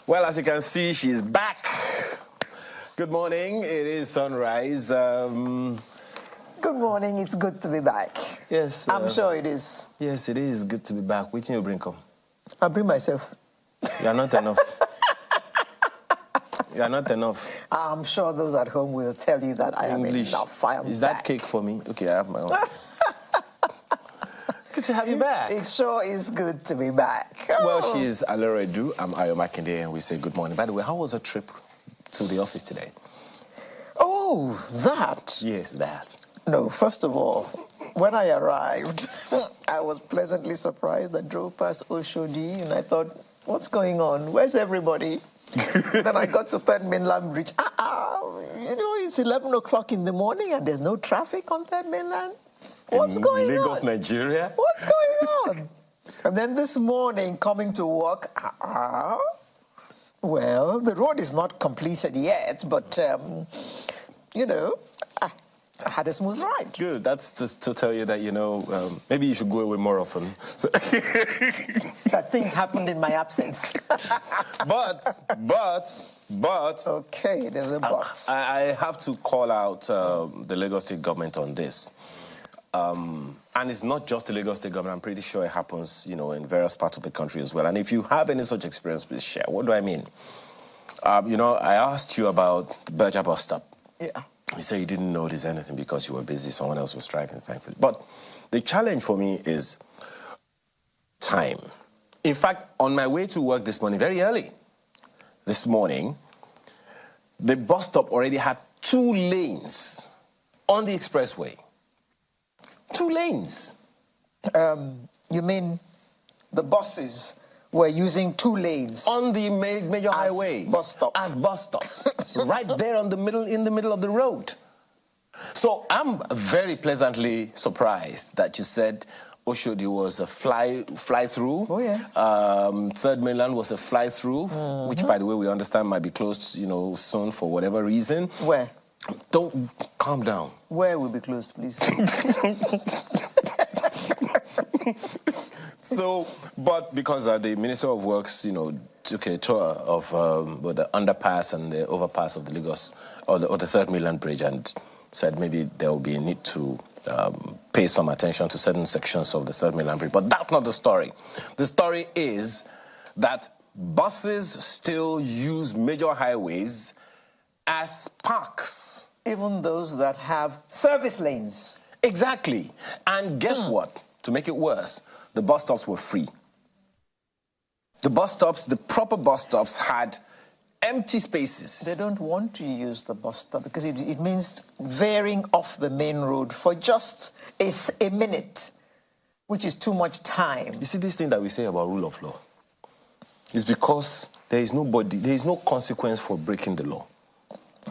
Well, as you can see, she's back. Good morning. It is sunrise. Good morning. It's good to be back. Yes. I'm sure it is. Yes, it is good to be back. Which you bring come? I'll bring myself. You are not enough. You are not enough. I'm sure those at home will tell you that I am enough. I am Is back. that cake for me? Okay, I have my own. Good to have you back. It sure is good to be back. Well, she's Alora Edu. I'm Ayo Makinde, and we say good morning. By the way, how was the trip to the office today? Oh, that? Yes, that. No, first of all, when I arrived, I was pleasantly surprised. I drove past Oshodi, and I thought, what's going on? Where's everybody? Then I got to Third Mainland Bridge. You know, it's 11 o'clock in the morning, and there's no traffic on Third Mainland. What's going on? Lagos, Nigeria? What's going on? And then this morning, coming to work, well, the road is not completed yet, but, you know, I had a smooth ride. Good. That's just to tell you that, you know, maybe you should go away more often. So that things happened in my absence. But... Okay, there's a but. I have to call out the Lagos State government on this. And it's not just the Lagos State government. I'm pretty sure it happens, you know, in various parts of the country as well. And if you have any such experience, please share. What do I mean? You know, I asked you about the Berger bus stop. Yeah. You say you didn't notice anything because you were busy. Someone else was driving, thankfully. But the challenge for me is time. In fact, on my way to work this morning, very early this morning, the bus stop already had 2 lanes on the expressway. 2 lanes. You mean the buses were using 2 lanes on the major highway bus stop. As bus stop, right there in the middle of the road. So I'm very pleasantly surprised that you said Oshodi was a fly through. Oh yeah. Third Mainland was a fly through, which, by the way, we understand might be closed, you know, soon for whatever reason. Where? Don't calm down. Where will be closed, please? So, but because the Minister of Works, you know, took a tour of the underpass and the overpass of the Lagos, or the Third Mainland Bridge, and said maybe there will be a need to pay some attention to certain sections of the Third Mainland Bridge. But that's not the story. The story is that buses still use major highways as parks. Even those that have service lanes. Exactly. And guess what? To make it worse, the bus stops were free. The bus stops, the proper bus stops, had empty spaces. They don't want to use the bus stop because it means veering off the main road for just a minute, which is too much time. You see, this thing that we say about rule of law is because there is no consequence for breaking the law.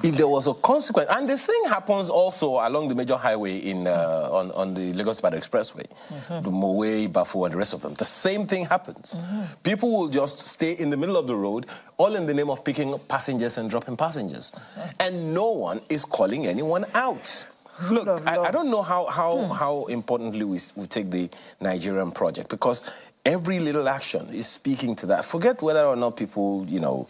If there was a consequence, and the thing happens also along the major highway on the Lagos-Ibadan Expressway, the Mowe, Bafo, and the rest of them, the same thing happens. People will just stay in the middle of the road, all in the name of picking up passengers and dropping passengers. And no one is calling anyone out. Look, I don't know how importantly we take the Nigerian project, because every little action is speaking to that. Forget whether or not people, you know,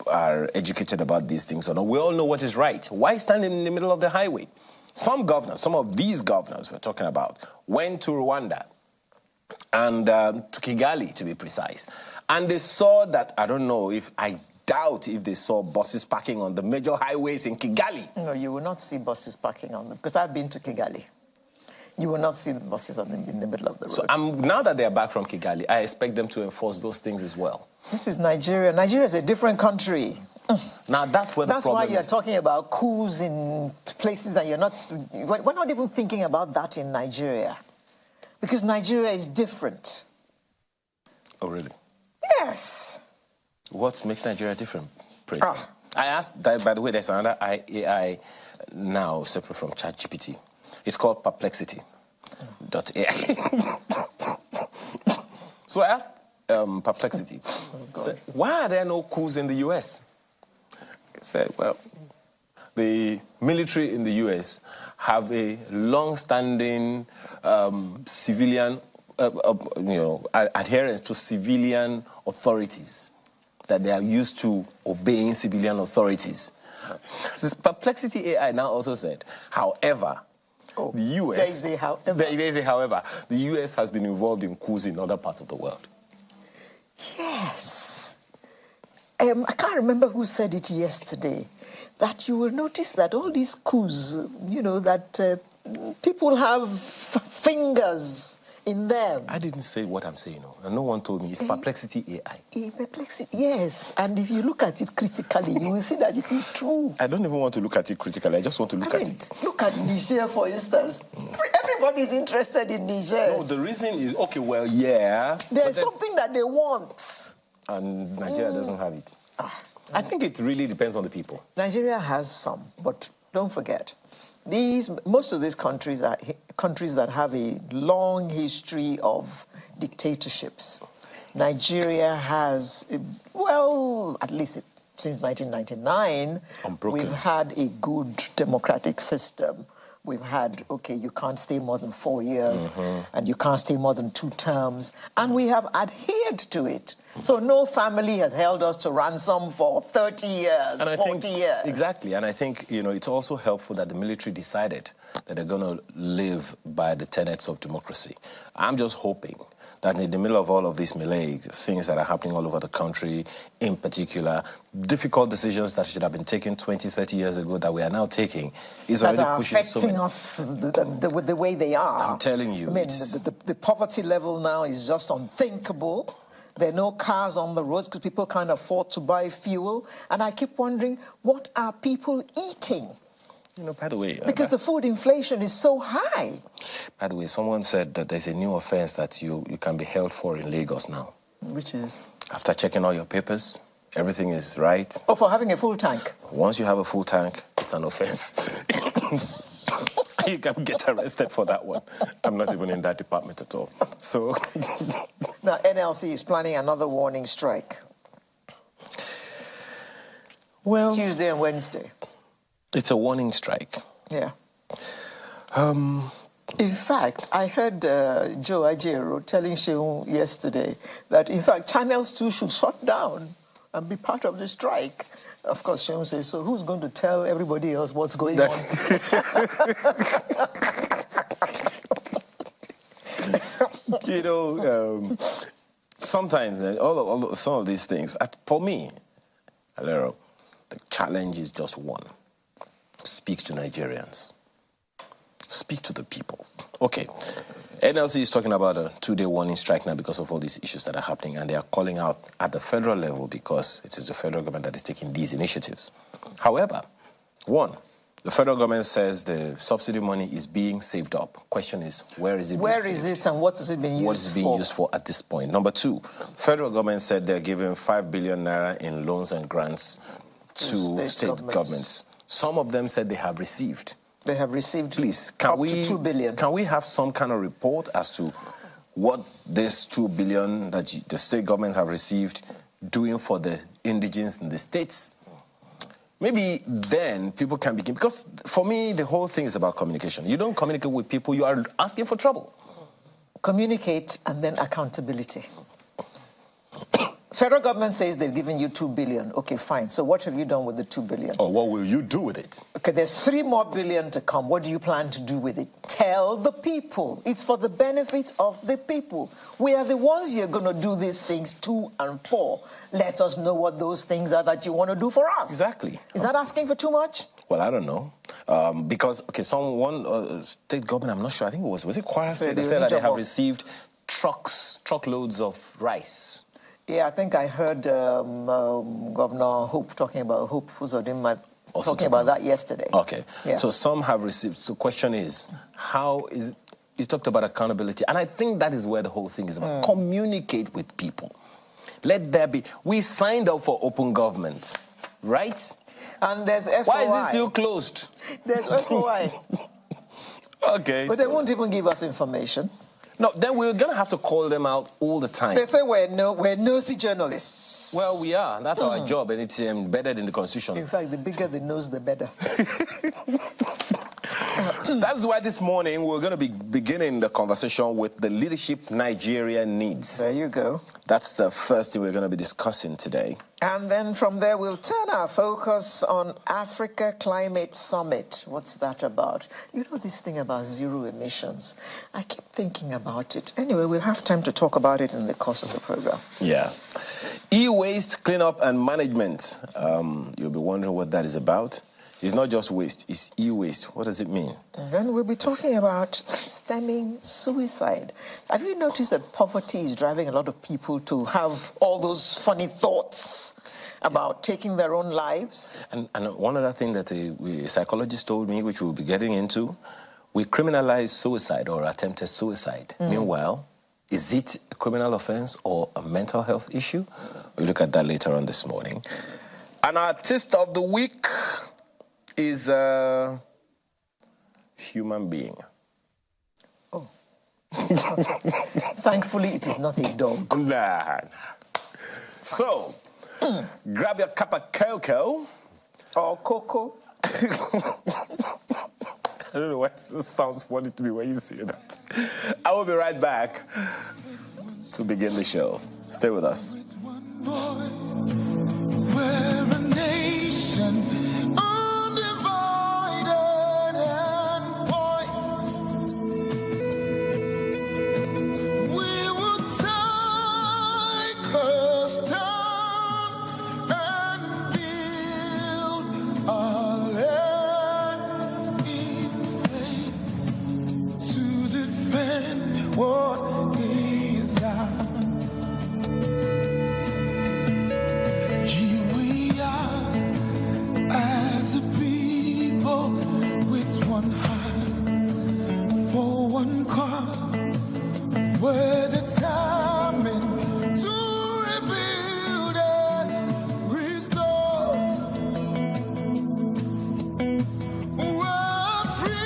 are educated about these things or not. We all know what is right. Why stand in the middle of the highway? Some governors, some of these governors we're talking about, went to Rwanda and to Kigali, to be precise. And they saw that, I doubt if they saw buses parking on the major highways in Kigali. No, you will not see buses parking on them, because I've been to Kigali. You will not see the buses in the middle of the road. So now that they're back from Kigali, I expect them to enforce those things as well. This is Nigeria. Nigeria is a different country. Now, that's where the problem is. That's why you're talking about coups in places that you're not... We're not even thinking about that in Nigeria. Because Nigeria is different. Oh, really? Yes. What makes Nigeria different? I asked, by the way, there's another AI now separate from ChatGPT. It's called Perplexity.ai. So I asked Perplexity, why are there no coups in the U.S.? He said, well, the military in the U.S. have a long-standing civilian, adherence to civilian authorities. that they are used to obeying civilian authorities. This Perplexity AI now also said, however, the US... There is a however. There is a however. The US has been involved in coups in other parts of the world. Yes. I can't remember who said it yesterday, that you will notice that all these coups, that people have fingers in them. I didn't say what I'm saying, and no one told me. It's Perplexity AI. Perplexity, yes. And if you look at it critically, you will see that it is true. I don't even want to look at it critically. I just want to look at it. Look at Niger, for instance. Everybody's interested in Niger. No, the reason is, okay, well, yeah. There's something that they want. And Nigeria doesn't have it. I think it really depends on the people. Nigeria has some, but don't forget, most of these countries are countries that have a long history of dictatorships. Nigeria has, at least since 1999, we've had a good democratic system. We've had, you can't stay more than 4 years, and you can't stay more than 2 terms, and we have adhered to it. So no family has held us to ransom for 30 years, and 40 years. Exactly, and I think, it's also helpful that the military decided that they're going to live by the tenets of democracy. I'm just hoping that in the middle of all of these melee things that are happening all over the country, in particular, difficult decisions that should have been taken 20, 30 years ago that we are now taking is already pushing so many. That are affecting us the way they are. I'm telling you. I mean, the poverty level now is just unthinkable. There are no cars on the roads because people can't afford to buy fuel. And I keep wondering, what are people eating? By the way... Because the food inflation is so high. By the way, someone said that there's a new offense that you can be held for in Lagos now. Which is? After checking all your papers, everything is right. Oh, for having a full tank? Once you have a full tank, it's an offense. You can get arrested for that one. I'm not even in that department at all. So... Now, NLC is planning another warning strike. Well... Tuesday and Wednesday. It's a warning strike. Yeah. In fact, I heard Joe Ajero telling Sheung yesterday that, in fact, Channels 2 should shut down and be part of the strike. Of course, Sheung says, so who's going to tell everybody else what's going on? Sometimes, some of these things, for me, Alero, the challenge is just one. Speak to Nigerians. Speak to the people. Okay. NLC is talking about a 2-day warning strike now because of all these issues that are happening, and they are calling out at the federal level because it is the federal government that is taking these initiatives. However, one, the federal government says the subsidy money is being saved up. Question is, where is it being saved? Where is it and what is it being used for? What is it being used for at this point? Number two, federal government said they're giving 5 billion naira in loans and grants to state governments. Some of them said they have received. They have received. Please, to 2 billion. Can we have some kind of report as to what this 2 billion that the state governments have received doing for the indigenes in the states? Maybe then people can begin, because for me, the whole thing is about communication. You don't communicate with people, you are asking for trouble. Communicate and then accountability. Federal government says they've given you 2 billion. Okay, fine. So what have you done with the 2 billion? Or what will you do with it? Okay, there's 3 more billion to come. What do you plan to do with it? Tell the people. It's for the benefit of the people. We are the ones you're going to do these things to and for. Let us know what those things are that you want to do for us. Exactly. Is that asking for too much? Well, I don't know. Because, okay, one state government, I'm not sure, I think it was it Kwara State? They said that they have received truckloads of rice. Yeah, I think I heard Governor Hope talking about talking about that yesterday. Okay. Yeah. So some have received. So the question is, how is it? You talked about accountability, and I think that is where the whole thing is about. Communicate with people. Let there be. We signed up for open government, right? And there's FOI. Why is it still closed? There's FOI. Okay. But they won't even give us information. No, then we're going to have to call them out all the time. They say we're nosy journalists. Well, we are. That's our job, and it's embedded in the Constitution. In fact, the bigger the nose, the better. That's why this morning we're going to be beginning the conversation with the leadership Nigeria needs. There you go. That's the first thing we're going to be discussing today. And then from there, we'll turn our focus on Africa Climate Summit. What's that about? You know this thing about zero emissions. I keep thinking about it. Anyway, we'll have time to talk about it in the course of the program. Yeah. E-waste cleanup and management. You'll be wondering what that is about. It's not just waste, it's e-waste. What does it mean? And then we'll be talking about stemming suicide. Have you noticed that poverty is driving a lot of people to have all those funny thoughts about taking their own lives? And one other thing that a psychologist told me, which we'll be getting into, we criminalize suicide or attempted suicide. Meanwhile, is it a criminal offense or a mental health issue? We'll look at that later on this morning. And our artist of the week is a human being. Oh. Thankfully, it is not a dog. Nah. So, grab your cup of cocoa. Or cocoa. I don't know why this sounds funny to me when you say that. I will be right back to begin the show. Stay with us. We're a nation. What is ours? Here we are, as a people with one heart, for one cause. We're determined to rebuild and restore. We're freedom.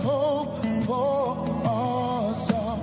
Hope for us all.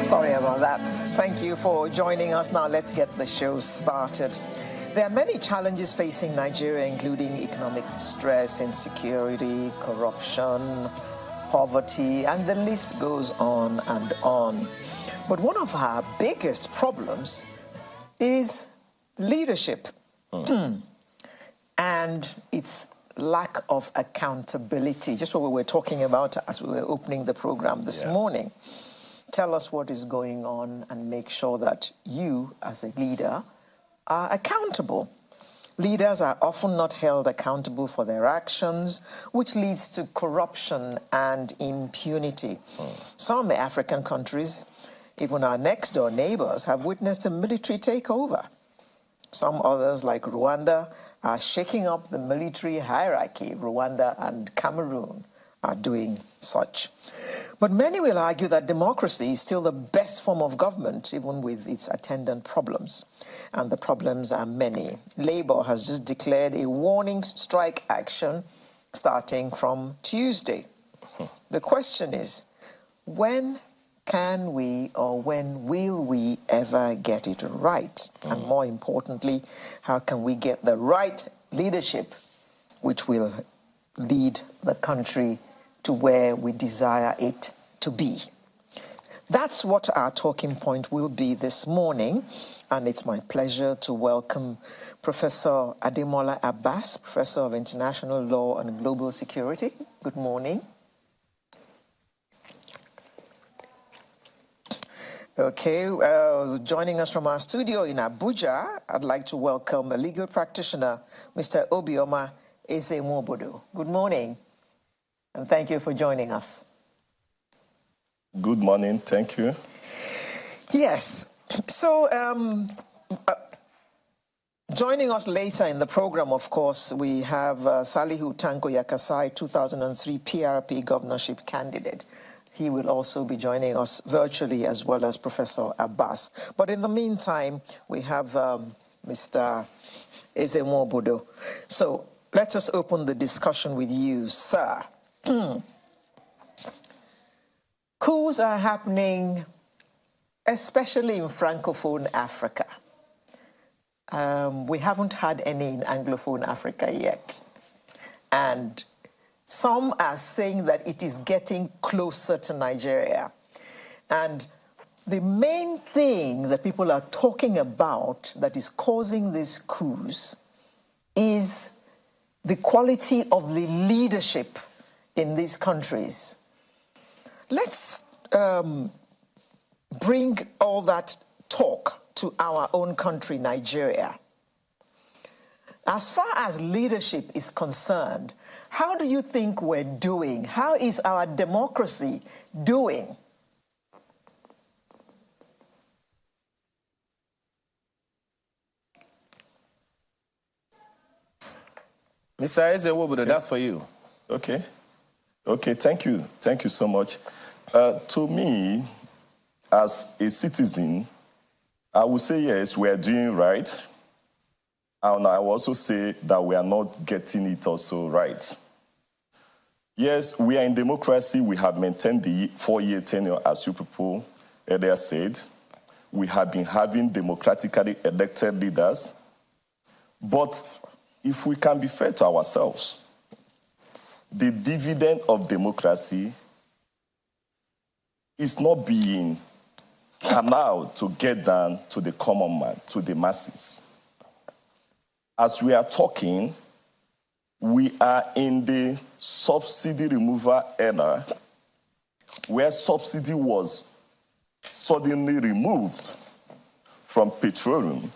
Sorry about that. Thank you for joining us. Now let's get the show started. There are many challenges facing Nigeria, including economic distress, insecurity, corruption, poverty, and the list goes on and on. But one of our biggest problems is leadership and its lack of accountability. Just what we were talking about as we were opening the program this morning. Tell us what is going on and make sure that you, as a leader, are accountable. Leaders are often not held accountable for their actions, which leads to corruption and impunity. Some African countries, even our next-door neighbors, have witnessed a military takeover. Some others, like Rwanda, are shaking up the military hierarchy. Rwanda and Cameroon are doing such. But many will argue that democracy is still the best form of government, even with its attendant problems. And the problems are many. Labour has just declared a warning strike action starting from Tuesday. The question is, when can we or when will we ever get it right? And more importantly, how can we get the right leadership which will lead the country to where we desire it to be? That's what our talking point will be this morning, and it's my pleasure to welcome Professor Ademola Abbas, Professor of International Law and Global Security. Good morning. Okay, joining us from our studio in Abuja, I'd like to welcome a legal practitioner, Mr. Obioma Eze-Nwobodo. Good morning, and thank you for joining us. Good morning, thank you. Yes, so joining us later in the program, of course, we have Salihu Tanko Yakasai, 2003 PRP governorship candidate. He will also be joining us virtually, as well as Professor Abbas. But in the meantime, we have Mr. Eze-Nwobodo. So let us open the discussion with you, sir. Coups are happening, especially in Francophone Africa. We haven't had any in Anglophone Africa yet. And some are saying that it is getting closer to Nigeria. And the main thing that people are talking about that is causing these coups is the quality of the leadership in these countries. Let's bring all that talk to our own country, Nigeria. As far as leadership is concerned, how do you think we're doing? How is our democracy doing? Mr. Eze-Nwobodo, that's for you. Okay, thank you. Thank you so much. To me, as a citizen, I would say yes, we are doing right. And I will also say that we are not getting it also right. Yes, we are in democracy. We have maintained the 4-year tenure, as you people earlier said. We have been having democratically elected leaders. But if we can be fair to ourselves, the dividend of democracy is not being allowed to get down to the common man, to the masses. As we are talking, we are in the subsidy removal era, where subsidy was suddenly removed from petroleum.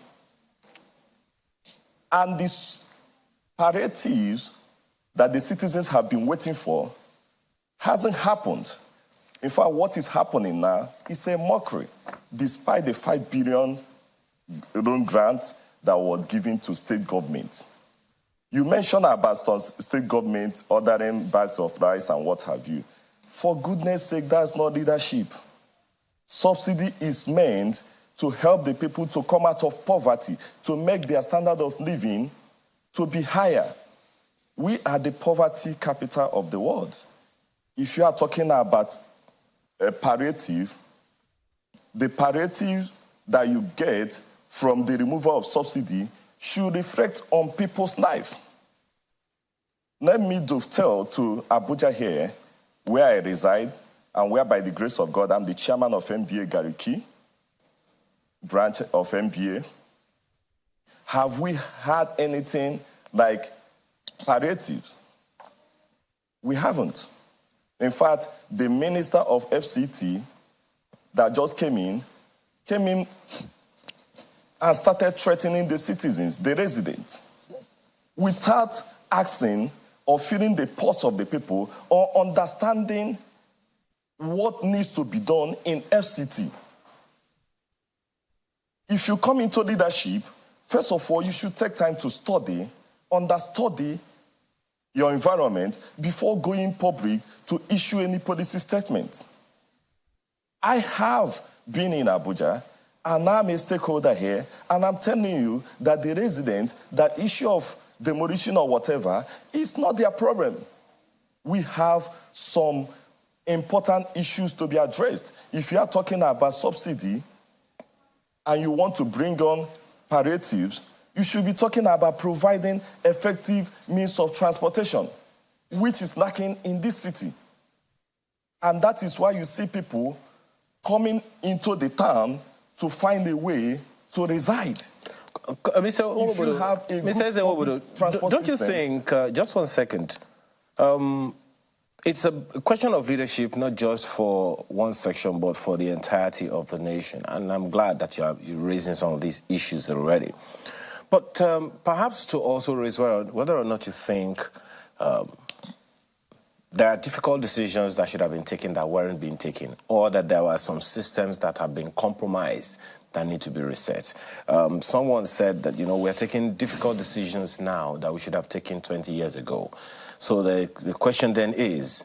And these palliatives that the citizens have been waiting for hasn't happened. In fact, what is happening now is a mockery, despite the 5 billion loan grant that was given to state governments. You mentioned about state government ordering bags of rice and what have you. For goodness sake, that's not leadership. Subsidy is meant to help the people to come out of poverty, to make their standard of living to be higher. We are the poverty capital of the world. If you are talking about a palliative, the palliative that you get from the removal of subsidy should reflect on people's life. Let me dovetail to Abuja here, where I reside, and where by the grace of God, I'm the chairman of MBA Gariki, branch of MBA. Have we had anything like palliative? We haven't. In fact, the minister of FCT that just came in and started threatening the citizens, the residents, without asking or feeling the pulse of the people or understanding what needs to be done in FCT. If you come into leadership, first of all, you should take time to study, understudy your environment before going public to issue any policy statement. I have been in Abuja, and I'm a stakeholder here, and I'm telling you that the residents, that issue of demolition or whatever, is not their problem. We have some important issues to be addressed. If you are talking about subsidy and you want to bring on palliatives, you should be talking about providing effective means of transportation, which is lacking in this city. And that is why you see people coming into the town to find a way to reside. Mr. Obodo, don't you think, just 1 second, it's a question of leadership, not just for one section, but for the entirety of the nation. And I'm glad that you're raising some of these issues already. But perhaps to also raise whether or not you think there are difficult decisions that should have been taken that weren't being taken, or that there were some systems that have been compromised that need to be reset. Someone said that, we're taking difficult decisions now that we should have taken 20 years ago. So the question then is,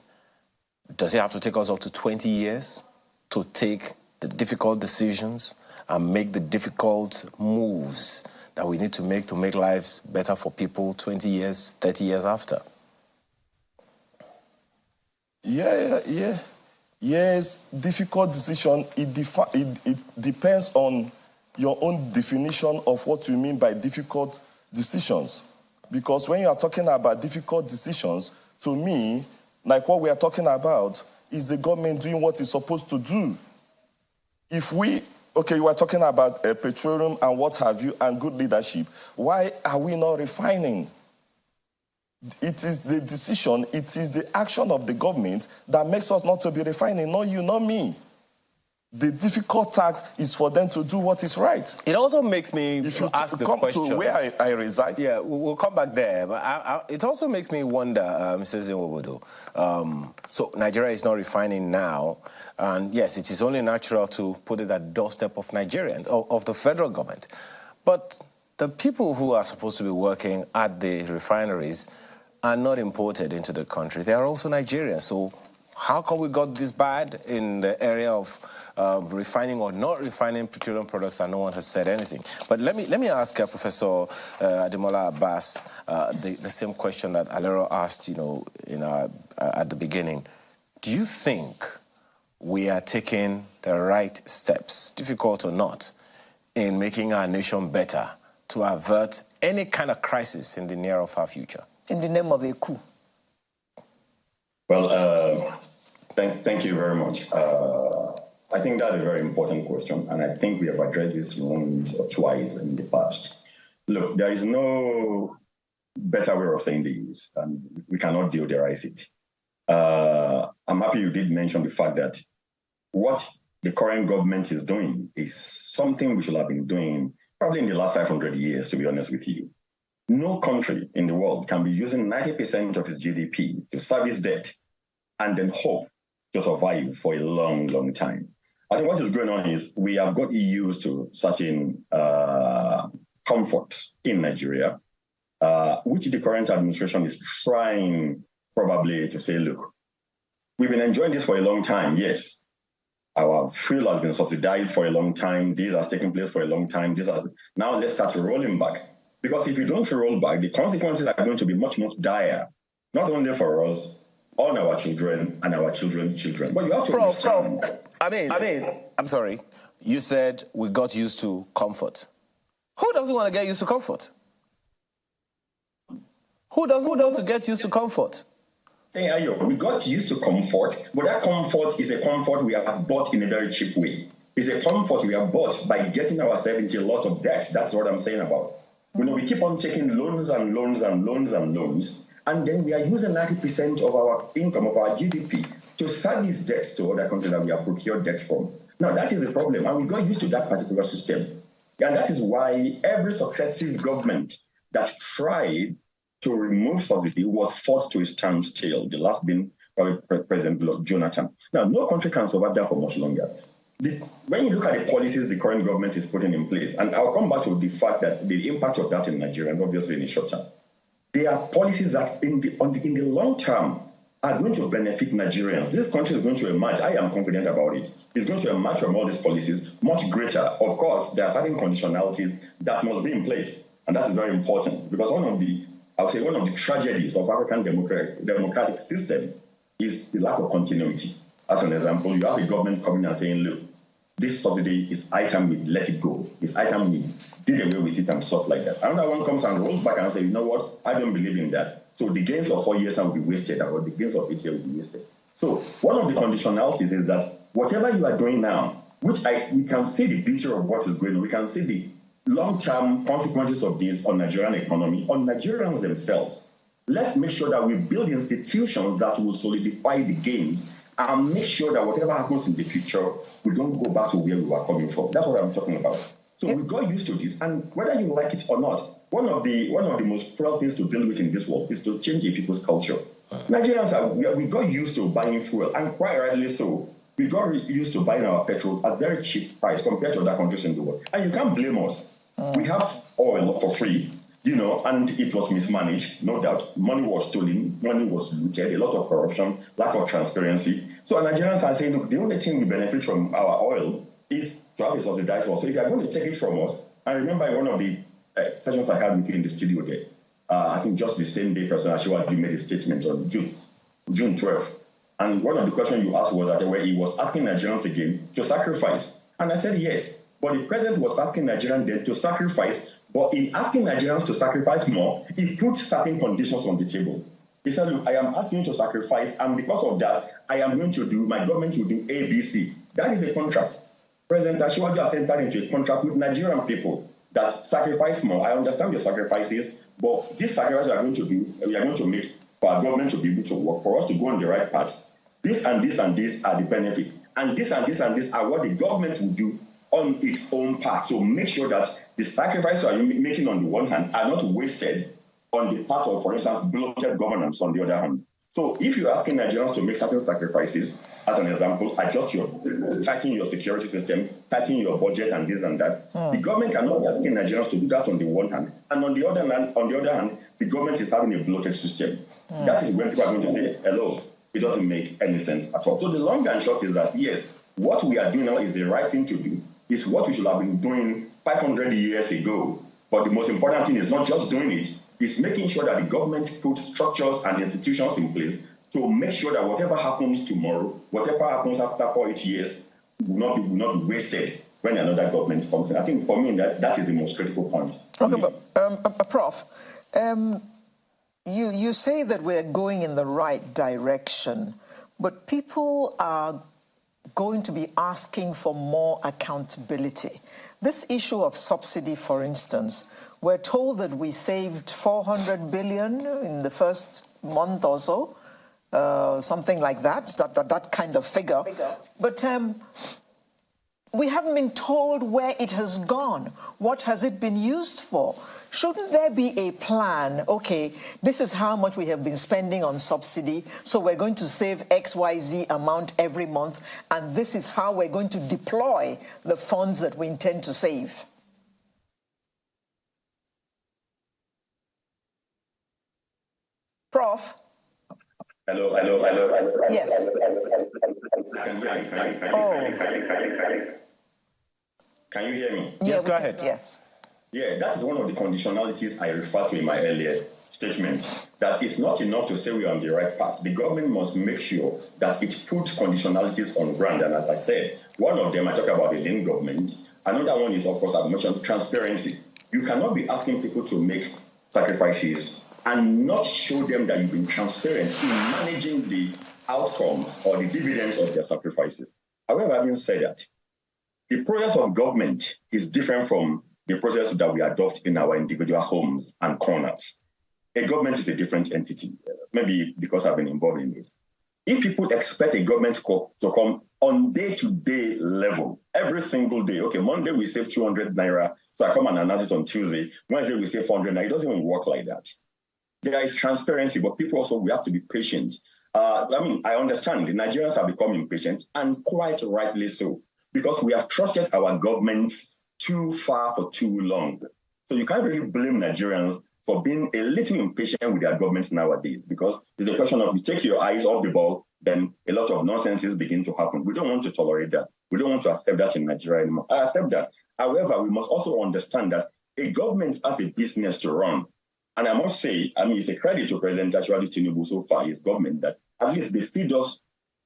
does it have to take us up to 20 years to take the difficult decisions and make the difficult moves that we need to make lives better for people 20 years, 30 years after? Yes, difficult decision, it depends on your own definition of what you mean by difficult decisions. Because when you are talking about difficult decisions, to me, like what we are talking about, is the government doing what it's supposed to do. If you are talking about petroleum and what have you, and good leadership, why are we not refining? It is the decision, it is the action of the government that makes us not to be refining, not you, not me. The difficult task is for them to do what is right. It also makes me ask the question. To where I reside. Yeah, we'll come back there. But it also makes me wonder, Mr. Zinwobodo. So Nigeria is not refining now. And yes, it is only natural to put it at the doorstep of Nigeria, of the federal government. But the people who are supposed to be working at the refineries are not imported into the country. They are also Nigerians. So how come we got this bad in the area of refining or not refining petroleum products, and no one has said anything? But let me ask Professor Ademola Abbas the same question that Alero asked, at the beginning. Do you think we are taking the right steps, difficult or not, in making our nation better to avert any kind of crisis in the near or far future? In the name of a coup. Well, thank you very much. I think that's a very important question, and I think we have addressed this once or twice in the past. Look, there is no better way of saying this, and we cannot deodorize it. I'm happy you did mention the fact that what the current government is doing is something we should have been doing probably in the last 500 years, to be honest with you. No country in the world can be using 90% of its GDP to service debt and then hope to survive for a long, long time. I think what is going on is we have got used to certain comfort in Nigeria, which the current administration is trying probably to say, look, we've been enjoying this for a long time, yes. Our fuel has been subsidized for a long time. This has taken place for a long time. Now let's start rolling back. Because if you don't roll back, the consequences are going to be much, much dire, not only for us, on our children and our children's children. But you have to understand. I'm sorry. You said we got used to comfort. Who doesn't want to get used to comfort? Who doesn't want to get used to comfort? We got used to comfort, but that comfort is a comfort we have bought in a very cheap way. It's a comfort we have bought by getting ourselves into a lot of debt. That's what I'm saying about. We keep on taking loans and loans and loans and loans, and then we are using 90% of our income, of our GDP, to service debts to other countries that we have procured debt from. Now, that is the problem, and we got used to that particular system. And that is why every successive government that tried to remove subsidy was forced to a standstill, the last being President Jonathan. Now, no country can survive that for much longer. When you look at the policies the current government is putting in place, and I'll come back to the fact that the impact of that in Nigeria, and obviously in the short term, they are policies that in the long term are going to benefit Nigerians. This country is going to emerge. I am confident about it. It's going to emerge from all these policies much greater. Of course, there are certain conditionalities that must be in place, and that is very important, because one of the tragedies of African democratic system is the lack of continuity. As an example, you have a government coming and saying, look, this subsidy is item, we let it go. It's item, we did away with it and stuff like that. Another one comes and rolls back and says, you know what, I don't believe in that. So the gains of 4 years will be wasted, or the gains of 8 years will be wasted. So one of the conditionalities is that whatever you are doing now, we can see the beauty of what is going on, we can see the long-term consequences of this on Nigerian economy, on Nigerians themselves. Let's make sure that we build institutions that will solidify the gains and make sure that whatever happens in the future, we don't go back to where we were coming from. That's what I'm talking about. So we got used to this, and whether you like it or not, one of the most cruel things to deal with in this world is to change a people's culture. Nigerians, we got used to buying fuel, and quite rightly so. We got used to buying our petrol at very cheap price compared to other countries in the world. And you can't blame us. We have oil for free, and it was mismanaged, no doubt. Money was stolen, money was looted, a lot of corruption, lack of transparency. So Nigerians are saying, look, the only thing we benefit from our oil is to have a subsidized oil. So if you are going to take it from us, I remember in one of the sessions I had with you in the studio there, I think just the same day, President Ashiwaju made a statement on June 12th. And one of the questions you asked was that where he was asking Nigerians again to sacrifice. And I said yes. But the president was asking Nigerians then to sacrifice. But in asking Nigerians to sacrifice more, he put certain conditions on the table. He said, look, I am asking you to sacrifice, and because of that, my government will do A, B, C. That is a contract. President Ashiwaju has entered into a contract with Nigerian people that sacrifice more. I understand your sacrifices, but these sacrifices we are going to make for our government to be able to work, for us to go on the right path. This and this and this are the benefits. And this and this and this are what the government will do on its own part. So make sure that the sacrifices you are making on the one hand are not wasted on the part of, for instance, bloated governance on the other hand. So if you're asking Nigerians to make certain sacrifices, as an example, tighten your security system, tighten your budget and this and that, the government cannot be asking Nigerians to do that on the one hand. And on the other hand, the government is having a bloated system. That is when people are going to say, hello, it doesn't make any sense at all. So the long and short is that, yes, what we are doing now is the right thing to do. It's what we should have been doing 500 years ago. But the most important thing is not just doing it, it's making sure that the government puts structures and institutions in place to make sure that whatever happens tomorrow, whatever happens after 8 years, will not be wasted when another government comes in. I think for me, that is the most critical point. Okay, but Prof, you say that we're going in the right direction, but people are going to be asking for more accountability. This issue of subsidy, for instance, we're told that we saved 400 billion in the first month or so, something like that kind of figure. But we haven't been told where it has gone. What has it been used for? Shouldn't there be a plan? Okay, this is how much we have been spending on subsidy, so we're going to save XYZ amount every month, and this is how we're going to deploy the funds that we intend to save. Prof? Hello. Yes. Can you hear me? Yes, go ahead. Yes. Yeah, that is one of the conditionalities I referred to in my earlier statement that it's not enough to say we are on the right path. The government must make sure that it puts conditionalities on ground. And as I said, one of them, I talk about the lean government. Another one is, of course, I've mentioned transparency. You cannot be asking people to make sacrifices and not show them that you've been transparent in managing the outcomes or the dividends of their sacrifices. However, having said that, the process of government is different from the process that we adopt in our individual homes and corners. A government is a different entity, maybe because I've been involved in it. If people expect a government to come on day-to-day level, every single day, okay, Monday we save 200 naira, so I come and announce it on Tuesday, Wednesday we save 400 naira, it doesn't even work like that. There is transparency, but people also, we have to be patient. I understand the Nigerians have become impatient, and quite rightly so, because we have trusted our governments too far for too long. So you can't really blame Nigerians for being a little impatient with their governments nowadays, because it's a question of you take your eyes off the ball, then a lot of nonsenses begin to happen. We don't want to tolerate that. We don't want to accept that in Nigeria anymore. I accept that. However, we must also understand that a government has a business to run. And I must say, it's a credit to President Tinubu so far, his government, that at least they feed us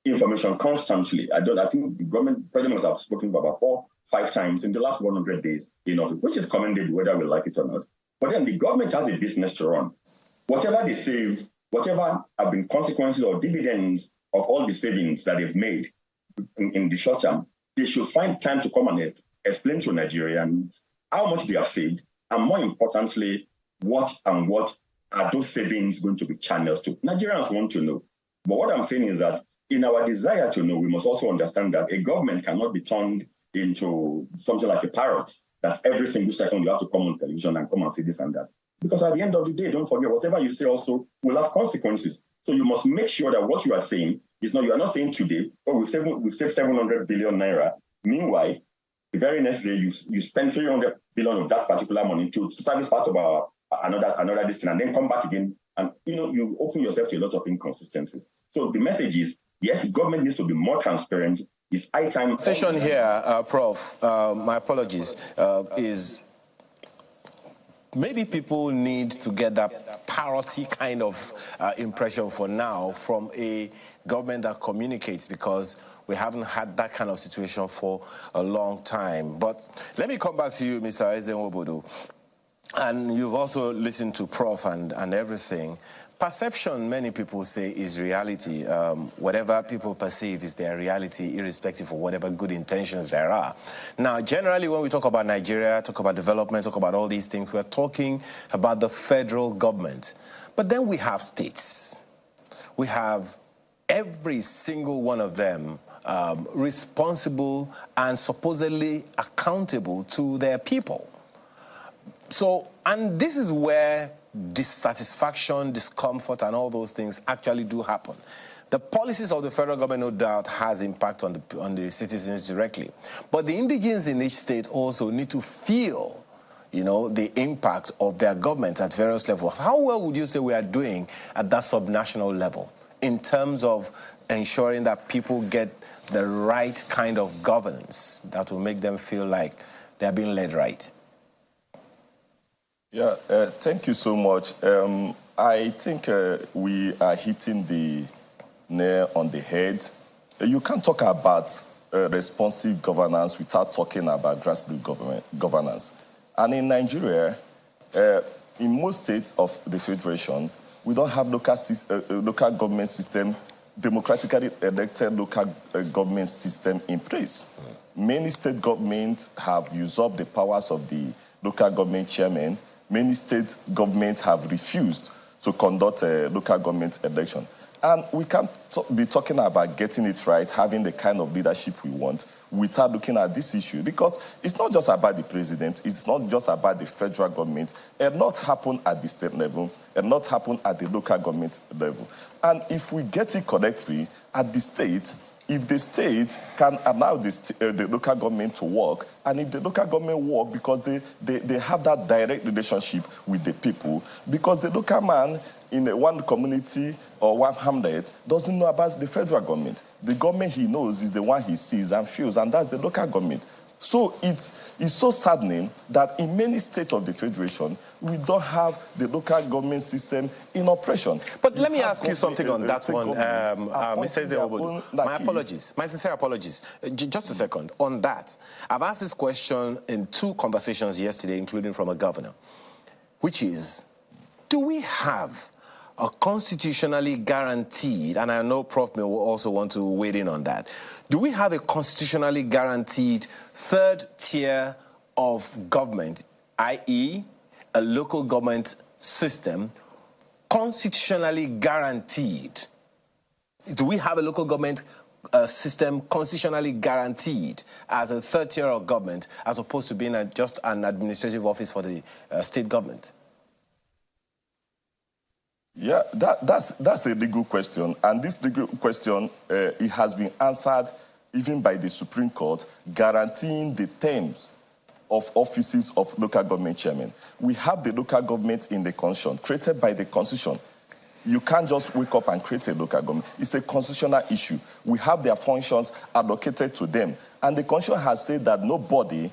information constantly. I think the president must have spoken about 4-5 times in the last 100 days, which is commendable, whether we like it or not. But then the government has a business to run. Whatever they save, whatever have been consequences or dividends of all the savings that they've made in the short term, they should find time to come and explain to Nigerians how much they have saved, and more importantly, what are those savings going to be channeled to? Nigerians want to know. But what I'm saying is that in our desire to know, we must also understand that a government cannot be turned into something like a parrot, that every single second you have to come on television and come and say this and that. Because at the end of the day, don't forget, whatever you say also will have consequences. So you must make sure that what you are saying is not, you are not saying today, but we've saved 700 billion naira. Meanwhile, the very next day, you spend 300 billion of that particular money to service part of our another distance, and then come back again, and you open yourself to a lot of inconsistencies. So the message is, yes, government needs to be more transparent. It's high time. Session here, Prof. My apologies. Is maybe people need to get that parity kind of impression for now from a government that communicates, because we haven't had that kind of situation for a long time. But let me come back to you, Mr. Ezenwobodo. And you've also listened to Prof and everything. Perception, many people say, is reality. Whatever people perceive is their reality, irrespective of whatever good intentions there are. Now, generally, when we talk about Nigeria, talk about development, talk about all these things, we're talking about the federal government. But then we have states. We have every single one of them responsible and supposedly accountable to their people. So, and this is where dissatisfaction, discomfort, and all those things actually do happen. The policies of the federal government, no doubt, has impact on the citizens directly. But the indigents in each state also need to feel, the impact of their government at various levels. How well would you say we are doing at that subnational level in terms of ensuring that people get the right kind of governance that will make them feel like they're being led right? Yeah, thank you so much. I think we are hitting the nail on the head. You can't talk about responsive governance without talking about grassroots governance. And in Nigeria, in most states of the Federation, we don't have local government system, democratically elected local government system in place. Many state governments have usurped the powers of the local government chairman. Many state governments have refused to conduct a local government election. And we can't be talking about getting it right, having the kind of leadership we want, without looking at this issue. Because it's not just about the president, it's not just about the federal government. A lot happen at the state level, a lot happen at the local government level. And if we get it correctly at the state, if the state can allow the local government to work, and if the local government work because they have that direct relationship with the people, because the local man in one community or one hamlet doesn't know about the federal government. The government he knows is the one he sees and feels, and that's the local government. So it's so saddening that in many states of the Federation, we don't have the local government system in operation. But let me ask you something on that one, Mr. Ezewobodo. My apologies, my sincere apologies. Just a second. On that, I've asked this question in 2 conversations yesterday, including from a governor, which is, do we have a constitutionally guaranteed, and I know Prof may also want to weigh in on that, do we have a constitutionally guaranteed 3rd tier of government, i.e. a local government system, constitutionally guaranteed? Do we have a local government system constitutionally guaranteed as a 3rd tier of government as opposed to being just an administrative office for the state government? Yeah, that's a legal question, and this legal question it has been answered even by the Supreme Court, guaranteeing the terms of offices of local government chairmen. We have the local government in the Constitution, created by the Constitution. You can't just wake up and create a local government. It's a constitutional issue. We have their functions allocated to them, and the Constitution has said that nobody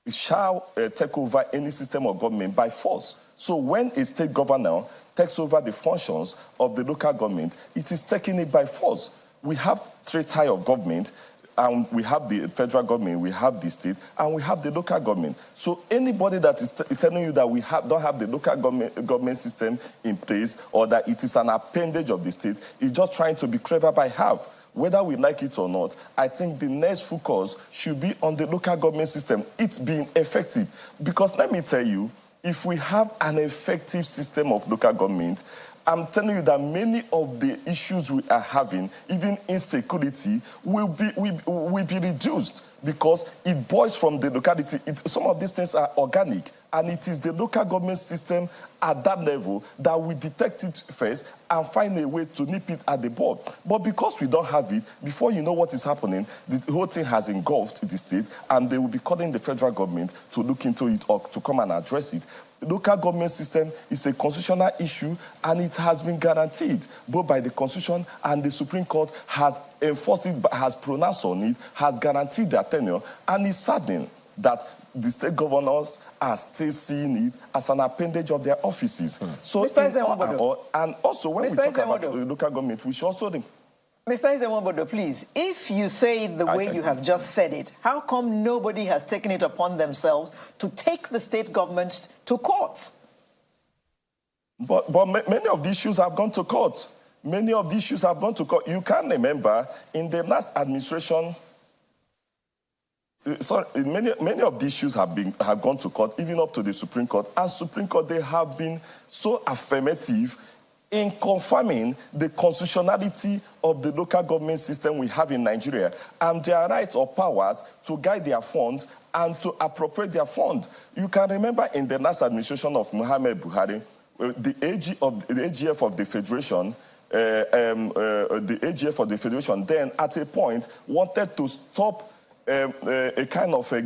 shall take over any system of government by force. So when a state governor takes over the functions of the local government, it is taking it by force. We have 3 tiers of government, and we have the federal government, we have the state, and we have the local government. So anybody that is telling you that we don't have the local government system in place, or that it is an appendage of the state, is just trying to be clever by half. Whether we like it or not, I think the next focus should be on the local government system, it's being effective. Because let me tell you, if we have an effective system of local government, I'm telling you that many of the issues we are having, even insecurity, will be reduced, because it boils from the locality. Some of these things are organic, and it is the local government system at that level that we detect it first and find a way to nip it at the bud. But because we don't have it, before you know what is happening, the whole thing has engulfed the state, and they will be calling the federal government to look into it or to come and address it. The local government system is a constitutional issue, and it has been guaranteed both by the Constitution, and the Supreme Court has enforced it, has pronounced on it, has guaranteed their tenure, and it's saddening that the state governors are still seeing it as an appendage of their offices. So, and also when we talk about the local government, we should also... Mr. Ezewobodo, please, if you say it the way you have just said it, how come nobody has taken it upon themselves to take the state government to court? But many of these issues have gone to court. Many of these issues have gone to court. You can remember in the last administration, many of these issues have gone to court, even up to the Supreme Court. And Supreme Court, they have been so affirmative in confirming the constitutionality of the local government system we have in Nigeria, and their rights or powers to guide their funds and to appropriate their funds. You can remember in the last administration of Muhammad Buhari, the AGF of the Federation, then at a point wanted to stop a kind of a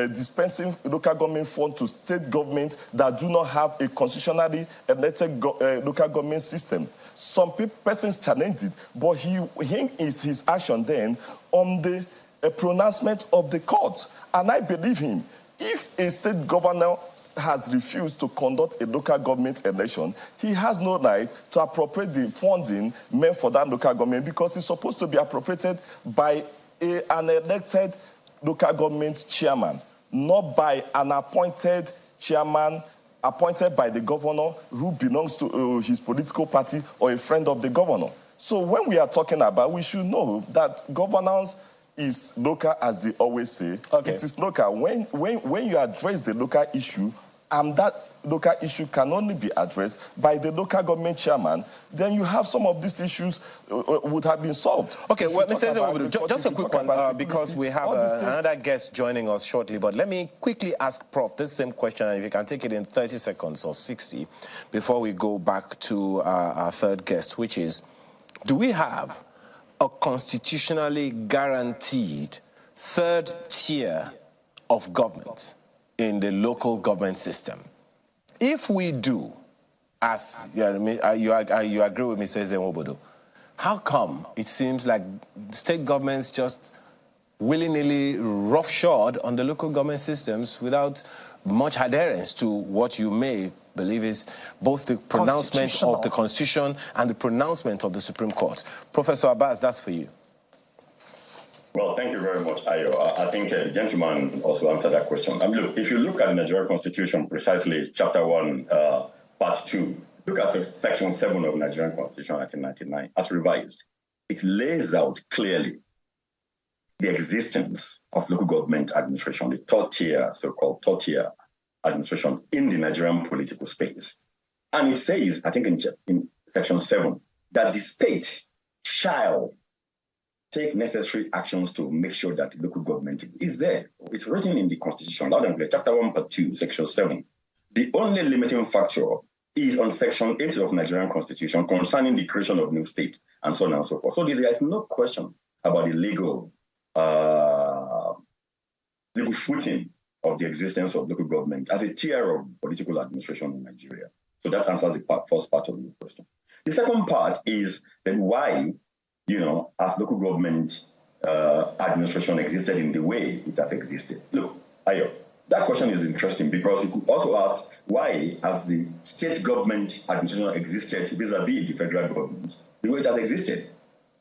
dispensing local government fund to state governments that do not have a constitutionally elected local government system. Some persons challenged it, but his action then on the pronouncement of the court. And I believe him. If a state governor has refused to conduct a local government election, he has no right to appropriate the funding meant for that local government, because it's supposed to be appropriated by an elected local government chairman, not by an appointed chairman appointed by the governor who belongs to his political party or a friend of the governor. So when we are talking about, we should know that governance is local, as they always say. Okay. It is local. When you address the local issue, and that local issue can only be addressed by the local government chairman, then you have some of these issues would have been solved. Okay, well, Mr. Ezewobodo, just a quick one, because we have another guest joining us shortly, but let me quickly ask Prof this same question, and if you can take it in 30 seconds or 60, before we go back to our third guest, which is, do we have a constitutionally guaranteed 3rd tier of government in the local government system? If we do, as you agree with Mr. Ezewobodo, how come it seems like state governments just willy-nilly roughshod on the local government systems without much adherence to what you may believe is both the pronouncement of the Constitution and the pronouncement of the Supreme Court. Professor Abbas, that's for you. Well, thank you very much, Ayo. I think the gentleman also answered that question. Look, if you look at the Nigerian Constitution, precisely Chapter 1, Part 2, look at Section 7 of the Nigerian Constitution, 1999, as revised. It lays out clearly the existence of local government administration, the third tier, so-called third tier administration in the Nigerian political space. And it says, I think in Section 7, that the state shall take necessary actions to make sure that the local government is there. It's written in the Constitution, loud and clear, Chapter 1, Part 2, Section 7. The only limiting factor is on Section 8 of the Nigerian Constitution concerning the creation of new state and so on and so forth. So there is no question about the legal footing of the existence of local government as a tier of political administration in Nigeria. So that answers the first part of your question. The second part is then why, as local government administration existed in the way it has existed. Look, Ayo, that question is interesting because you could also ask why, as the state government administration existed vis-a-vis the federal government, the way it has existed.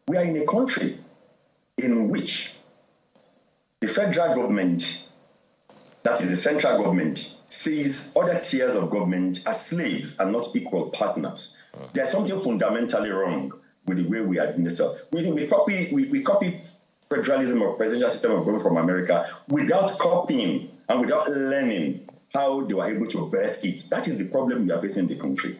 We are in a country in which the federal government, that is the central government, sees other tiers of government as slaves and not equal partners. There's something fundamentally wrong with the way we administer. We copy federalism or presidential system of government from America without copying and without learning how they were able to birth it. That is the problem we are facing in the country.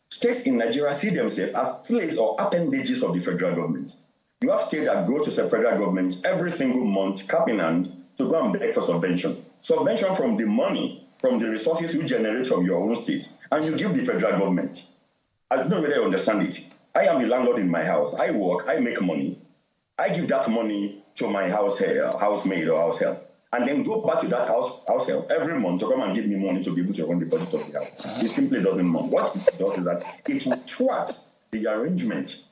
States in Nigeria see themselves as slaves or appendages of the federal government. You have states that go to the federal government every single month, cap in hand, to go and beg for subvention. Subvention from the money, from the resources you generate from your own state, and you give the federal government. I don't really understand it. I am the landlord in my house. I work, I make money. I give that money to my housemaid or house help, and then go back to that house help every month to come and give me money to be able to run the budget of the house. It simply doesn't matter. What it does is that it will thwart the arrangement.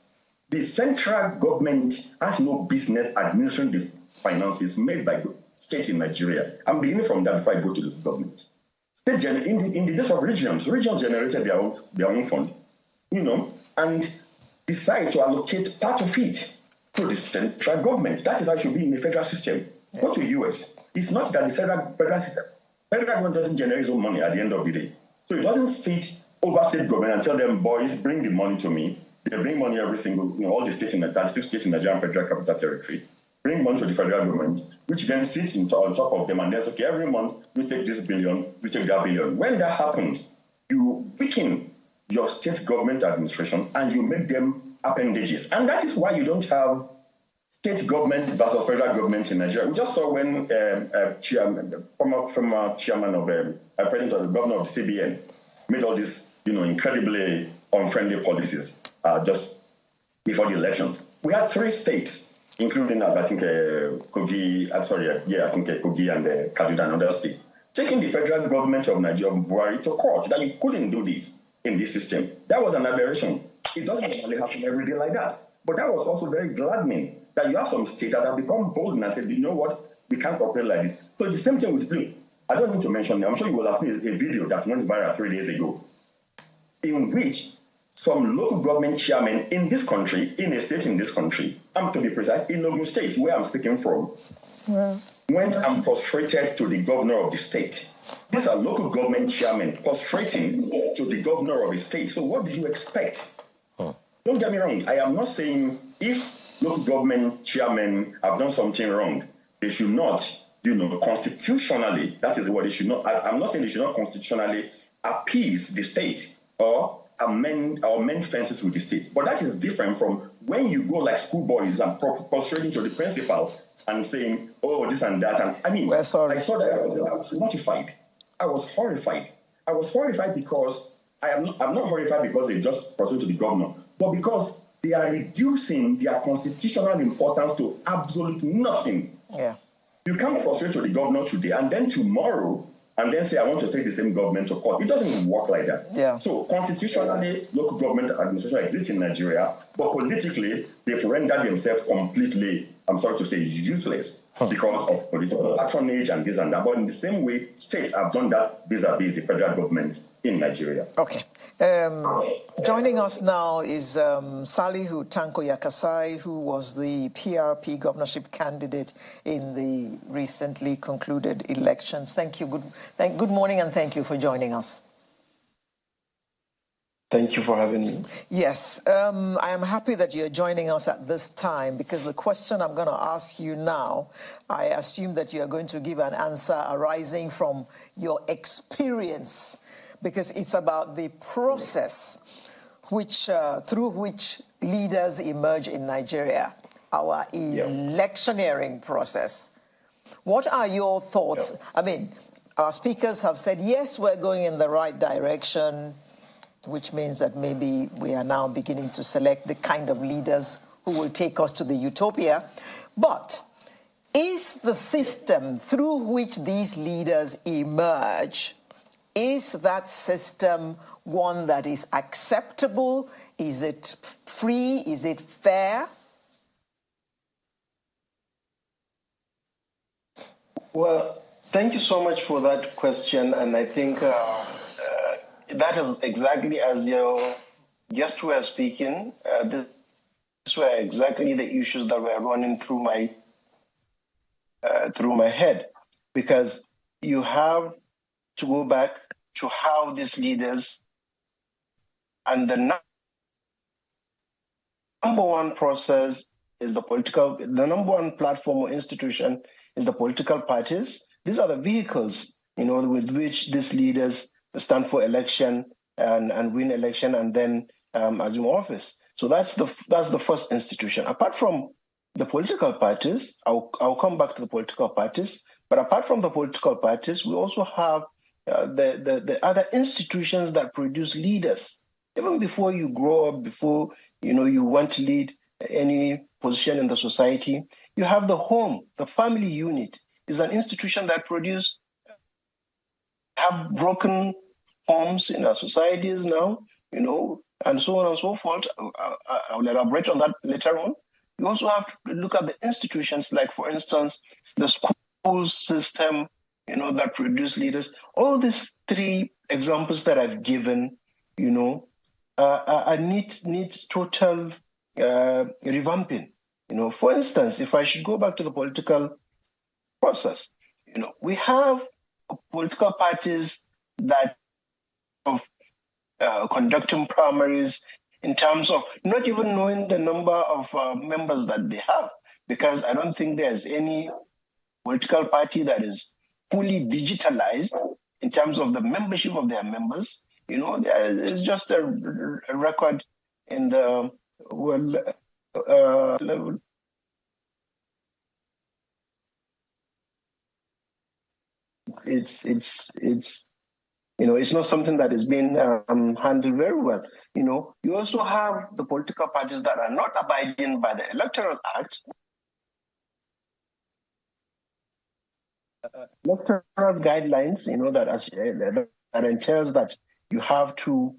The central government has no business administering the finances made by the state in Nigeria. I'm beginning from that before I go to the government. In the days of regions generated their own fund, and decide to allocate part of it to the central government. That is how it should be in the federal system. Yeah. Go to US. It's not that the federal government doesn't generate its own money at the end of the day. So it doesn't sit over state government and tell them, boys, bring the money to me. They bring money every single, all the states in the 36 states in the Nigerian Federal Capital Territory, bring money to the federal government, which then sits on top of them and then say, okay, every month you take this billion, you take that billion. When that happens, you weaken your state government administration and you make them appendages. And that is why you don't have state government versus federal government in Nigeria. We just saw when former chairman of president of the governor of the CBN made all these, incredibly unfriendly policies just before the elections. We had 3 states, including Kogi and Kaduna and other states, taking the federal government of Nigeria, Buhari, to court that you couldn't do this in this system. That was an aberration. It doesn't normally happen every day like that. But that was also very gladdening that you have some states that have become bold and said, you know what, we can't operate like this. So the same thing with Blue. I don't need to mention, I'm sure you will have seen a video that went viral 3 days ago, in which some local government chairmen in this country, in a state in this country, to be precise, in Ogun State, where I'm speaking from, went and prostrated to the governor of the state. These are local government chairmen prostrating to the governor of a state. So what do you expect? Don't get me wrong. I am not saying if local government chairmen have done something wrong, they should not, constitutionally, that is what they should not. I'm not saying they should not constitutionally appease the state or amend fences with the state. But that is different from when you go like schoolboys and prostrating to the principal and saying, oh, this and that. And I saw that. I was mortified. I was horrified. I was horrified because I'm not horrified because they just proceed to the governor, but because they are reducing their constitutional importance to absolute nothing. Yeah. You can't proceed to the governor today and then tomorrow and then say, I want to take the same government to court. It doesn't work like that. Yeah. So constitutionally, local government administration exists in Nigeria, but politically, they've rendered themselves completely I'm sorry to say, useless because of political patronage and this and that. But in the same way, states have done that vis-a-vis the federal government in Nigeria. Okay. Joining us now is Salihu Tanko Yakasai, who was the PRP governorship candidate in the recently concluded elections. Thank you. Good morning, and thank you for joining us. Thank you for having me. Yes, I am happy that you're joining us at this time, because the question I'm going to ask you now, I assume that you're going to give an answer arising from your experience, because it's about the process through which leaders emerge in Nigeria, our electioneering process. What are your thoughts? I mean, our speakers have said, yes, we're going in the right direction, which means that maybe we are now beginning to select the kind of leaders who will take us to the utopia. But is the system through which these leaders emerge, is that system one that is acceptable? Is it free? Is it fair? Well, thank you so much for that question. And I think that is exactly as your guests were speaking. These were exactly the issues that were running through my head, because you have to go back to how these leaders, and the number one process is the number one platform or institution is the political parties. These are the vehicles, with which these leaders stand for election and win election and then assume office. So that's the first institution. Apart from the political parties, I'll come back to the political parties. But apart from the political parties, we also have the other institutions that produce leaders. Even before you grow up, before you want to lead any position in the society, you have the home. The family unit is an institution that have broken homes in our societies now, and so on and so forth. I'll elaborate on that later on. You also have to look at the institutions, like, for instance, the school system, that produce leaders. All these three examples that I've given, need total revamping. For instance, if I should go back to the political process, we have political parties that of conducting primaries in terms of not even knowing the number of members that they have, because I don't think there's any political party that is fully digitalized in terms of the membership of their members. It's just a record in the level. It's not something that is being handled very well. You also have the political parties that are not abiding by the Electoral Act. Electoral guidelines, that entails that you have to,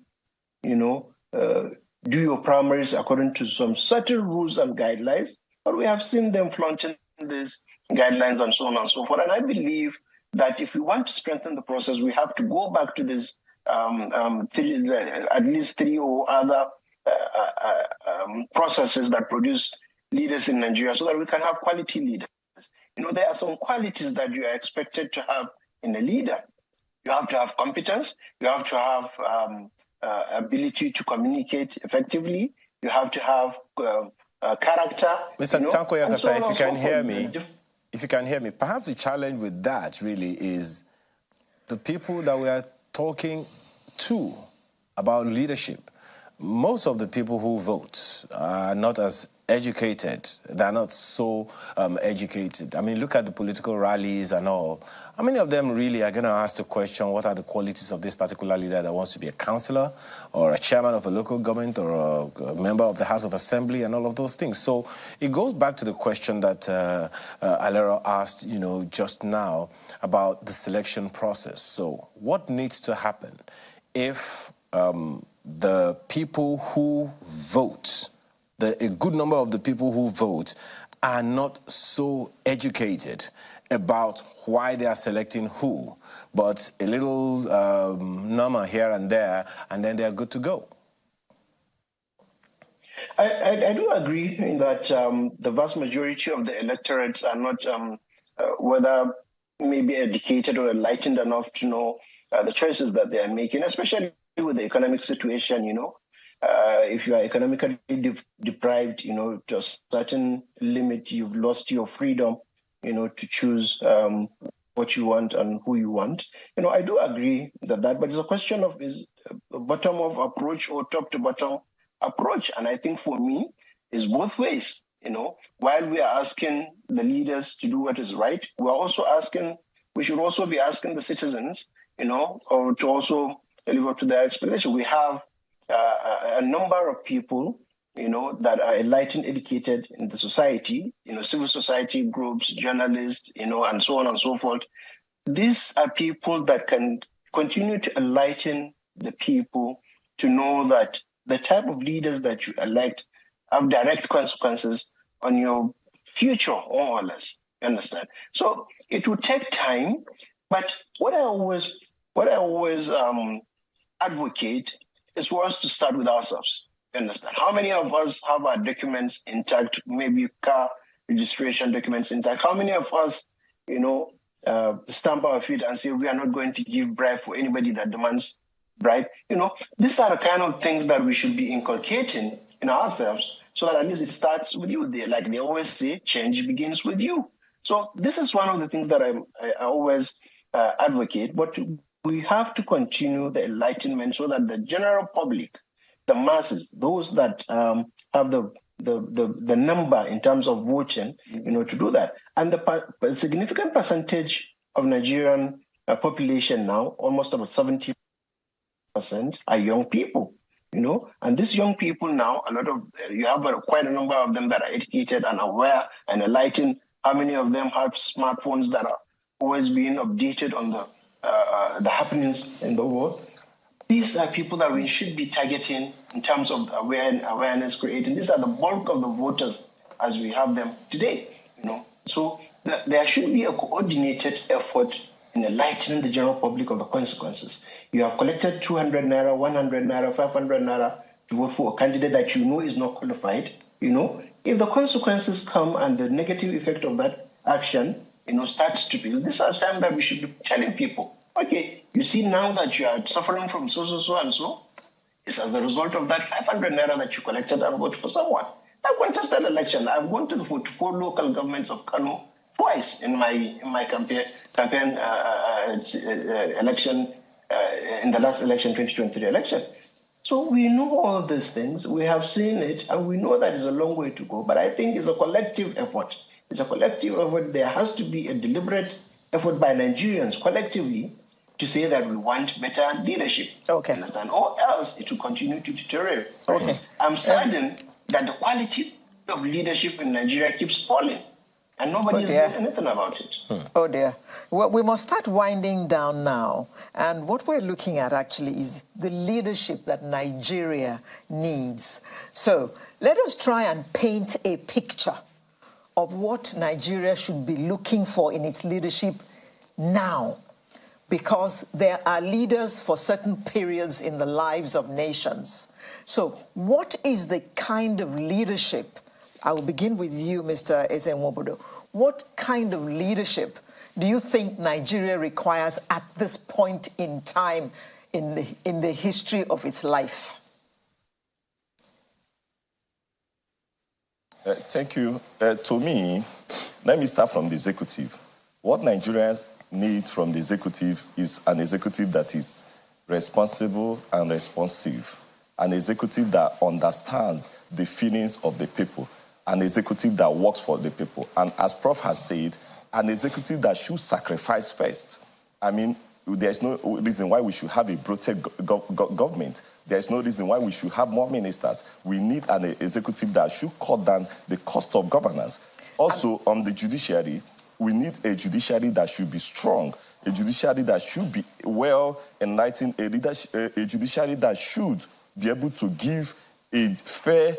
do your primaries according to some certain rules and guidelines. But we have seen them flaunting these guidelines and so on and so forth. And I believe that if we want to strengthen the process, we have to go back to this at least three or other processes that produce leaders in Nigeria, so that we can have quality leaders. There are some qualities that you are expected to have in a leader. You have to have competence. You have to have ability to communicate effectively. You have to have character. Mr. Tanko Yakasai, if you can hear me, perhaps the challenge with that really is the people that we are talking to about leadership. Most of the people who vote are not as educated. They're not so educated. I mean, look at the political rallies and all. How many of them really are going to ask the question, what are the qualities of this particular leader that wants to be a councillor or a chairman of a local government or a member of the House of Assembly and all of those things? So it goes back to the question that Alero asked, just now about the selection process. So what needs to happen if the people who vote, a good number of the people who vote are not so educated about why they are selecting who, but a little number here and there, and then they are good to go. I do agree in that the vast majority of the electorates are not whether maybe educated or enlightened enough to know the choices that they are making, especially with the economic situation, if you are economically deprived, to a certain limit, you've lost your freedom, to choose what you want and who you want. I do agree that, but it's a question of is bottom-up approach or top-to-bottom approach. And I think for me, it's both ways. While we are asking the leaders to do what is right, we should also be asking the citizens, or to also live up to their expectation. We have a number of people, that are enlightened, educated in the society, civil society groups, journalists, and so on and so forth. These are people that can continue to enlighten the people to know that the type of leaders that you elect have direct consequences on your future, more or less. You understand? So it will take time, but what I always advocate is for us to start with ourselves. You understand? How many of us have our documents intact, maybe car registration documents intact? How many of us, stamp our feet and say we are not going to give bribe for anybody that demands bribe? These are the kind of things that we should be inculcating in ourselves, so that at least it starts with you. Like they always say, change begins with you. So this is one of the things that I always advocate. But we have to continue the enlightenment so that the general public, the masses, those that have the number in terms of voting, to do that. And the significant percentage of Nigerian population now, almost about 70%, are young people. And these young people now, you have quite a number of them that are educated and aware and enlightened. How many of them have smartphones that are always being updated on the happenings in the world? These are people that we should be targeting in terms of awareness creating. These are the bulk of the voters as we have them today. So there should be a coordinated effort in enlightening the general public of the consequences. You have collected 200 naira, 100 naira, 500 naira to vote for a candidate that is not qualified. If the consequences come and the negative effect of that action, starts to build, this is the time that we should be telling people, okay, you see now that you are suffering from so and so, it's as a result of that 500 naira that you collected and voted for someone. I contested an election. I've gone to the 44 local governments of Kano twice in my campaign election, in the last election, 2023 election. So we know all these things. We have seen it, and we know that it's a long way to go. But I think it's a collective effort. It's a collective effort. There has to be a deliberate effort by Nigerians collectively to say that we want better leadership. Okay. Understand? Or else it will continue to deteriorate. Okay. I'm saddened that the quality of leadership in Nigeria keeps falling. And nobody is doing anything about it. Oh, dear. Well, we must start winding down now. And what we're looking at, actually, is the leadership that Nigeria needs. So let us try and paint a picture of what Nigeria should be looking for in its leadership now. Because there are leaders for certain periods in the lives of nations. So what is the kind of leadership? I will begin with you, Mr. Ezenwobodo. What kind of leadership do you think Nigeria requires at this point in time in the history of its life? Thank you. To me, let me start from the executive. What Nigerians need from the executive is an executive that is responsible and responsive, an executive that understands the feelings of the people, an executive that works for the people. And as Prof has said, an executive that should sacrifice first. I mean, there's no reason why we should have a bloated government. There's no reason why we should have more ministers. We need an executive that should cut down the cost of governance. Also, on the judiciary, we need a judiciary that should be strong, a judiciary that should be well enlightened, a judiciary that should be able to give a fair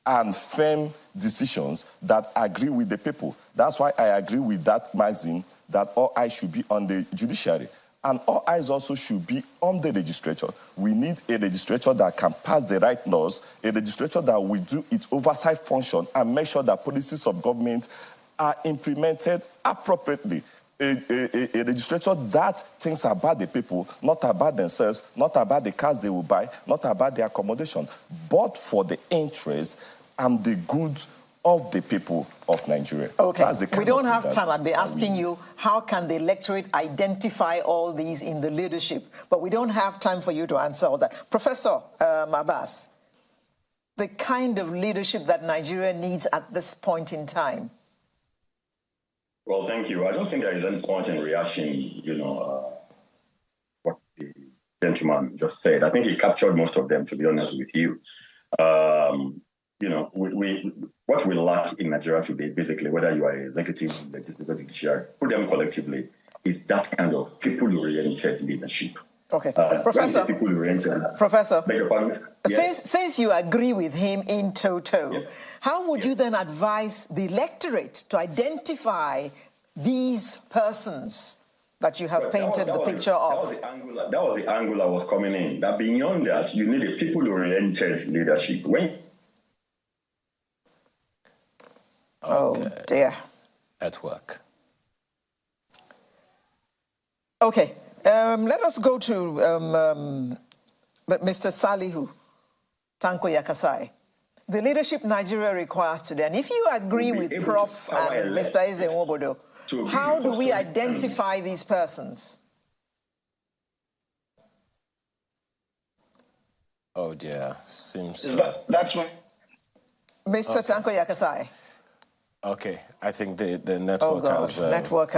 and firm decisions that agree with the people. That's why I agree with that maxim that all eyes should be on the judiciary. And all eyes also should be on the legislature. We need a legislature that can pass the right laws, a legislature that will do its oversight function and make sure that policies of government are implemented appropriately. A legislature that thinks about the people, not about themselves, not about the cars they will buy, not about their accommodation, but for the interest and the goods of the people of Nigeria. Okay, we don't have time. I'd be asking you, how can the electorate identify all these in the leadership? But we don't have time for you to answer all that. Professor Abbas, the kind of leadership that Nigeria needs at this point in time. Well, thank you. I don't think there is any point in rehashing, what the gentleman just said. I think he captured most of them, to be honest with you. What we lack in Nigeria today, basically, whether you are executive, legislative, judiciary, put them collectively, is that kind of people-oriented leadership. Okay, Professor. Professor, beg your pardon? Yes. Since you agree with him in toto, yeah. How would you then advise the electorate to identify these persons that you have painted the picture of? That was the angle I was coming in. That beyond that, you need a people-oriented leadership. Oh, dear. At work. Okay, let us go to Mr. Salihu Tanko Yakasai. The leadership Nigeria requires today, and if you agree with Prof. and Mr. Eze Nwobodo, how do we identify these persons? Oh dear, seems... That's right. Mr. Tanko Yakasai. Okay, I think the network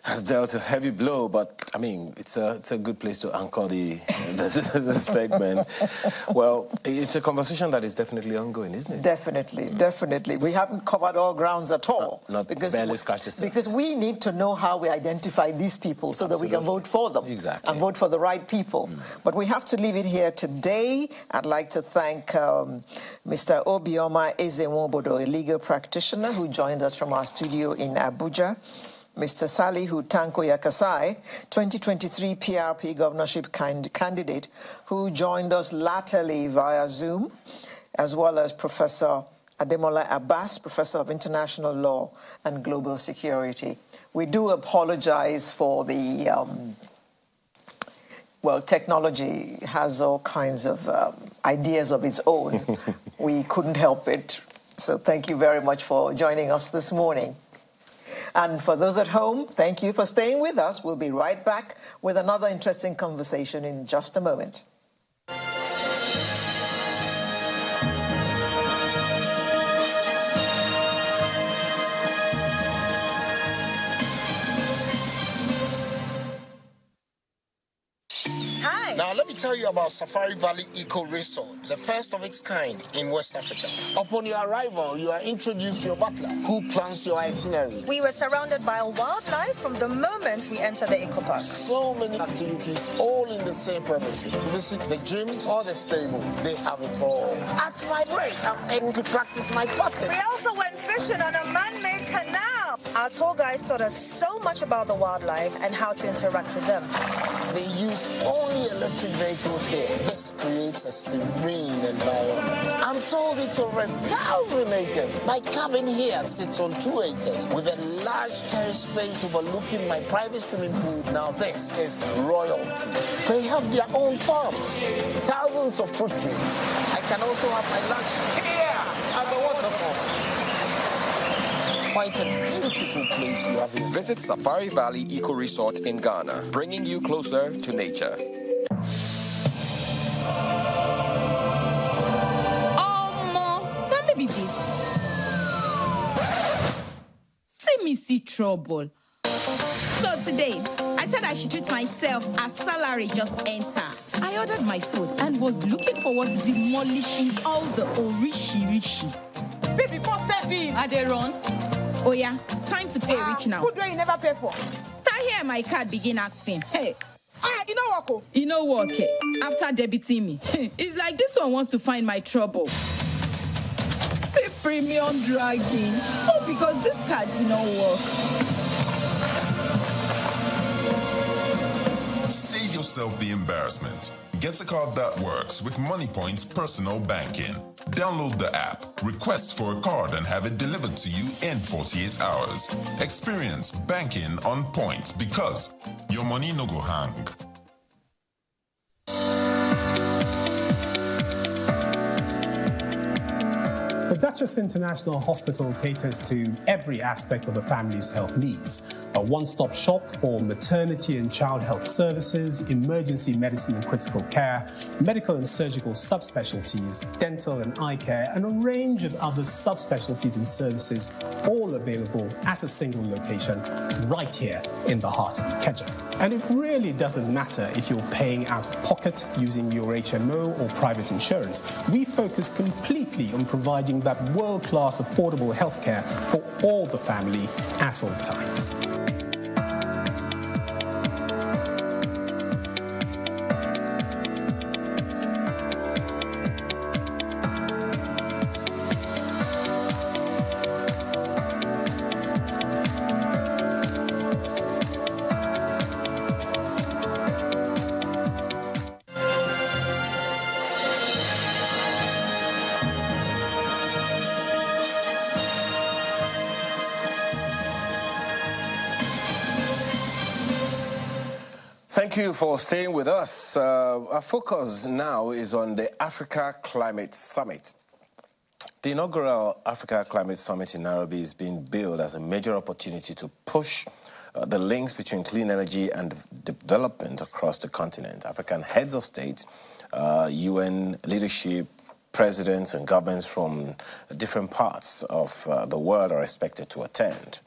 has dealt a heavy blow, but I mean, it's a good place to anchor the segment. Well, it's a conversation that is definitely ongoing, isn't it? Definitely. We haven't covered all grounds at all. Barely scratched the surface. Because we need to know how we identify these people so that we can vote for them. Exactly. And vote for the right people. But we have to leave it here today. I'd like to thank Mr. Obioma Eze Nwobodo, a legal practitioner who joined us from our studio in Abuja. Mr. Salihu Tanko Yakasai, 2023 PRP governorship candidate, who joined us latterly via Zoom, as well as Professor Ademola Abbas, Professor of International Law and Global Security. We do apologize for the, technology has all kinds of ideas of its own. We couldn't help it. So thank you very much for joining us this morning. And for those at home, thank you for staying with us. We'll be right back with another interesting conversation in just a moment. Now, let me tell you about Safari Valley Eco Resort, the first of its kind in West Africa. Upon your arrival, you are introduced to your butler, who plans your itinerary. We were surrounded by wildlife from the moment we entered the eco park. So many activities, all in the same premises. Visit the gym or the stables, they have it all. At my break, I'm able to practice my putting. We also went fishing on a man-made canal. Our tour guides taught us so much about the wildlife and how to interact with them. They used only electric vehicles here. This creates a serene environment. I'm told it's over 1,000 acres. My cabin here sits on 2 acres with a large terrace space overlooking my private swimming pool. Now this is royalty. They have their own farms, thousands of fruit trees. I can also have my lunch here at the waterfall. Quite a beautiful place you have here. Visit Safari Valley Eco Resort in Ghana, bringing you closer to nature. Let me be this. See me see trouble. So today, I said I should treat myself as salary just enter. I ordered my food and was looking forward to demolishing all the orishi. Baby, for serving. Are they run? Oh yeah, time to pay rich now. Food where you never pay for. Now here my card begin acting. Hey. You know what? You know what? Okay. After debiting me. It's like this one wants to find my trouble. Sip premium dragging. Oh, because this card did not work. Save yourself the embarrassment. Get a card that works with MoneyPoint's personal banking. Download the app, request for a card, and have it delivered to you in 48 hours. Experience banking on point because your money no go hang. The Duchess International Hospital caters to every aspect of the family's health needs. A one-stop shop for maternity and child health services, emergency medicine and critical care, medical and surgical subspecialties, dental and eye care, and a range of other subspecialties and services, all available at a single location right here in the heart of Ikeja. And it really doesn't matter if you're paying out of pocket using your HMO or private insurance. We focus completely on providing that world-class affordable healthcare for all the family at all times. Thank you for staying with us. Our focus now is on the Africa Climate Summit. The inaugural Africa Climate Summit in Nairobi is being billed as a major opportunity to push the links between clean energy and development across the continent. African heads of state, UN leadership, presidents and governments from different parts of the world are expected to attend.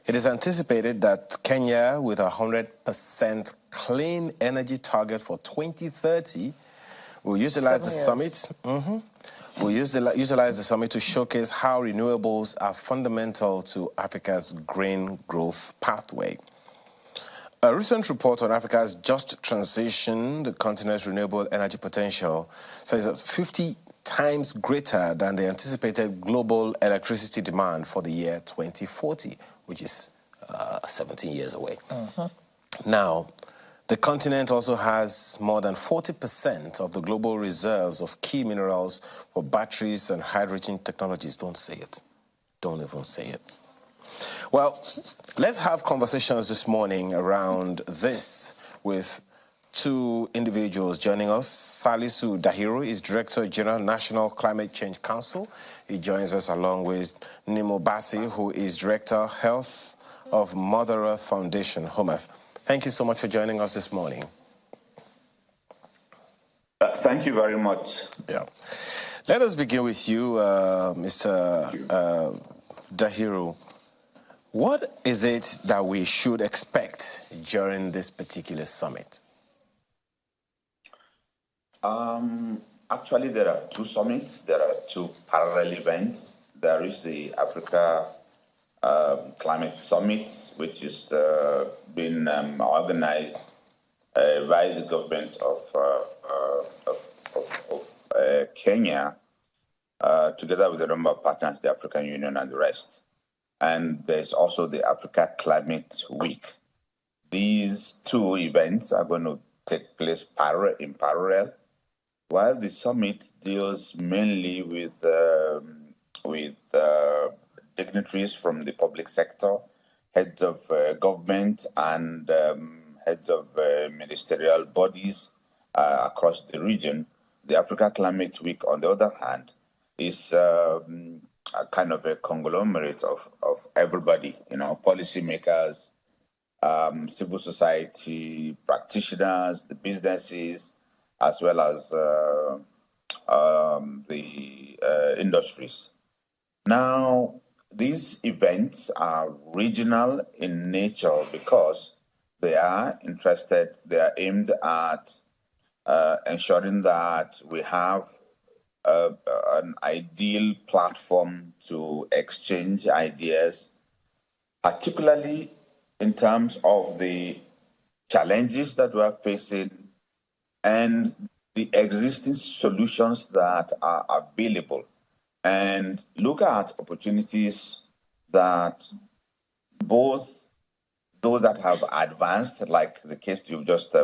It is anticipated that Kenya, with a 100% clean energy target for 2030, will utilize the summit. Will utilize the summit to showcase how renewables are fundamental to Africa's green growth pathway. A recent report on Africa's just transition, the continent's renewable energy potential, says that 50 times greater than the anticipated global electricity demand for the year 2040, which is 17 years away. Now, the continent also has more than 40% of the global reserves of key minerals for batteries and hydrogen technologies. Don't say it. Don't even say it. Well, let's have conversations this morning around this with two individuals joining us. Salisu Dahiru is Director General, National Climate Change Council. He joins us along with Nimo Basi, who is Director, Health of Mother Earth Foundation, HOMEF. Thank you so much for joining us this morning. Thank you very much. Yeah. Let us begin with you, Mr. Dahiru. What is it that we should expect during this particular summit? Actually, there are two summits. There are two parallel events. There is the Africa Climate Summit, which is being organized by the government of Kenya, together with a number of partners, the African Union and the rest. And there's also the Africa Climate Week. These two events are going to take place in parallel, while the summit deals mainly with dignitaries from the public sector, heads of government, and heads of ministerial bodies across the region. The Africa Climate Week, on the other hand, is a kind of a conglomerate of everybody, policymakers, civil society, practitioners, the businesses, as well as the industries. Now, these events are regional in nature because they are aimed at ensuring that we have an ideal platform to exchange ideas, particularly in terms of the challenges that we are facing and the existing solutions that are available and look at opportunities that both those that have advanced, like the case you've just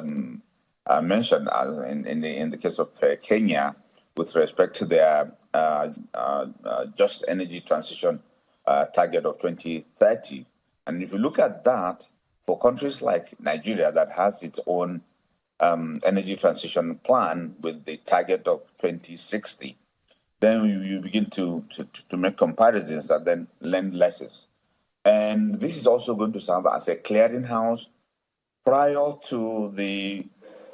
mentioned, as in the case of Kenya, with respect to their just energy transition target of 2030. And if you look at that, for countries like Nigeria that has its own energy transition plan with the target of 2060, then you begin to make comparisons and then learn lessons. And this is also going to serve as a clearinghouse prior to the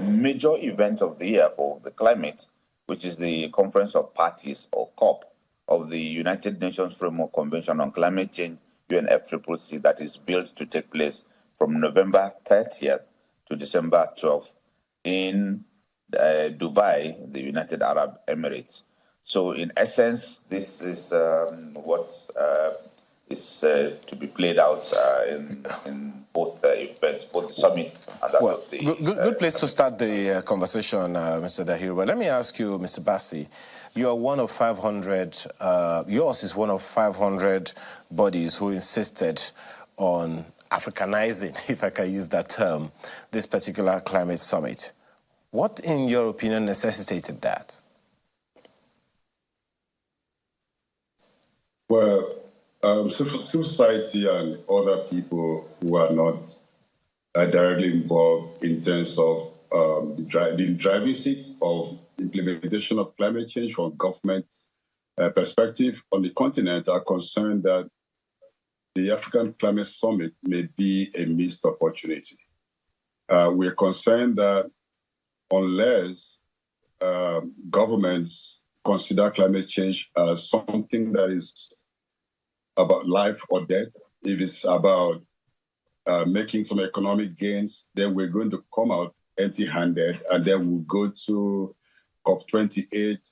major event of the year for the climate, which is the Conference of Parties, or COP, of the United Nations Framework Convention on Climate Change, UNFCCC, that is built to take place from November 30th to December 12th in Dubai, the United Arab Emirates. So in essence, this is what is to be played out in both events, both the summit and that of the... Good place to start the conversation, Mr. Dahiru. But let me ask you, Mr. Bassi, you are one of 500, yours is one of 500 bodies who insisted on Africanizing, if I can use that term, this particular climate summit. What, in your opinion, necessitated that? Well, civil society and other people who are not directly involved in terms of the driving seat of implementation of climate change from government perspective on the continent are concerned that the African Climate Summit may be a missed opportunity. We're concerned that unless governments consider climate change as something that is about life or death, if it's about making some economic gains, then we're going to come out empty-handed, and then we'll go to COP28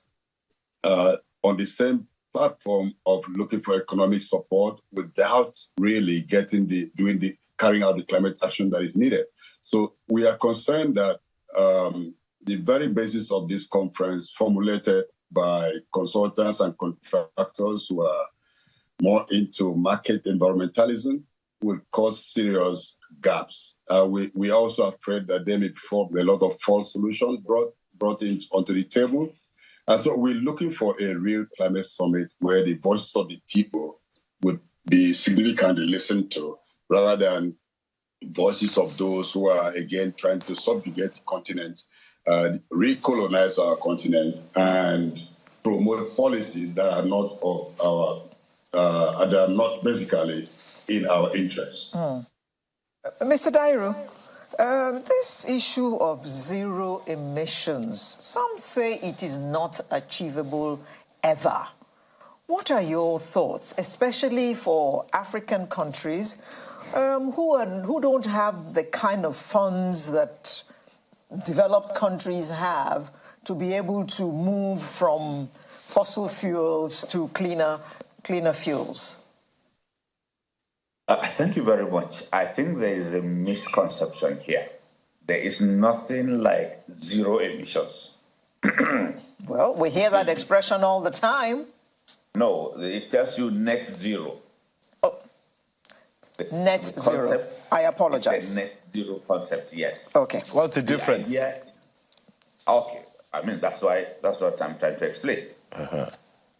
on the same platform of looking for economic support without really carrying out the climate action that is needed. So we are concerned that the very basis of this conference, formulated by consultants and contractors who are more into market environmentalism, will cause serious gaps. We are also afraid that there may be a lot of false solutions brought onto the table. And so we're looking for a real climate summit where the voices of the people would be significantly listened to, rather than voices of those who are, again, trying to subjugate the continent, recolonize our continent, and promote policies that are not of our, that are not basically in our interests. Mr. Dahiru, this issue of zero emissions, some say it is not achievable ever. What are your thoughts, especially for African countries who don't have the kind of funds that developed countries have to be able to move from fossil fuels to cleaner fuels? Thank you very much. I think there is a misconception here. There is nothing like zero emissions. Well, we hear that expression all the time. No, it tells you net zero. Oh, net zero. I apologize. It's a net zero concept, yes. Okay. What's the difference? Okay, I mean, that's what I'm trying to explain.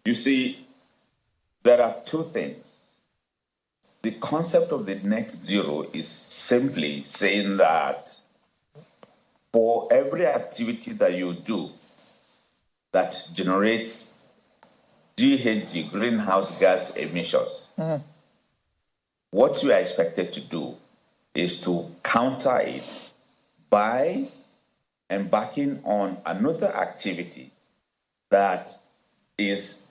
You see, there are two things. The concept of the net zero is simply saying that for every activity that you do that generates GHG, greenhouse gas emissions, what you are expected to do is to counter it by embarking on another activity that is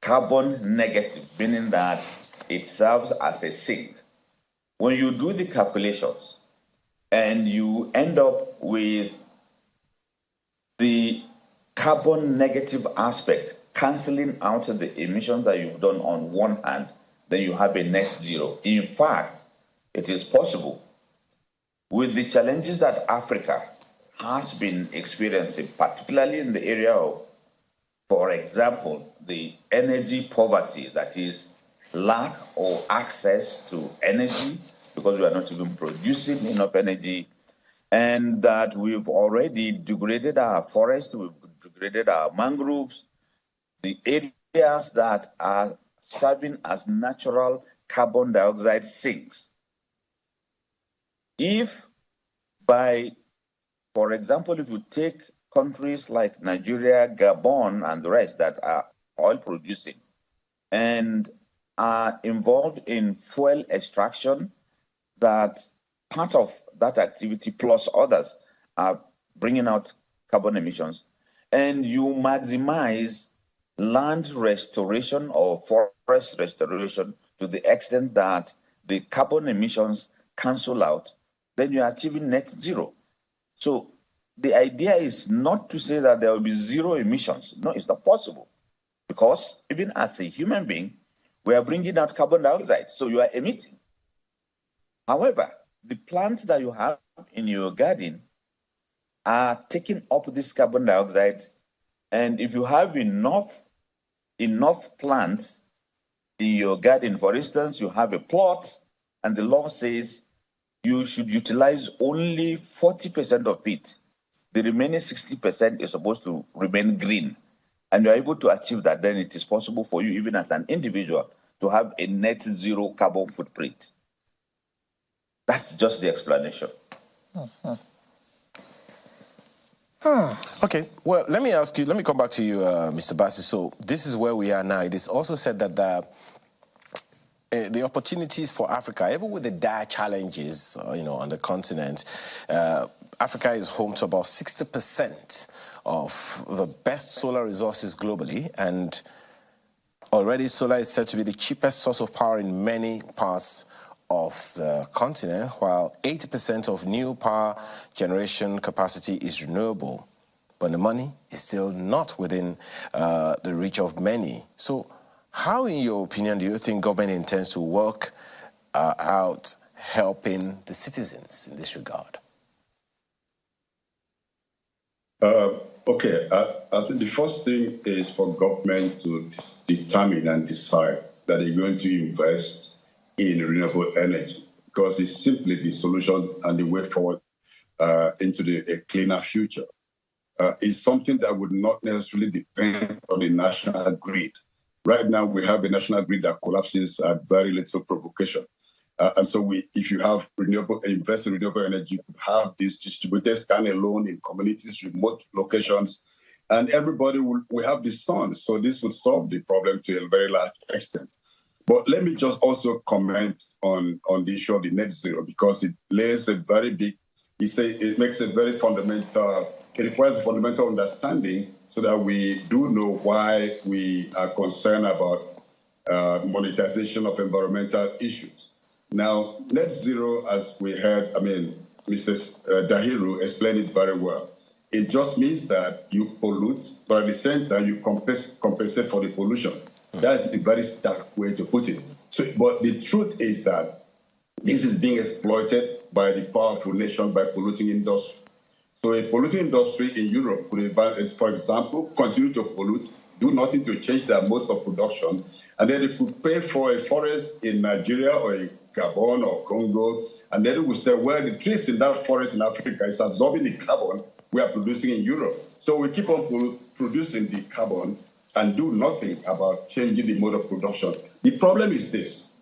carbon negative, meaning that it serves as a sink. When you do the calculations and you end up with the carbon negative aspect cancelling out the emissions that you've done on one hand, then you have a net zero. In fact, it is possible with the challenges that Africa has been experiencing, particularly in the area of For example, the energy poverty, that is lack or access to energy because we are not even producing enough energy, and that we've already degraded our forests, we've degraded our mangroves, the areas that are serving as natural carbon dioxide sinks. If for example, if you take countries like Nigeria, Gabon, and the rest that are oil producing and are involved in fuel extraction, that part of that activity plus others are bringing out carbon emissions, and you maximize land restoration or forest restoration to the extent that the carbon emissions cancel out, then you're achieving net zero. So the idea is not to say that there will be zero emissions. No, it's not possible. Because even as a human being, we are bringing out carbon dioxide, so you are emitting. However, the plants that you have in your garden are taking up this carbon dioxide, and if you have enough plants in your garden, for instance, you have a plot, and the law says you should utilize only 40% of it. The remaining 60% is supposed to remain green. And you're able to achieve that, then it is possible for you, even as an individual, to have a net zero carbon footprint. That's just the explanation. Okay, well, let me come back to you, Mr. Bassi. So this is where we are now. It is also said that the opportunities for Africa, even with the dire challenges, on the continent, Africa is home to about 60% of the best solar resources globally, and already solar is said to be the cheapest source of power in many parts of the continent, while 80% of new power generation capacity is renewable. But the money is still not within the reach of many. So how, in your opinion, do you think government intends to work out helping the citizens in this regard? Okay, I think the first thing is for government to determine and decide that they're going to invest in renewable energy, because it's simply the solution and the way forward into a cleaner future. It's something that would not necessarily depend on the national grid. Right now, we have a national grid that collapses at very little provocation. And so if you have invest in renewable energy, you could have these distributors stand alone in communities, remote locations, and everybody will have the sun. So this would solve the problem to a very large extent. But let me just also comment on the issue of the net zero, because it lays a very big, it makes a very fundamental, it requires a fundamental understanding so that we do know why we are concerned about monetization of environmental issues. Now, net zero, as we heard, Mrs. Dahiru explained it very well. It just means that you pollute, but at the same time, you compensate for the pollution. That's the very stark way to put it. But the truth is that this is being exploited by the powerful nation by polluting industry. So a polluting industry in Europe could, for example, continue to pollute, do nothing to change their modes of production, and then they could pay for a forest in Nigeria or in Gabon or Congo, and then they would say, well, the trees in that forest in Africa is absorbing the carbon we are producing in Europe. So we keep on producing the carbon and do nothing about changing the mode of production. The problem is this: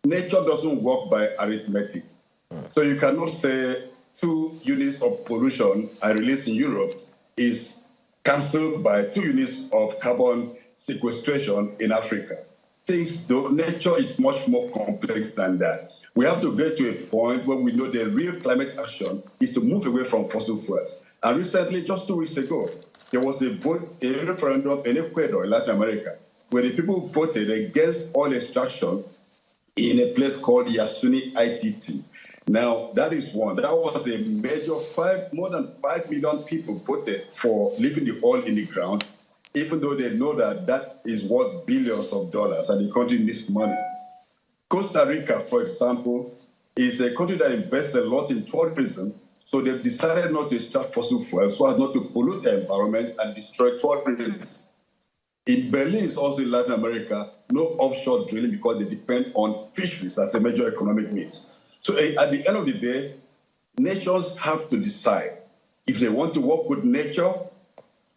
nature doesn't work by arithmetic. So you cannot say 2 units of pollution are released in Europe is cancelled by 2 units of carbon sequestration in Africa. Nature is much more complex than that. We have to get to a point where we know the real climate action is to move away from fossil fuels. And recently, just 2 weeks ago, there was a referendum in Ecuador, in Latin America, where the people voted against oil extraction in a place called Yasuni ITT. Now, that is one. That was a major more than 5 million people voted for leaving the oil in the ground, even though they know that is worth billions of dollars and the country needs money. Costa Rica, for example, is a country that invests a lot in tourism, so they've decided not to extract fossil fuels so as not to pollute the environment and destroy tourism. In Belize, also in Latin America, no offshore drilling because they depend on fisheries as a major economic means. So at the end of the day, nations have to decide if they want to work with nature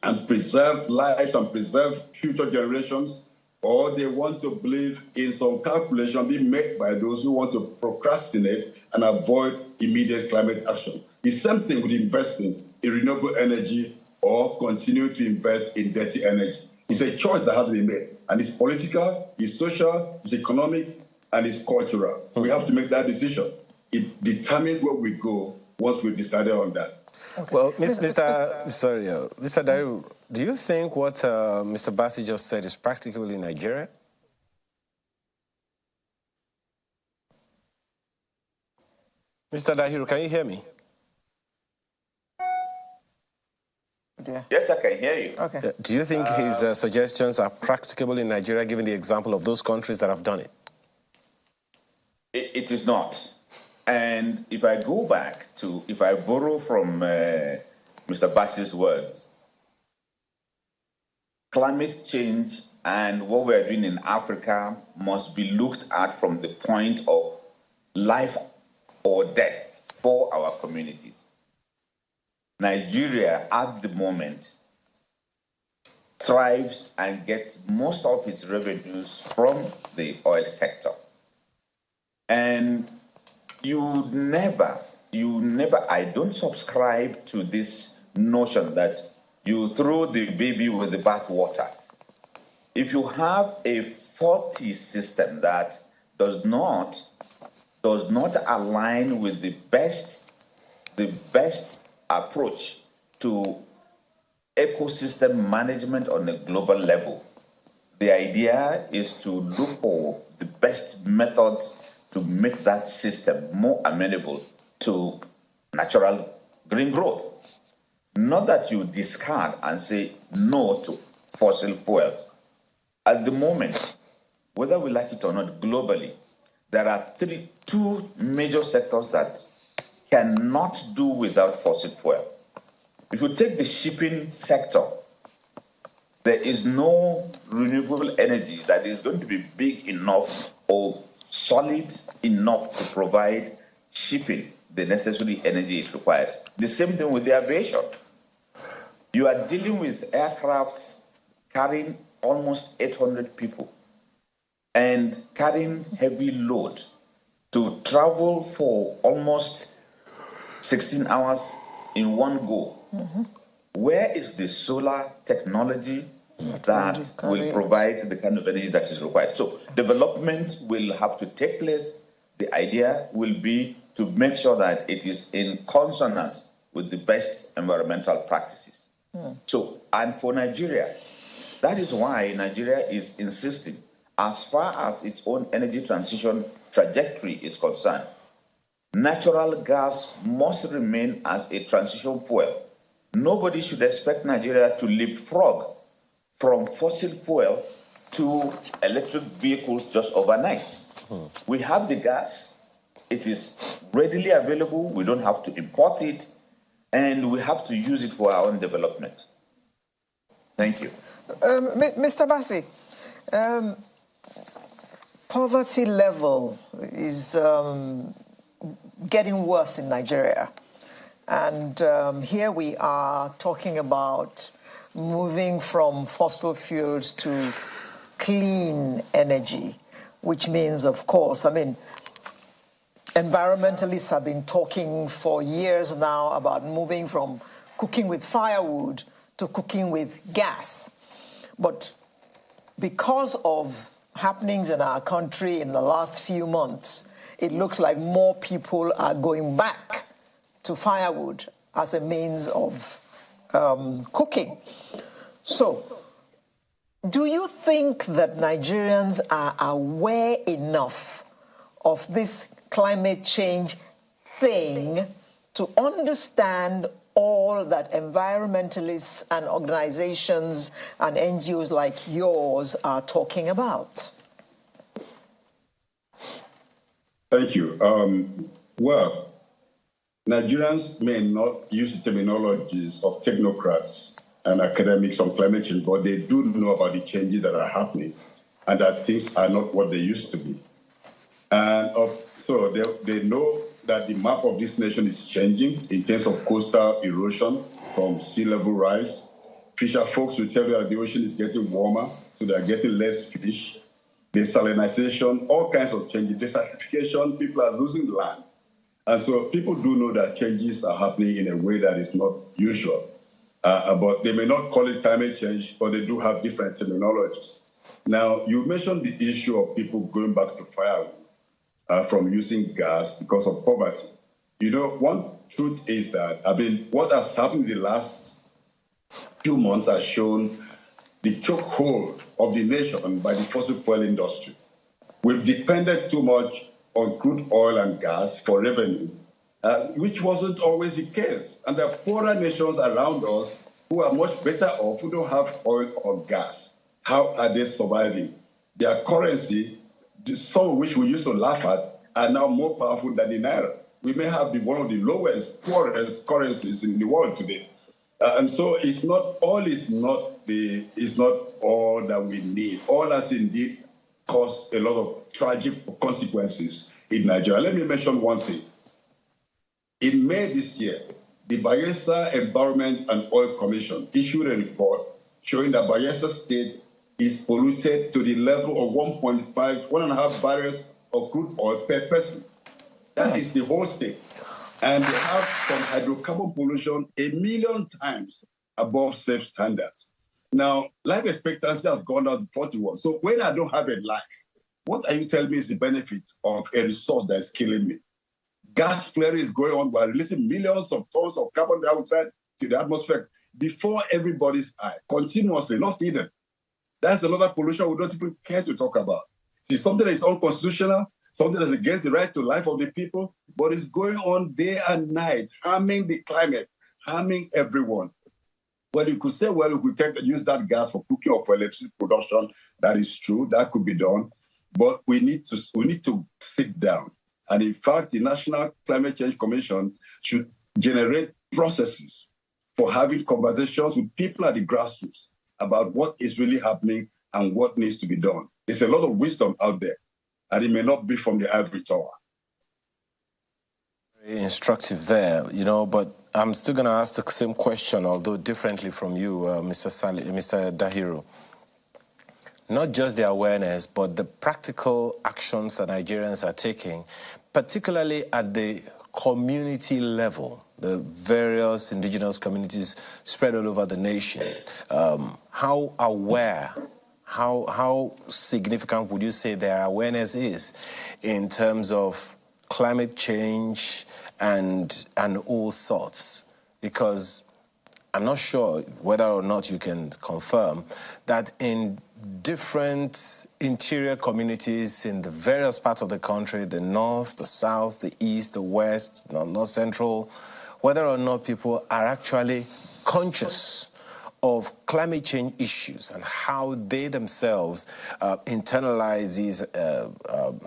and preserve lives and preserve future generations, or they want to believe in some calculation being made by those who want to procrastinate and avoid immediate climate action. The same thing with investing in renewable energy or continue to invest in dirty energy. It's a choice that has to be made, and it's political, it's social, it's economic, and it's cultural. We have to make that decision. It determines where we go once we've decided on that. Okay. Well, Mr. Daru, do you think what Mr. Bassi just said is practical in Nigeria? Mr. Dahiru, can you hear me? Yes, I can hear you. Okay. Do you think his suggestions are practicable in Nigeria, given the example of those countries that have done it? It is not. And if I go back to, if I borrow from Mr. Bassi's words, climate change and what we are doing in Africa must be looked at from the point of life or death for our communities. Nigeria, at the moment, thrives and gets most of its revenues from the oil sector. And you never, I don't subscribe to this notion that you throw the baby with the bathwater. If you have a faulty system that does not align with the best approach to ecosystem management on a global level, the idea is to look for the best methods to make that system more amenable to natural green growth. Not that you discard and say no to fossil fuels. At the moment, whether we like it or not, globally, there are two major sectors that cannot do without fossil fuel. If you take the shipping sector, there is no renewable energy that is going to be big enough or solid enough to provide shipping the necessary energy it requires. The same thing with the aviation. You are dealing with aircrafts carrying almost 800 people and carrying heavy load to travel for almost 16 hours in one go. Mm-hmm. Where is the solar technology that will provide the kind of energy that is required? So development will have to take place. The idea will be to make sure that it is in consonance with the best environmental practices. So, and for Nigeria, that is why Nigeria is insisting, as far as its own energy transition trajectory is concerned, natural gas must remain as a transition fuel. Nobody should expect Nigeria to leapfrog from fossil fuel to electric vehicles just overnight. We have the gas. It is readily available. We don't have to import it. And we have to use it for our own development. Thank you. Mr. Bassi, poverty level is getting worse in Nigeria. And here we are talking about moving from fossil fuels to clean energy, which means, of course, environmentalists have been talking for years now about moving from cooking with firewood to cooking with gas. But because of happenings in our country in the last few months, it looks like more people are going back to firewood as a means of cooking. So, do you think that Nigerians are aware enough of this climate change thing to understand all that environmentalists and organizations and NGOs like yours are talking about? Thank you. Well, Nigerians may not use the terminologies of technocrats and academics on climate change, but they do know about the changes that are happening and that things are not what they used to be. And so they know that the map of this nation is changing in terms of coastal erosion from sea level rise. Fisher folks will tell you that the ocean is getting warmer, so they're getting less fish. Desalinization, all kinds of changes. Desertification, people are losing land. And so people do know that changes are happening in a way that is not usual. But they may not call it climate change, but they do have different terminologies. Now, you mentioned the issue of people going back to firewood from using gas because of poverty. You know, one truth is that, what has happened in the last few months has shown the chokehold of the nation by the fossil fuel industry. We've depended too much on crude oil and gas for revenue, which wasn't always the case. And there are poorer nations around us who are much better off, who don't have oil or gas. How are they surviving? Their currency, some of which we used to laugh at, are now more powerful than the naira. We may have one of the lowest, poorest currencies in the world today. And so it's not all that we need. All has indeed caused a lot of tragic consequences in Nigeria. Let me mention one thing. In May this year, the Bayelsa Environment and Oil Commission issued a report showing that Bayelsa State is polluted to the level of 1.5 barrels of crude oil per person. That is the whole state. And they have some hydrocarbon pollution 1 million times above safe standards. Now, life expectancy has gone down to 41. So when I don't have a life, what are you telling me is the benefit of a resource that is killing me? Gas flaring is going on. We're releasing millions of tons of carbon dioxide to the atmosphere before everybody's eye, continuously, not hidden. That's another pollution we don't even care to talk about. See, something that is unconstitutional, something that's against the right to life of the people, but it's going on day and night, harming the climate, harming everyone. Well, you could say, well, we could use that gas for cooking or for electricity production. That is true. That could be done. But we need to sit down. And in fact, the National Climate Change Commission should generate processes for having conversations with people at the grassroots about what is really happening and what needs to be done. There's a lot of wisdom out there, and it may not be from the ivory tower. Very instructive there, but I'm still going to ask the same question, although differently from you, Mr. Dahiru. Not just the awareness, but the practical actions that Nigerians are taking, particularly at the community level, the various indigenous communities spread all over the nation. How aware, how significant would you say their awareness is in terms of climate change and all sorts? Because I'm not sure whether or not you can confirm that in different interior communities in the various parts of the country, the north, the south, the east, the west, north central, whether or not people are actually conscious of climate change issues and how they themselves internalize these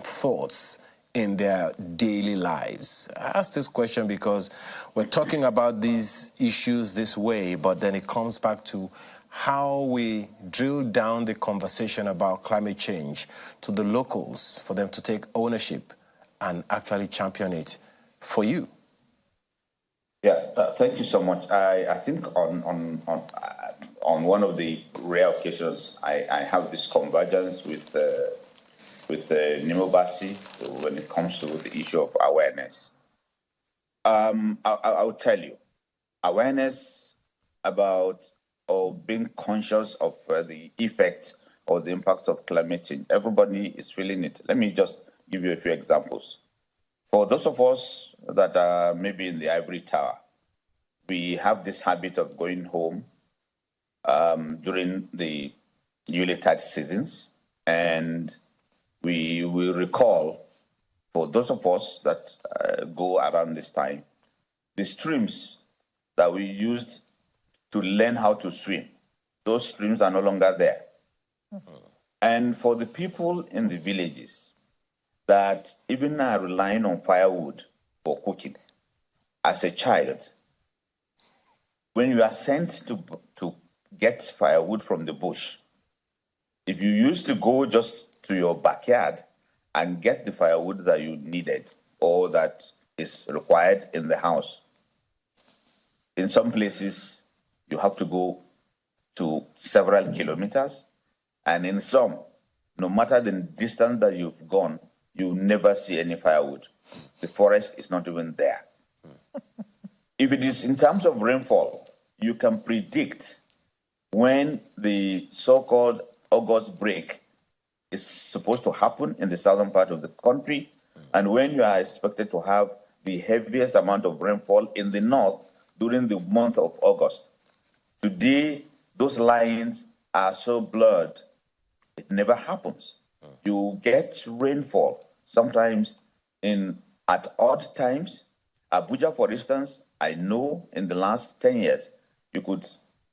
thoughts in their daily lives. I ask this question because we're talking about these issues this way, but then it comes back to how we drill down the conversation about climate change to the locals for them to take ownership and actually champion it for you. Yeah, thank you so much. I think on one of the rare occasions, I have this convergence with Nimobasi when it comes to the issue of awareness. I will tell you, awareness about or being conscious of the effects or the impact of climate change. Everybody is feeling it. Let me just give you a few examples. For those of us that are maybe in the ivory tower, we have this habit of going home during the Yuletide seasons, and we will recall, for those of us that go around this time, the streams that we used to learn how to swim. Those streams are no longer there. Mm-hmm. And for the people in the villages that even are relying on firewood for cooking, as a child, when you are sent to get firewood from the bush. If you used to go just to your backyard and get the firewood that you needed or that is required in the house, in some places you have to go to several kilometers, and in some, no matter the distance that you've gone, you never see any firewood. The forest is not even there. If it is in terms of rainfall, you can predict when the so-called August break is supposed to happen in the southern part of the country, and when you are expected to have the heaviest amount of rainfall in the north during the month of August. Today, those lines are so blurred, it never happens. You get rainfall sometimes at odd times. Abuja, for instance, I know in the last 10 years, you could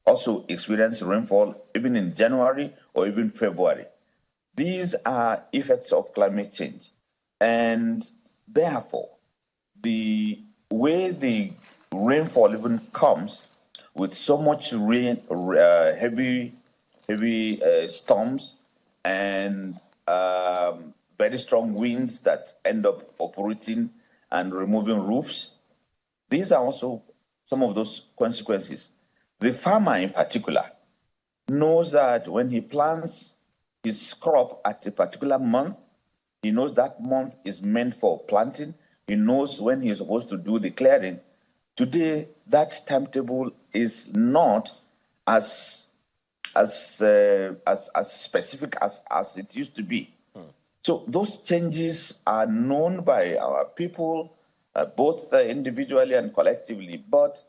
also experience rainfall even in January or even February. These are effects of climate change. And therefore, the way the rainfall even comes with so much rain, heavy storms and very strong winds that end up uprooting and removing roofs. These are also some of those consequences. The farmer in particular knows that when he plants his crop at a particular month, he knows that month is meant for planting. He knows when he is supposed to do the clearing. Today, that timetable is not as specific as it used to be. So those changes are known by our people, both individually and collectively, but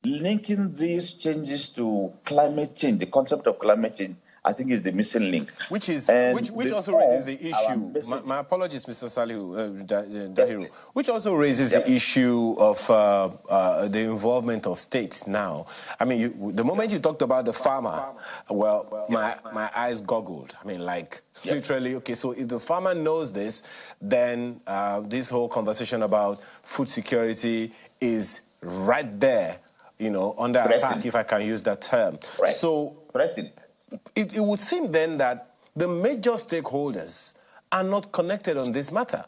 linking these changes to climate change, the concept of climate change, I think is the missing link. Which also raises the issue. My apologies, Mr. Salihu Dahiru. Which also raises the issue of the involvement of states now. I mean, the moment you talked about the farmer, well, my eyes goggled. I mean, like, literally, okay, so if the farmer knows this, then this whole conversation about food security is right there, you know, under attack, if I can use that term. Right. So, it would seem then that the major stakeholders are not connected on this matter.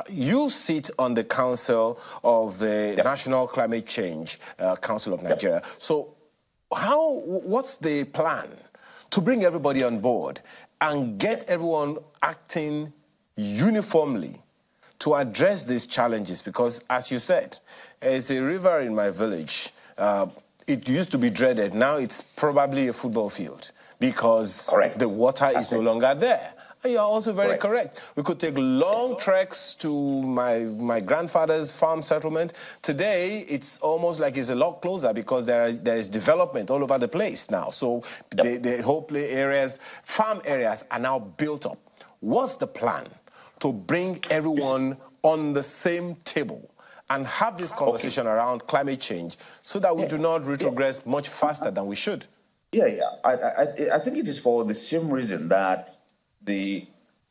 You sit on the Council of the National Climate Change Council of Nigeria. So what's the plan to bring everybody on board and get everyone acting uniformly to address these challenges? Because, as you said, there's a river in my village. It used to be dreaded. Now it's probably a football field, because the water is no longer there. And you're also very correct. We could take long treks to my grandfather's farm settlement. Today, it's almost like it's a lot closer because there is development all over the place now. So the whole farm areas are now built up. What's the plan to bring everyone on the same table and have this conversation around climate change so that we do not retrogress much faster than we should? I think it is for the same reason that the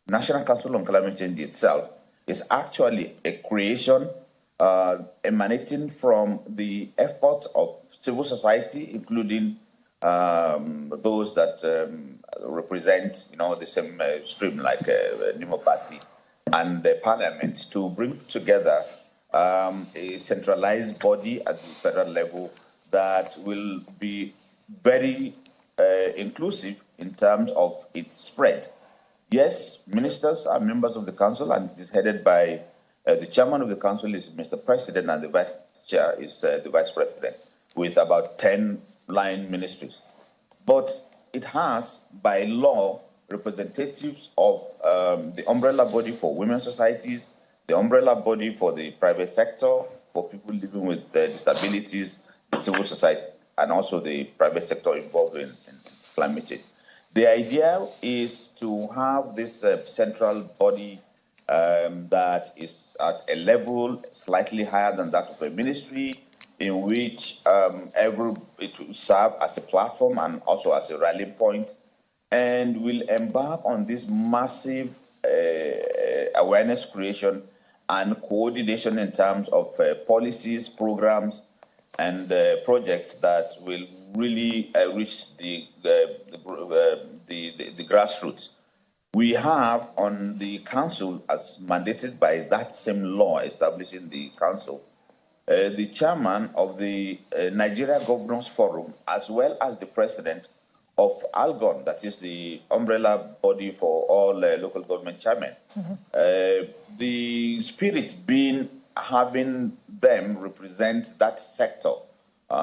National Council on Climate Change itself is actually a creation emanating from the efforts of civil society, including those that represent, the same stream like Nimopasi, and the Parliament, to bring together a centralized body at the federal level that will be very inclusive in terms of its spread. Yes, ministers are members of the council, and it is headed by the chairman of the council is Mr. President, and the vice chair is the vice president, with about 10 line ministries. But it has, by law, representatives of the umbrella body for women's societies, the umbrella body for the private sector, for people living with disabilities, the civil society, and also the private sector involved in climate change. The idea is to have this central body that is at a level slightly higher than that of a ministry, in which it will serve as a platform and also as a rallying point, and will embark on this massive awareness creation and coordination in terms of policies, programs, and projects that will really reach the grassroots. We have on the council, as mandated by that same law establishing the council, the chairman of the Nigeria Governors Forum, as well as the president of ALGON, that is the umbrella body for all local government chairmen. The spirit being having them represent that sector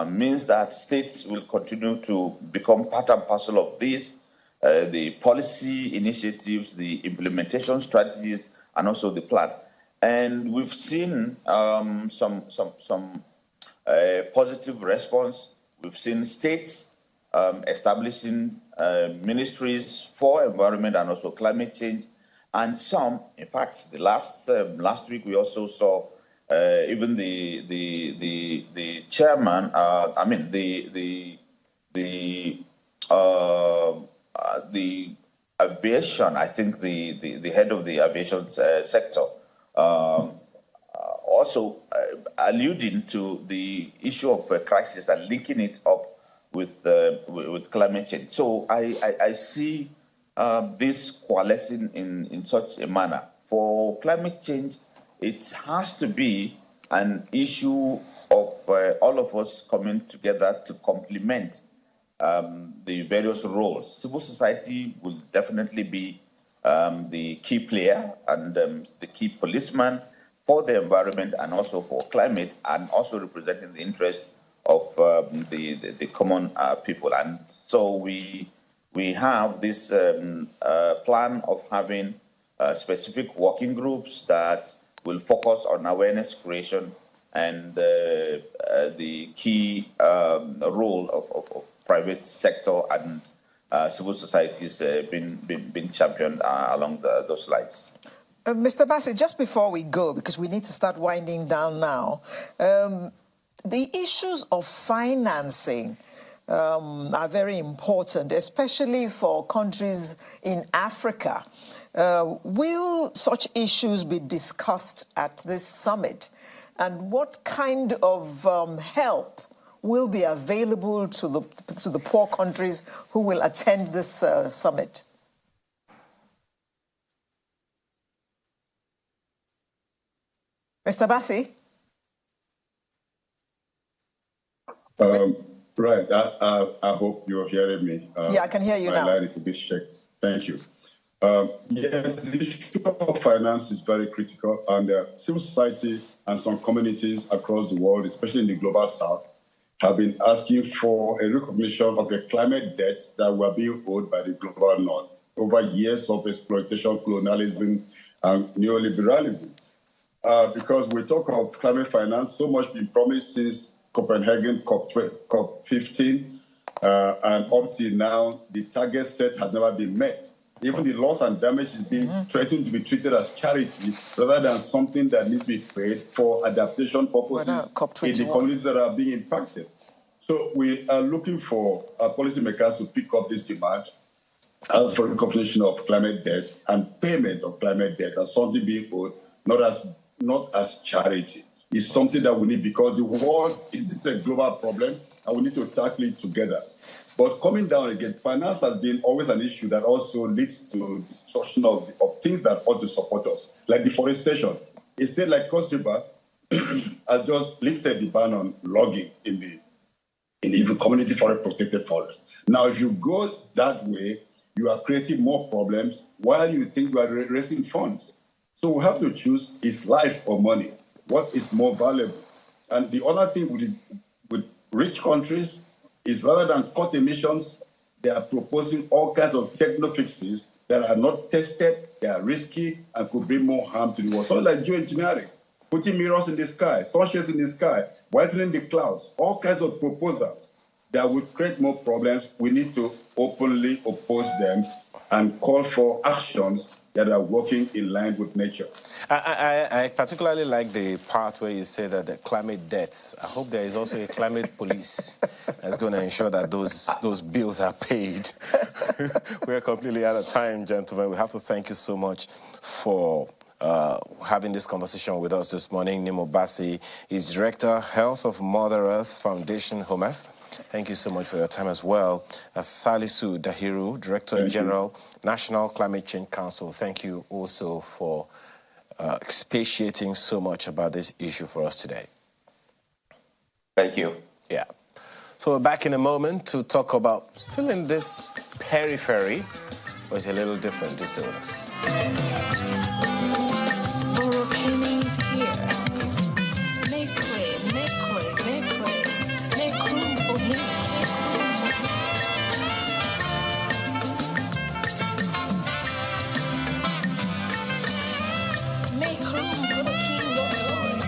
means that states will continue to become part and parcel of this, the policy initiatives, the implementation strategies, and also the plan. And we've seen some positive response. We've seen states establishing ministries for environment and also climate change, and some, in fact, the last week we also saw even the chairman. The aviation. I think the head of the aviation sector also alluding to the issue of crisis and linking it up with climate change. So I see this coalescing in such a manner. For climate change, it has to be an issue of all of us coming together to complement the various roles. Civil society will definitely be the key player and the key policeman for the environment and also for climate, and also representing the interest of the common people. And so we have this plan of having specific working groups that will focus on awareness creation and the key role of private sector and civil societies being championed along those lines. Mr. Bassey, just before we go, because we need to start winding down now, the issues of financing are very important, especially for countries in Africa. Will such issues be discussed at this summit? And what kind of help will be available to the poor countries who will attend this summit? Mr. Bassey? Right. I hope you're hearing me. Yeah, I can hear you now. My line is a bit shaky. Thank you. Yes, the issue of finance is very critical, and civil society and some communities across the world, especially in the global south, have been asking for a recognition of the climate debt that were being owed by the global north over years of exploitation, colonialism, and neoliberalism. Because we talk of climate finance, so much been promised since Copenhagen COP15, and up till now, the target set has never been met. Even the loss and damage is being threatened to be treated as charity rather than something that needs to be paid for adaptation purposes in the communities that are being impacted. So we are looking for policymakers to pick up this demand as for recognition of climate debt and payment of climate debt as something being owed, not as charity. It's something that we need, because the world is a global problem and we need to tackle it together. But coming down again, finance has been always an issue that also leads to destruction of things that ought to support us, like deforestation. A state like Cross River has just lifted the ban on logging in the community forest protected forest. Now, if you go that way, you are creating more problems while you think you are raising funds. So we have to choose, is life or money? What is more valuable? And the other thing with rich countries is, rather than cut emissions, they are proposing all kinds of techno fixes that are not tested, they are risky, and could bring more harm to the world. Something like geoengineering, putting mirrors in the sky, sunshades in the sky, whitening the clouds, all kinds of proposals that would create more problems. We need to openly oppose them and call for actions that are working in line with nature. I particularly like the part where you say that the climate debts. I hope there is also a climate police that's going to ensure that those bills are paid. We're completely out of time, gentlemen. We have to thank you so much for having this conversation with us this morning. Nimo Bassi is Director, Health of Mother Earth Foundation, HOMEF. Thank you so much for your time as well. Salisu Dahiru, Director General, National Climate Change Council. Thank you also for expatiating so much about this issue for us today. Thank you. Yeah. So we're back in a moment to talk about, still in this periphery, but it's a little different. Just stay with us. Borokini here. Make way, make way, make way. Make room for him. Make room for the King of Glory.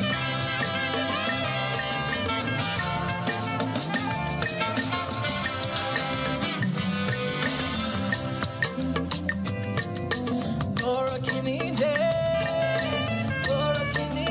Borokini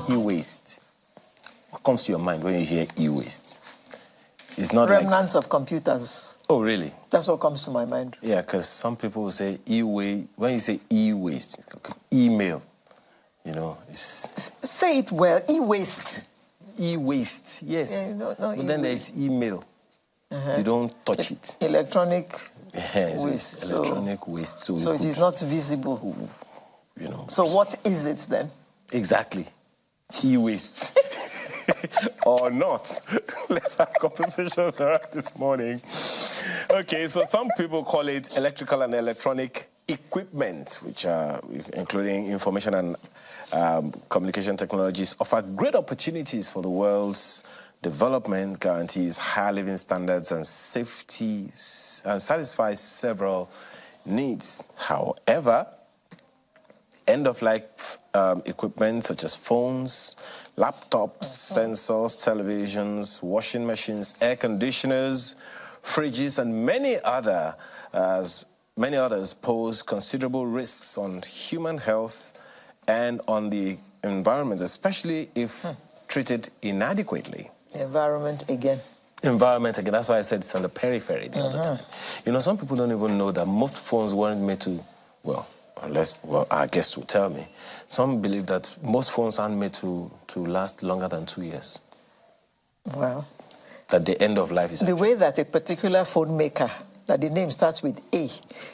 E-waste. What comes to your mind when you hear e-waste? It's not remnants of computers. Oh, really? That's what comes to my mind. Yeah, because some people will say e-waste. When you say e-waste, email, you know, it's... Say it well, e-waste. E-waste, yes. Yeah, but then there's email. You don't touch it. Electronic waste. Electronic waste. So it is not visible. You know. So what is it then? Exactly. E-waste. Or not. Let's have conversations around this morning. Okay, so some people call it electrical and electronic equipment, which are including information and communication technologies, offer great opportunities for the world's development, guarantees higher living standards and safety, and satisfies several needs. However, end-of-life equipment such as phones, laptops, sensors, televisions, washing machines, air conditioners, fridges, and many others pose considerable risks on human health and on the environment, especially if treated inadequately. Environment again. Environment again. That's why I said it's on the periphery the other time. You know, some people don't even know that most phones weren't made to, our guests will tell me. Some believe that most phones aren't made to last longer than 2 years. Well, that the end of life is the way that a particular phone maker, that the name starts with A,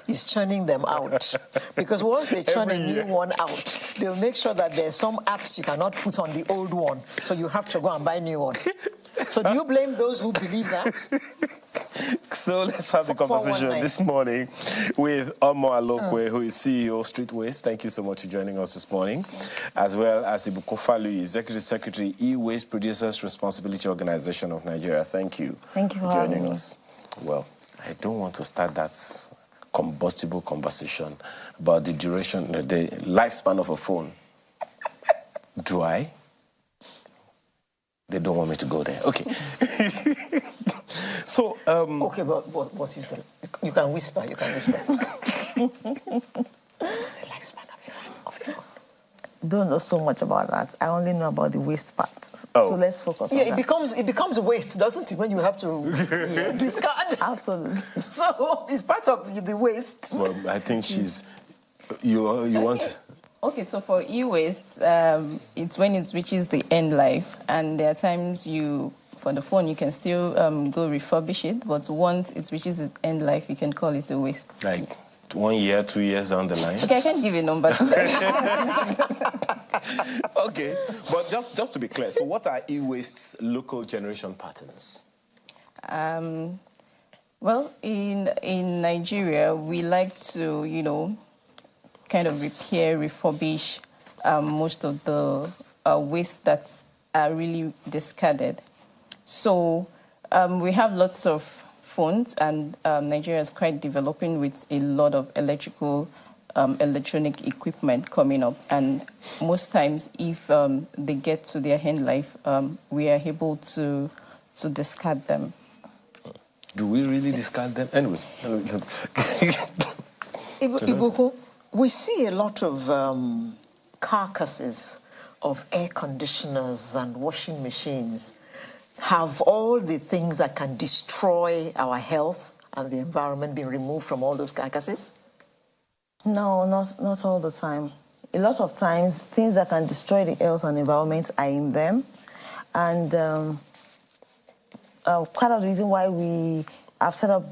is churning them out. Because once they churn a new one out, they'll make sure that there's some apps you cannot put on the old one, so you have to go and buy a new one. So do you blame those who believe that? So let's have the conversation this morning with Omo Alokwe, who is CEO Street Waste. Thank you so much for joining us this morning. As well as Ibukofalu, Executive Secretary, E-Waste Producers Responsibility Organization of Nigeria. Thank you. Thank you for joining us. Well, I don't want to start that combustible conversation about the duration, the lifespan of a phone. Do I? They don't want me to go there. Okay. So, okay, but what is the... You can whisper. What's the lifespan of a phone? Don't know so much about that. I only know about the waste part. So let's focus on that. It becomes waste, doesn't it, when you have to discard? Absolutely. So it's part of the waste. Well, I think she's... You want... Okay, so for e-waste, it's when it reaches the end life, and there are times for the phone, you can still go refurbish it, but once it reaches its end life, you can call it a waste. Like 1 year, 2 years down the line? Okay, I can't give you a number today. Okay, but just to be clear, so what are e-waste's local generation patterns? Well, in Nigeria, we like to, kind of repair, refurbish most of the waste that are really discarded. So we have lots of phones, and Nigeria is quite developing with a lot of electronic equipment coming up. And most times, if they get to their end life, we are able to discard them. Do we really discard them? Anyway. Ibuku, we see a lot of carcasses of air conditioners and washing machines have all the things that can destroy our health and the environment being removed from all those carcasses? No, not all the time. A lot of times, things that can destroy the health and environment are in them. And part of the reason why we have set up,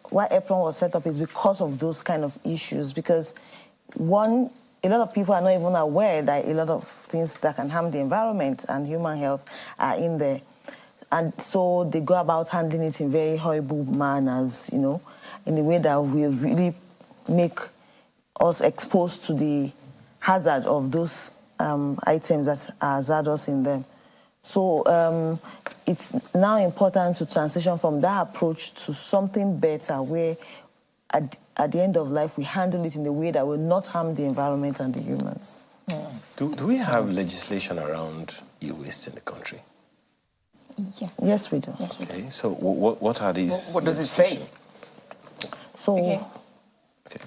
why Apron was set up is because of those kind of issues. Because one, a lot of people are not even aware that a lot of things that can harm the environment and human health are in there. And so they go about handling it in very horrible manners, in a way that will really make us exposed to the hazard of those items that are hazardous in them. So it's now important to transition from that approach to something better where at the end of life we handle it in a way that will not harm the environment and the humans. Do we have legislation around e-waste in the country? Yes. Yes, we do. Okay, so what are these? What does it say? So, okay,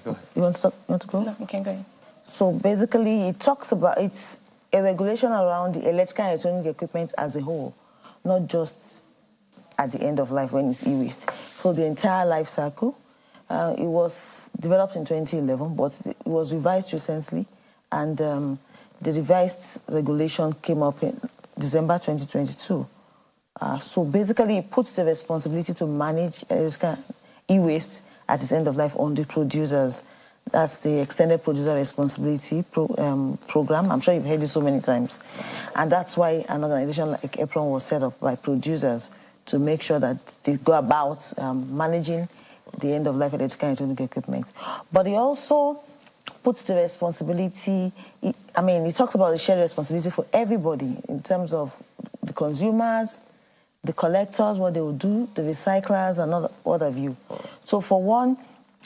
go ahead. You want to go? No, you can go ahead. So basically, it talks about, it's a regulation around the electrical and electronic equipment as a whole, not just at the end of life when it's e-waste. For the entire life cycle, it was developed in 2011, but it was revised recently, and the revised regulation came up in December 2022. So basically, it puts the responsibility to manage e-waste at its end of life on the producers. That's the Extended Producer Responsibility Program. I'm sure you've heard it so many times. And that's why an organization like EPRON was set up by producers to make sure that they go about managing the end-of-life electrical and electronic equipment. But it also puts the responsibility, it talks about the shared responsibility for everybody in terms of the consumers, the collectors, what they will do, the recyclers, and what have you. So for one,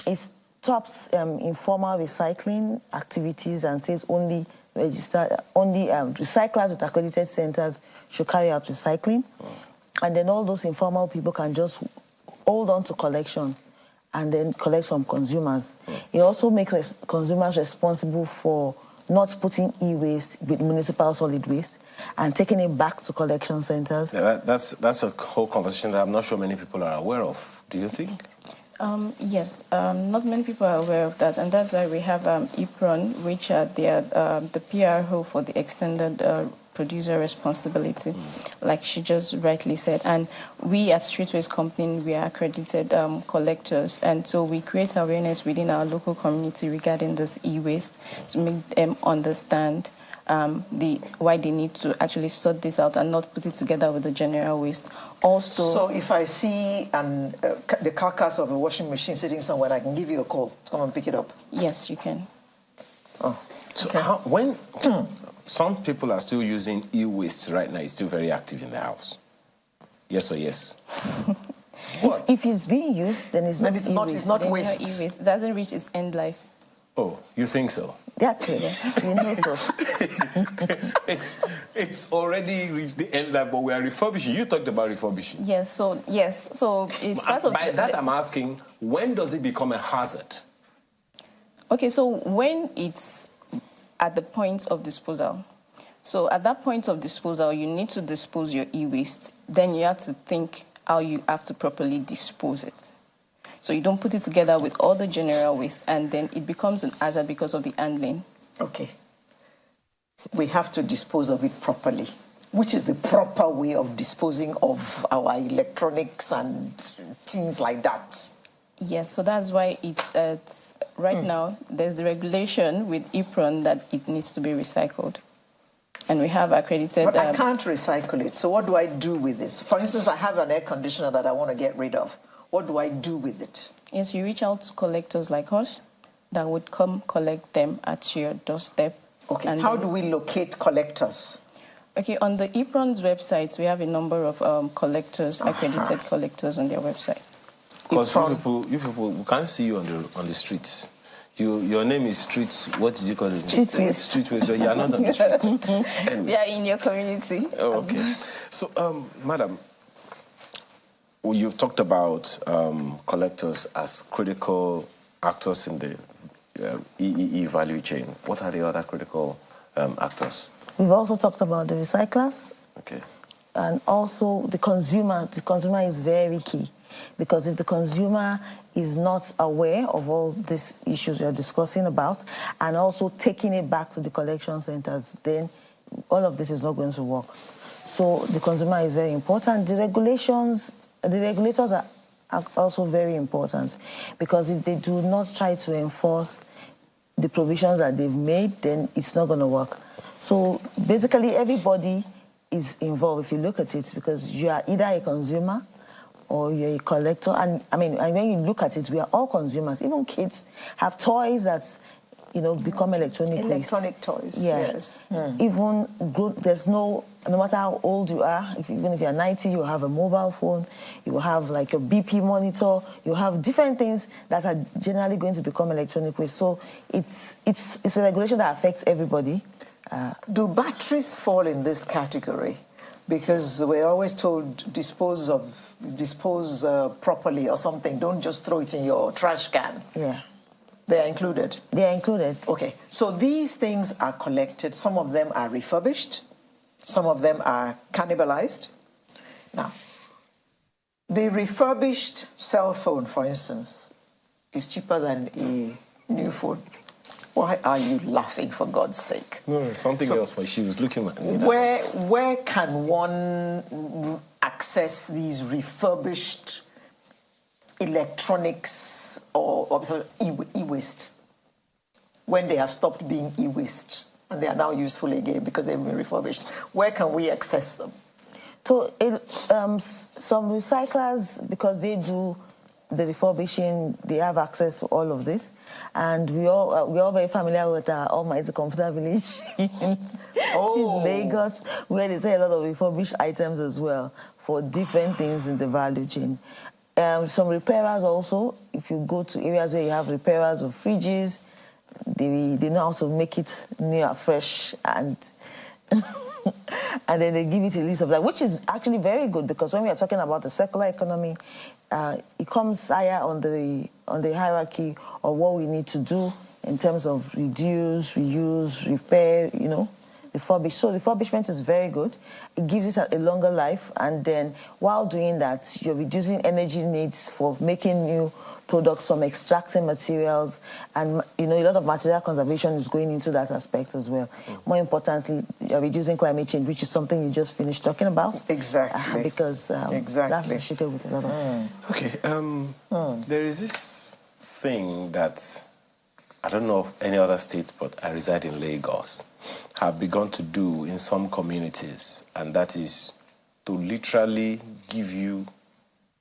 it stops informal recycling activities and says only recyclers with accredited centers should carry out recycling. And then all those informal people can just hold on to collection and then collect from consumers. It also makes consumers responsible for not putting e-waste with municipal solid waste and taking it back to collection centers. Yeah, that's a whole conversation that I'm not sure many people are aware of. Do you think? Yes, not many people are aware of that, and that's why we have EPRON, which are the PRO for the extended producer responsibility, like she just rightly said. And we at Streetways Company, we are accredited collectors, and so we create awareness within our local community regarding this e-waste to make them understand why they need to actually sort this out and not put it together with the general waste. Also, so if I see the carcass of a washing machine sitting somewhere, I can give you a call to come and pick it up? Yes, you can. Oh, so okay. When some people are still using e-waste right now, it's still very active in the house. Yes or yes? If it's being used, then it's not e-waste. It's not waste. E-waste. It doesn't reach its end life. Oh, you think so? That's it. Yes. You know so. It's already reached the end life, but we are refurbishing. You talked about refurbishing. Yes. So it's part of. By that, I'm asking, when does it become a hazard? Okay, so when it's at the point of disposal. So at that point of disposal, you need to dispose your e-waste. Then you have to think how you have to properly dispose it. So you don't put it together with all the general waste, and then it becomes an hazard because of the handling. Okay. We have to dispose of it properly. Which is the proper way of disposing of our electronics and things like that? Yes, so that's why it's right now, there's the regulation with EPRON that it needs to be recycled. And we have accredited... But I can't recycle it, so what do I do with this? For instance, I have an air conditioner that I want to get rid of. What do I do with it? Yes, you reach out to collectors like us that would come collect them at your doorstep. Okay, and how do we locate collectors? Okay, on the EPRON's website, we have a number of collectors, accredited collectors on their website. Because you people, we can't see you on the streets. Your name is Streets. What did you call it? Streetways. Streetways. You are not on the streets. We are in your community. Oh, okay. So, madam, you've talked about collectors as critical actors in the EEE value chain. What are the other critical actors? We've also talked about the recyclers. Okay. And also the consumer. The consumer is very key. Because if the consumer is not aware of all these issues we are discussing about and also taking it back to the collection centers, then all of this is not going to work. So the consumer is very important. The regulators are also very important because if they do not try to enforce the provisions that they've made, then it's not going to work. So basically everybody is involved if you look at it because you are either a consumer or you're a collector. And when you look at it, we are all consumers. Even kids have toys that, become electronic waste. Electronic toys, yes. Even there's no matter how old you are, even if you're 90, you have a mobile phone, you have like a BP monitor, you have different things that are generally going to become electronic waste. So it's a regulation that affects everybody. Do batteries fall in this category? Because we're always told dispose properly or something. Don't just throw it in your trash can. Yeah. They are included? They are included. Okay. So these things are collected. Some of them are refurbished. Some of them are cannibalized. Now, the refurbished cell phone, for instance, is cheaper than a new phone. Why are you laughing, for God's sake? No, something else, but she was looking at me. Where can one access these refurbished electronics or e-waste when they have stopped being e-waste and they are now useful again because they've been refurbished? Where can we access them? So some recyclers, because they do the refurbishing, they have access to all of this. And we're all very familiar with our almighty computer village in Lagos, where they sell a lot of refurbished items as well for different things in the value chain. Some repairers also, if you go to areas where you have repairers of fridges, they know how to make it new, fresh, and and then they give it a list of that, which is actually very good, because when we are talking about the circular economy, it comes higher on the hierarchy of what we need to do in terms of reduce, reuse, repair, refurbish. So refurbishment is very good. It gives it a longer life, and then while doing that, you're reducing energy needs for making new products, from extracting materials, and a lot of material conservation is going into that aspect as well. More importantly, you're reducing climate change, which is something you just finished talking about. Exactly. Because that's associated with a lot of... Okay, there is this thing that I don't know of any other state, but I reside in Lagos, have begun to do in some communities, and that is to literally give you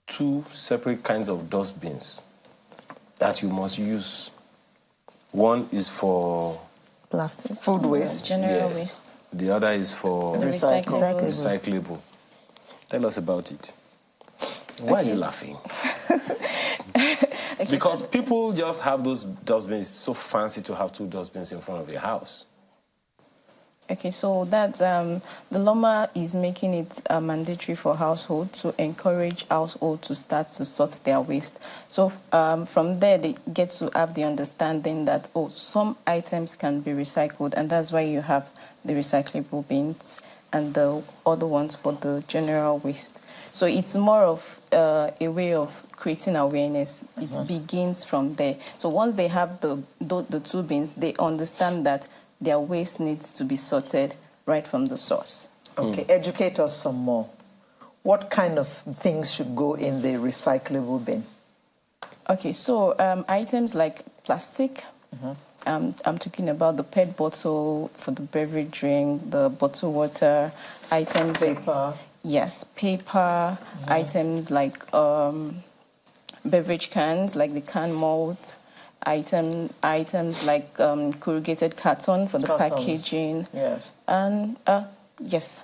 2 separate kinds of dustbins that you must use. One is for plastic, food waste, general waste. The other is for recyclable. Tell us about it. Why are you laughing? Because people just have those dustbins. It's so fancy to have 2 dustbins in front of your house. Okay, so that's the LOMA is making it mandatory for households to encourage households to start to sort their waste. So from there, they get to have the understanding that, some items can be recycled, and that's why you have the recyclable bins and the other ones for the general waste. So it's more of a way of creating awareness. It begins from there. So once they have the 2 bins, they understand that their waste needs to be sorted right from the source. Okay, educate us some more. What kind of things should go in the recyclable bin? Okay, so items like plastic. I'm talking about the PET bottle for the beverage drink, the bottled water, items paper. Paper, items like beverage cans, like the can malt, items like corrugated carton for the packaging. Yes. And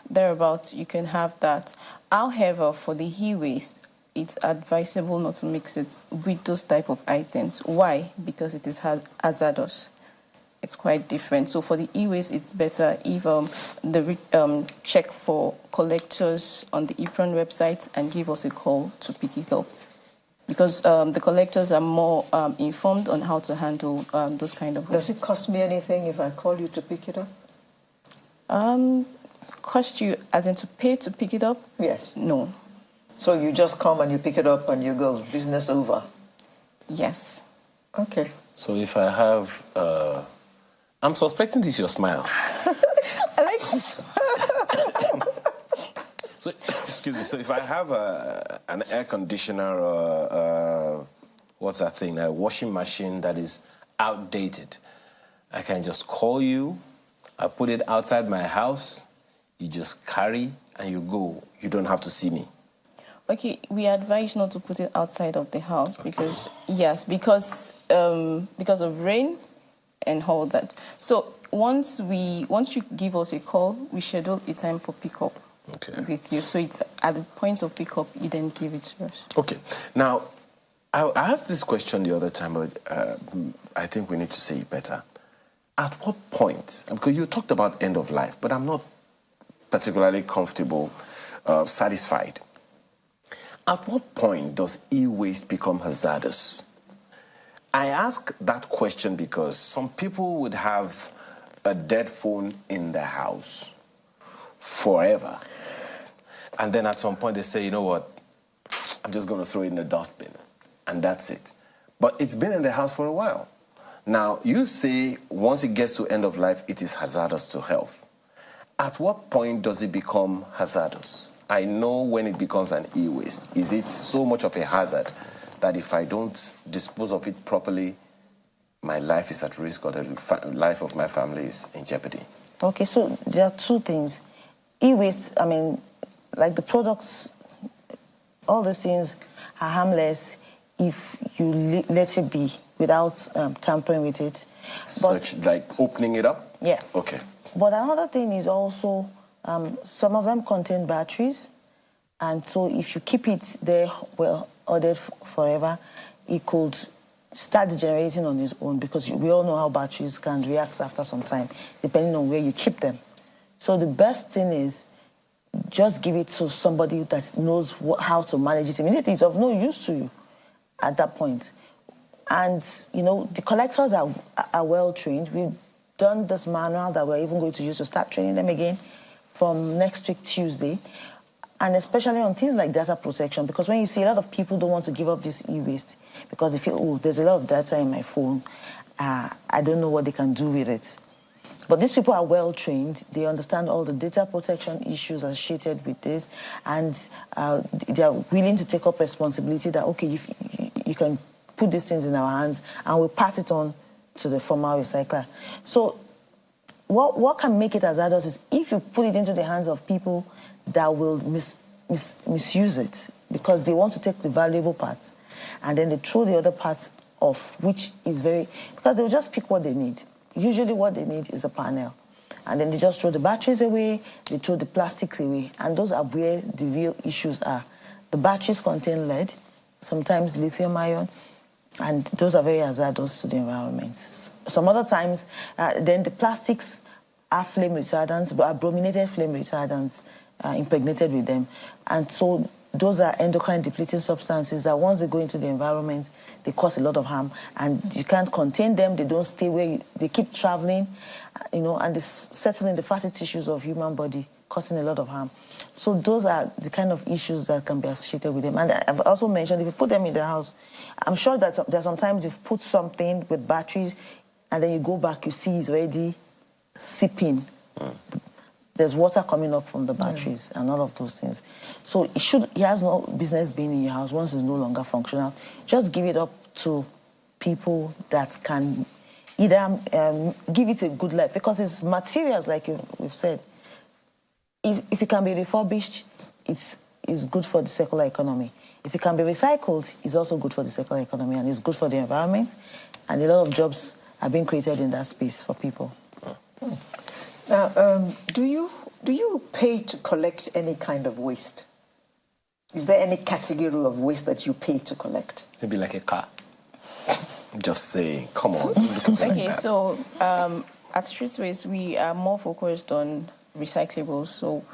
thereabouts, you can have that. However, for the e-waste, it's advisable not to mix it with those type of items. Why? Because it is hazardous. It's quite different. So for the e-waste, it's better if check for collectors on the EPRON website and give us a call to pick it up. Because the collectors are more informed on how to handle those kind of waste. Does it cost me anything if I call you to pick it up? Cost you as in to pay to pick it up? Yes. No. So you just come and you pick it up and you go, business over? Yes. Okay. So if I have... I'm suspecting this is your smile. I like to smile. So, excuse me. So if I have an air conditioner or what's that thing? A washing machine that is outdated, I can just call you. I put it outside my house. You just carry and you go. You don't have to see me. Okay, we advise not to put it outside of the house because of rain and all that. So once you give us a call, we schedule a time for pickup with you. So it's at the point of pickup, you then give it to us. Okay. Now, I asked this question the other time, but I think we need to say it better. At what point, because you talked about end of life, but I'm not particularly comfortable, satisfied. At what point does e-waste become hazardous? I ask that question because some people would have a dead phone in their house forever. And then at some point they say, you know what, I'm just going to throw it in the dustbin. And that's it. But it's been in the house for a while. Now, you say once it gets to end of life, it is hazardous to health. At what point does it become hazardous? I know when it becomes an e-waste. Is it so much of a hazard that if I don't dispose of it properly, my life is at risk or the life of my family is in jeopardy? Okay, so there are 2 things. E-waste, like the products, all these things are harmless if you let it be without tampering with it. Such like opening it up? Yeah. Okay. But another thing is also some of them contain batteries, and so if you keep it there well ordered forever, it could start degenerating on its own, because we all know how batteries can react after some time, depending on where you keep them. So the best thing is just give it to somebody that knows how to manage it immediately. It's of no use to you at that point. And, you know, the collectors are well trained. We've done this manual that we're even going to use to start training them again from next week, Tuesday. And especially on things like data protection, because when you see a lot of people don't want to give up this e-waste because they feel, oh, there's a lot of data in my phone. I don't know what they can do with it. But these people are well trained. They understand all the data protection issues associated with this, and they are willing to take up responsibility that, okay, you can put these things in our hands and we'll pass it on to the former recycler. So what can make it hazardous is if you put it into the hands of people that will misuse it, because they want to take the valuable parts and then they throw the other parts off, which is because they'll just pick what they need. Usually what they need is a panel. And then they just throw the batteries away, they throw the plastics away, and those are where the real issues are. The batteries contain lead, sometimes lithium ion, and those are very hazardous to the environment. Some other times, then the plastics are flame retardants, but are brominated flame retardants impregnated with them. And so those are endocrine depleting substances that once they go into the environment, they cause a lot of harm. And you can't contain them, they don't stay where they keep traveling, you know, and they settle in the fatty tissues of human body, causing a lot of harm. So those are the kind of issues that can be associated with them. And I've also mentioned, if you put them in the house, I'm sure that there's sometimes you've put something with batteries and then you go back, you see it's already seeping. There's water coming up from the batteries and all of those things. So it has no business being in your house once it's no longer functional. Just give it up to people that can either give it a good life, because it's materials, like we've said. If it can be refurbished, it's good for the circular economy. If it can be recycled, it's also good for the circular economy, and it's good for the environment. And a lot of jobs are being created in that space for people. Now, do you pay to collect any kind of waste? Is there any category of waste that you pay to collect? Maybe like a car. Just saying, come on. Okay, so at Streetways, we are more focused on recyclables. So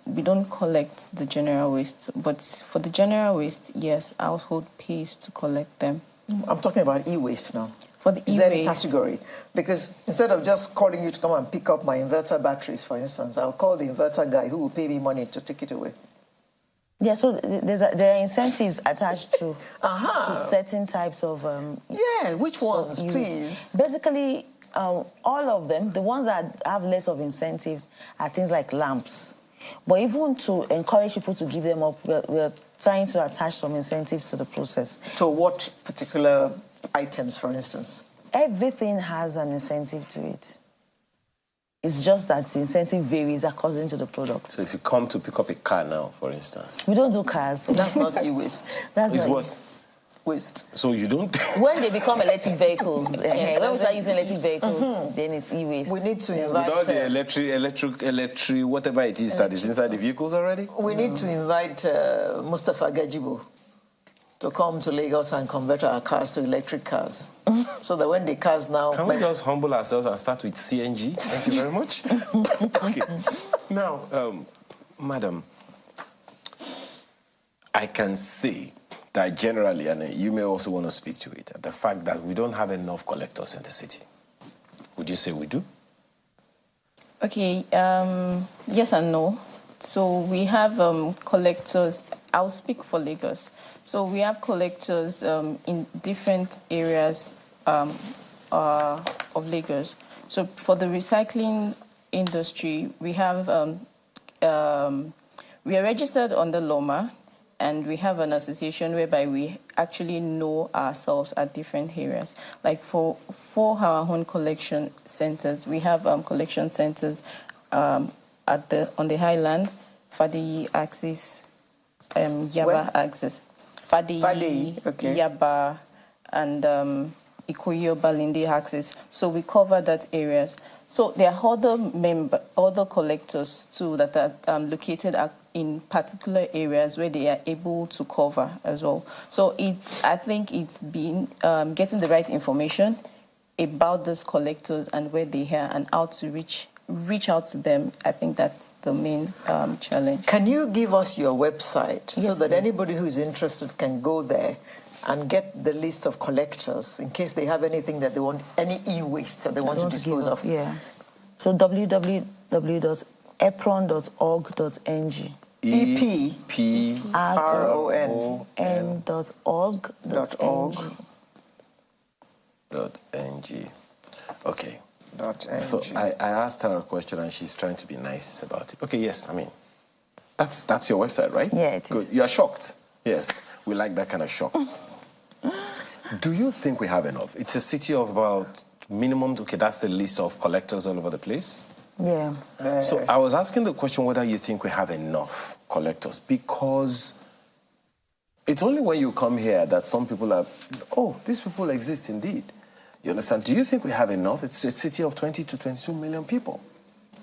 we don't collect the general waste. But for the general waste, yes, household pays to collect them. I'm talking about e-waste now. For the e-waste. Is there any category? Because instead of just calling you to come and pick up my inverter batteries, for instance, I'll call the inverter guy who will pay me money to take it away. Yeah, so there are incentives attached to certain types of... yeah, which ones, please? Basically, all of them. The ones that have less of incentives are things like lamps. But even to encourage people to give them up, we're trying to attach some incentives to the process. So what particular items, for instance? Everything has an incentive to it. It's just that the incentive varies according to the product. So if you come to pick up a car now, for instance... We don't do cars. So that's not e-waste. It's what? Waste. So you don't... When they become electric vehicles, when we start using electric vehicles, then it's e-waste. We need to invite... Without the electric, whatever it is that is inside the vehicles already? We need to invite Mustafa Gajibo to come to Lagos and convert our cars to electric cars. So that when the cars now... Can we just humble ourselves and start with CNG? Thank you very much. Okay. Now, madam, I can say that generally, and you may also want to speak to it, the fact that we don't have enough collectors in the city. Would you say we do? Okay, yes and no. So we have collectors. I'll speak for Lagos. So we have collectors in different areas of Lagos. So for the recycling industry, we have we are registered under LOMA, and we have an association whereby we actually know ourselves at different areas. Like for our own collection centers, we have collection centers on the Highland, Fadi Axis, Yaba Axis. Fadi, okay. Yaba, and Ikoyi, Balindi axis. So we cover that areas. So there are other collectors too that are located in particular areas where they are able to cover as well. So I think it's been getting the right information about these collectors and where they are and how to reach out to them. I think that's the main challenge. Can you give us your website so that please. anybody who is interested can go there and get the list of collectors in case they have anything that they want, any e-waste that they want to dispose of? Yeah. So www.epron.org.ng. EPRON.org.ng. Okay. So I asked her a question and she's trying to be nice about it. Okay, yes, I mean, that's your website, right? Yeah, it is. Good. You are shocked. Yes, we like that kind of shock. Do you think we have enough? It's a city of about minimum, okay, that's the list of collectors all over the place. Yeah. So I was asking the question whether you think we have enough collectors, because it's only when you come here that some people are, oh, these people exist indeed. You understand? Do you think we have enough? It's a city of 20 to 22 million people.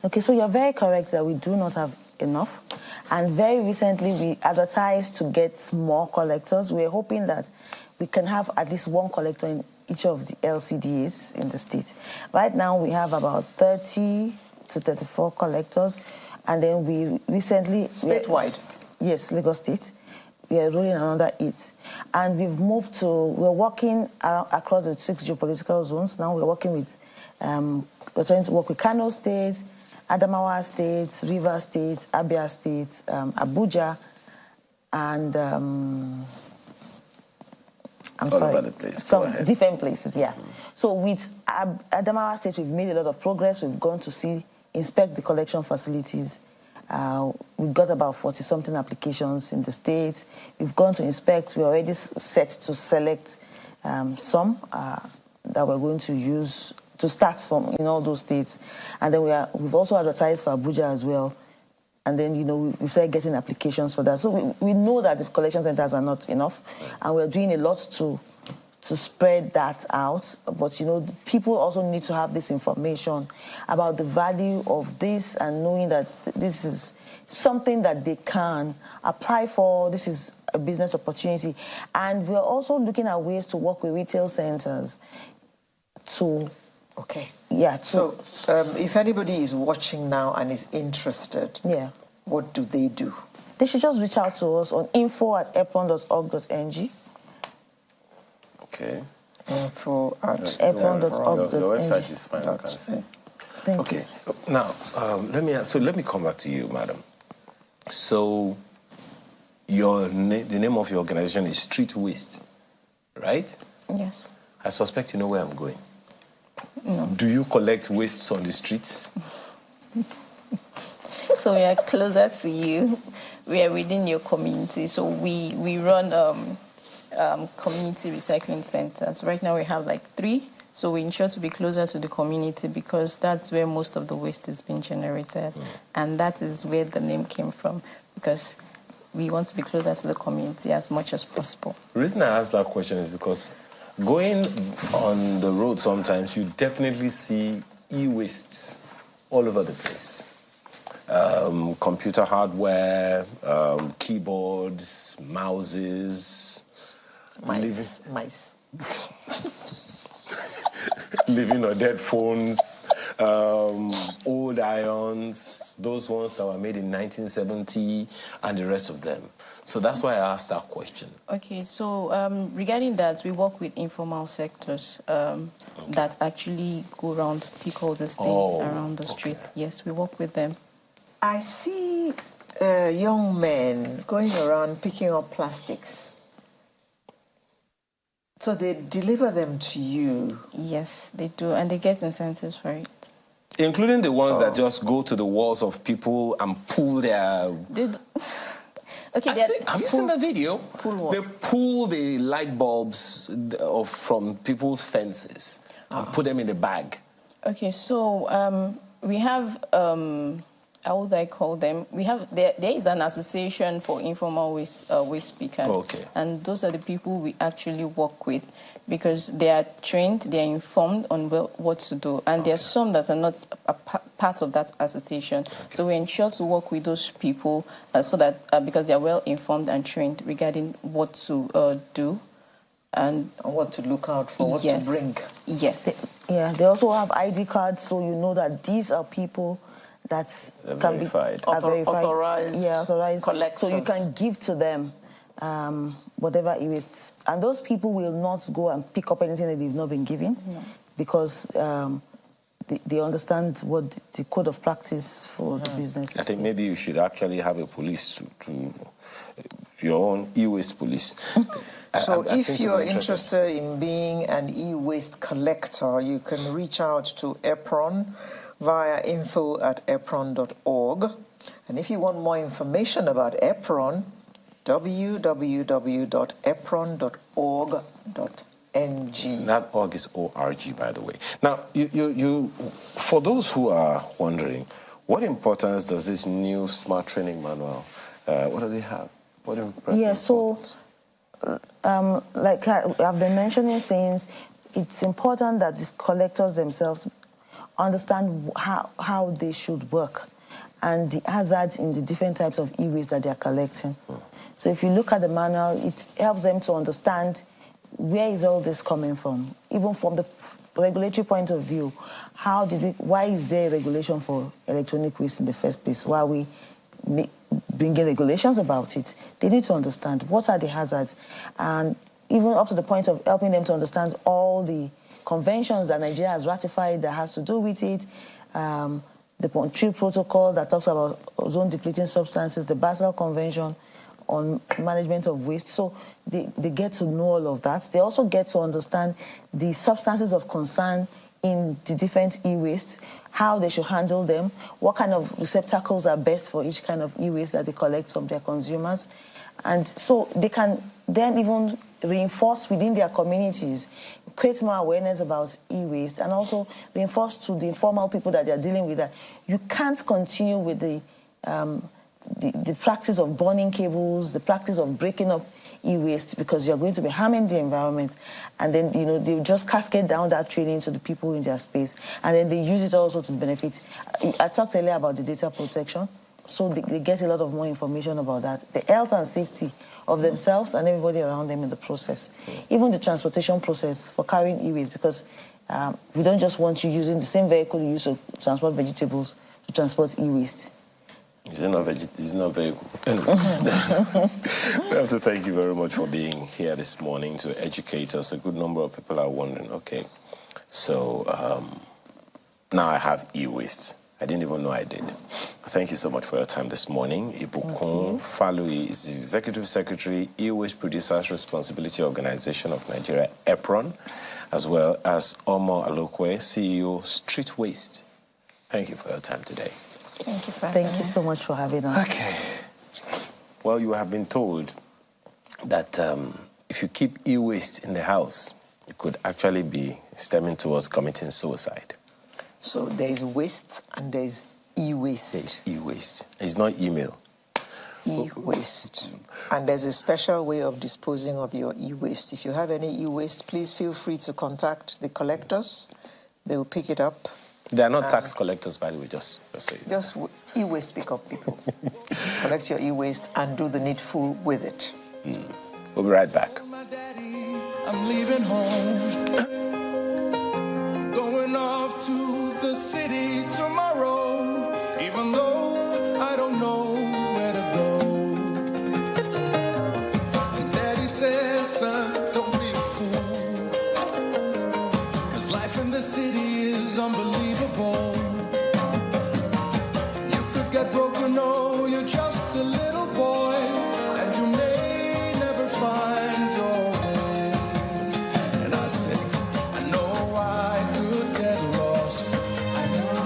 Okay, so you're very correct that we do not have enough. And very recently, we advertised to get more collectors. We're hoping that we can have at least one collector in each of the LCDs in the state. Right now, we have about 30 to 34 collectors. And then we recently... Statewide? Yes, Lagos State. We are rolling another 8. And we're working across the 6 geopolitical zones. Now we're working with, we're trying to work with Kano State, Adamawa State, Rivers State, Abia State, Abuja, and all over the place. Some different places, yeah. So with Adamawa State, we've made a lot of progress. We've gone to inspect the collection facilities. We've got about 40-something applications in the state. We've gone to inspect. We're already set to select some that we're going to use to start from in all those states. And then we've also advertised for Abuja as well. And then, we've started getting applications for that. So we know that the collection centers are not enough, and we're doing a lot to spread that out. But, people also need to have this information about the value of this and knowing that this is something that they can apply for. This is a business opportunity. And we're also looking at ways to work with retail centers to... Okay. Yeah. So if anybody is watching now and is interested, what do they do? They should just reach out to us on info@epron.org.ng. Okay. info@epron.org.ng. Your website is fine, I can see. Thank you. Now, let me come back to you, madam. So, the name of your organization is Street Waste, right? Yes. I suspect you know where I'm going. No. Do you collect wastes on the streets? So we are closer to you. We are within your community. So we run community recycling centers. Right now we have like 3. So we ensure to be closer to the community because that's where most of the waste is being generated. And that is where the name came from, because we want to be closer to the community as much as possible. The reason I asked that question is because going on the road sometimes, you definitely see e-wastes all over the place. Computer hardware, keyboards, mouses. Mice. Living or dead phones, old irons, those ones that were made in 1970, and the rest of them. So that's why I asked that question. Okay, so regarding that, we work with informal sectors that actually go around, pick all these things around the street. Yes, we work with them. I see young men going around picking up plastics. So they deliver them to you? Yes, they do, and they get incentives for it. Including the ones that just go to the walls of people and pull their... Okay, have you seen the video? Pull what? They pull the light bulbs from people's fences and put them in a bag. Okay, so we have how would I call them? We have there is an association for informal waste pickers, and those are the people we actually work with because they are trained, they are informed on what to do, and there are some that are not a part of that association. So we ensure to work with those people so that because they are well informed and trained regarding what to do. And what to look out for, what to bring. Yes. They also have ID cards, so you know that these are people that can be authorized collectors. So you can give to them whatever it is. And those people will not go and pick up anything that they've not been given because they understand what the code of practice for the business. I think maybe you should actually have a police to your own e-waste police. So if you're interested in being an e-waste collector, you can reach out to EPRON via info@epron.org. And if you want more information about EPRON, www.epron.org.ng. That org is O-R-G, by the way. Now, you, for those who are wondering, what importance does this new smart training manual, what does it have? Like I've been mentioning since, it's important that the collectors themselves understand how they should work and the hazards in the different types of e-waste that they're collecting. So if you look at the manual, it helps them to understand where is all this coming from, even from the regulatory point of view. Why is there a regulation for electronic waste in the first place? Why are we bringing regulations about it? They need to understand what are the hazards, and even up to the point of helping them to understand all the conventions that Nigeria has ratified that has to do with it, the Montreal Protocol that talks about ozone-depleting substances, the Basel Convention on management of waste. So they get to know all of that. They also get to understand the substances of concern in the different e-wastes, how they should handle them, what kind of receptacles are best for each kind of e-waste that they collect from their consumers. And so they can then even reinforce within their communities, create more awareness about e-waste, and also reinforce to the informal people that they're dealing with that you can't continue with the practice of burning cables, the practice of breaking up e-waste, because you're going to be harming the environment. And then, they just cascade down that training to the people in their space. And then they use it also to benefit. I talked earlier about the data protection. So they get a lot of more information about that. The health and safety of themselves and everybody around them in the process. Even the transportation process for carrying e-waste, because we don't just want you using the same vehicle you use to transport vegetables to transport e-waste. It's not very good. Anyway. We have to thank you very much for being here this morning to educate us. A good number of people are wondering, okay, so now I have e-waste. I didn't even know I did. Thank you so much for your time this morning. Ibukun Falui is the Executive Secretary, E-Waste Producers Responsibility Organization of Nigeria, EPRON, as well as Omo Alokwe, CEO, Street Waste. Thank you for your time today. Thank you so much for having us. Okay. Well, you have been told that if you keep e-waste in the house, you could actually be stemming towards committing suicide. So there is waste and there is e-waste. There is e-waste. It's not email. E-waste. And there's a special way of disposing of your e-waste. If you have any e-waste, please feel free to contact the collectors. They will pick it up. They are not tax collectors, by the way, just say. Just e-waste pickup people. Collect your e-waste and do the needful with it. We'll be right back. I'm leaving home. Going off to the city tomorrow, even though I don't know where to go. And Daddy says, son, don't be a fool, 'cause life in the city is unbelievable. You could get broken, no, you're just a little boy, and you may never find your way. And I said, I know I could get lost, I know I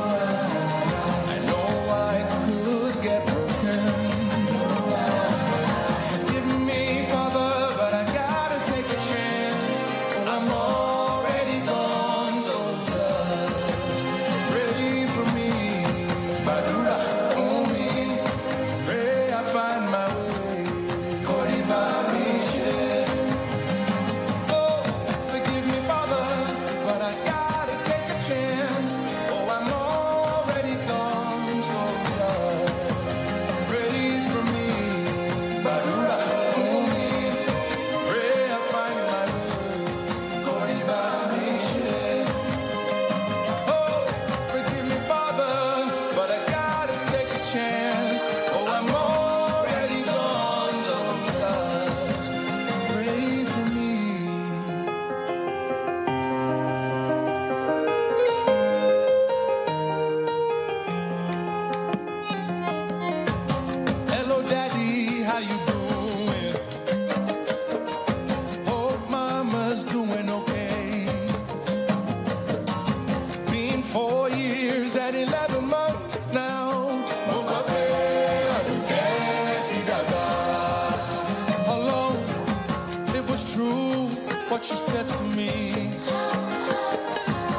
was true, what she said to me.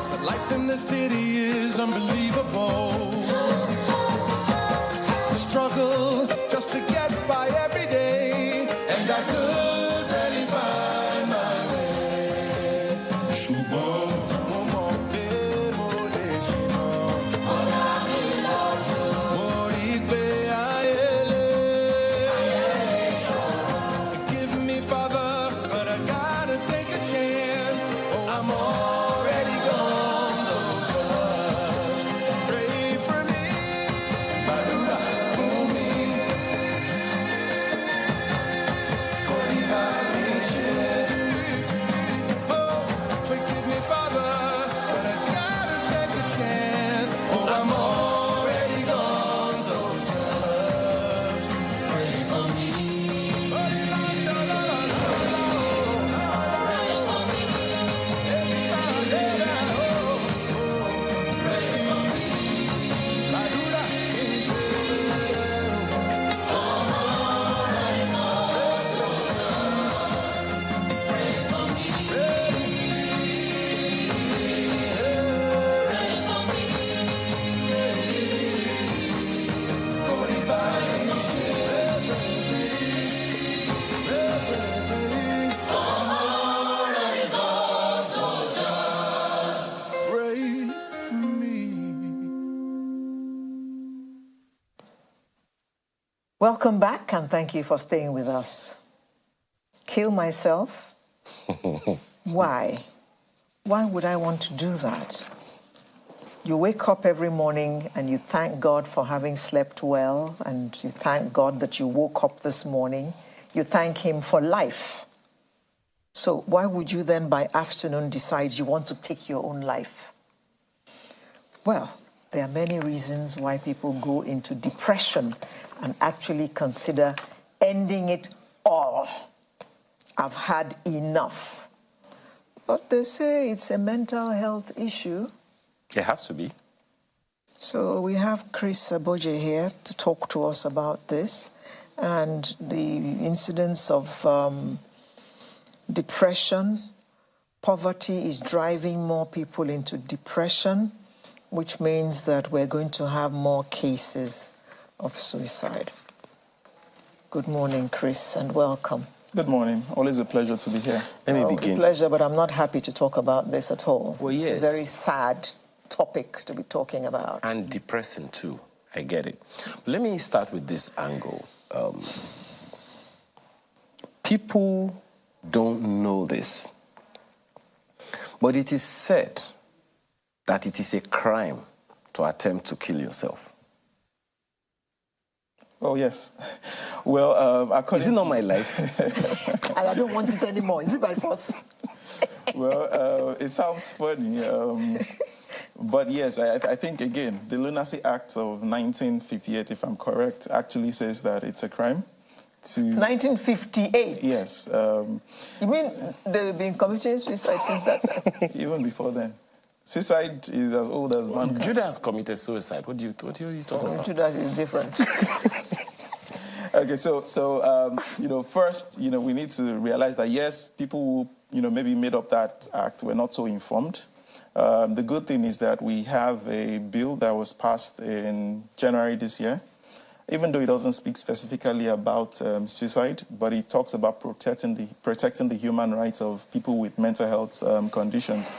But life in the city is unbelievable. Had to struggle just to get by every day, and I could barely find my way. Shubho. Welcome back, and thank you for staying with us. Kill myself? Why? Why would I want to do that? You wake up every morning and you thank God for having slept well, and you thank God that you woke up this morning. You thank Him for life. So why would you then by afternoon decide you want to take your own life? Well, there are many reasons why people go into depression and actually consider ending it all. I've had enough. But they say it's a mental health issue. It has to be. So we have Chris Aboje here to talk to us about this and the incidence of depression. Poverty is driving more people into depression, which means that we're going to have more cases of suicide. Good morning, Chris, and welcome. Good morning. Always a pleasure to be here. Let me begin. A pleasure, but I'm not happy to talk about this at all. Well, yes. It's a very sad topic to be talking about. And depressing, too. I get it. Let me start with this angle. People don't know this, but it is said that it is a crime to attempt to kill yourself. Oh, yes. Well, according Is it not my life? And I don't want it anymore. Is it by force? Well, it sounds funny. But yes, I think, again, the Lunacy Act of 1958, if I'm correct, actually says that it's a crime to... 1958? Yes. You mean they've been committing suicide since that time? Even before then. Suicide is as old as mankind. Judas committed suicide. What are you talking about? Judas is different. Okay, so first, we need to realize that, yes, people who, maybe made up that act were not so informed. The good thing is that we have a bill that was passed in January this year, even though it doesn't speak specifically about suicide, but it talks about protecting the human rights of people with mental health conditions.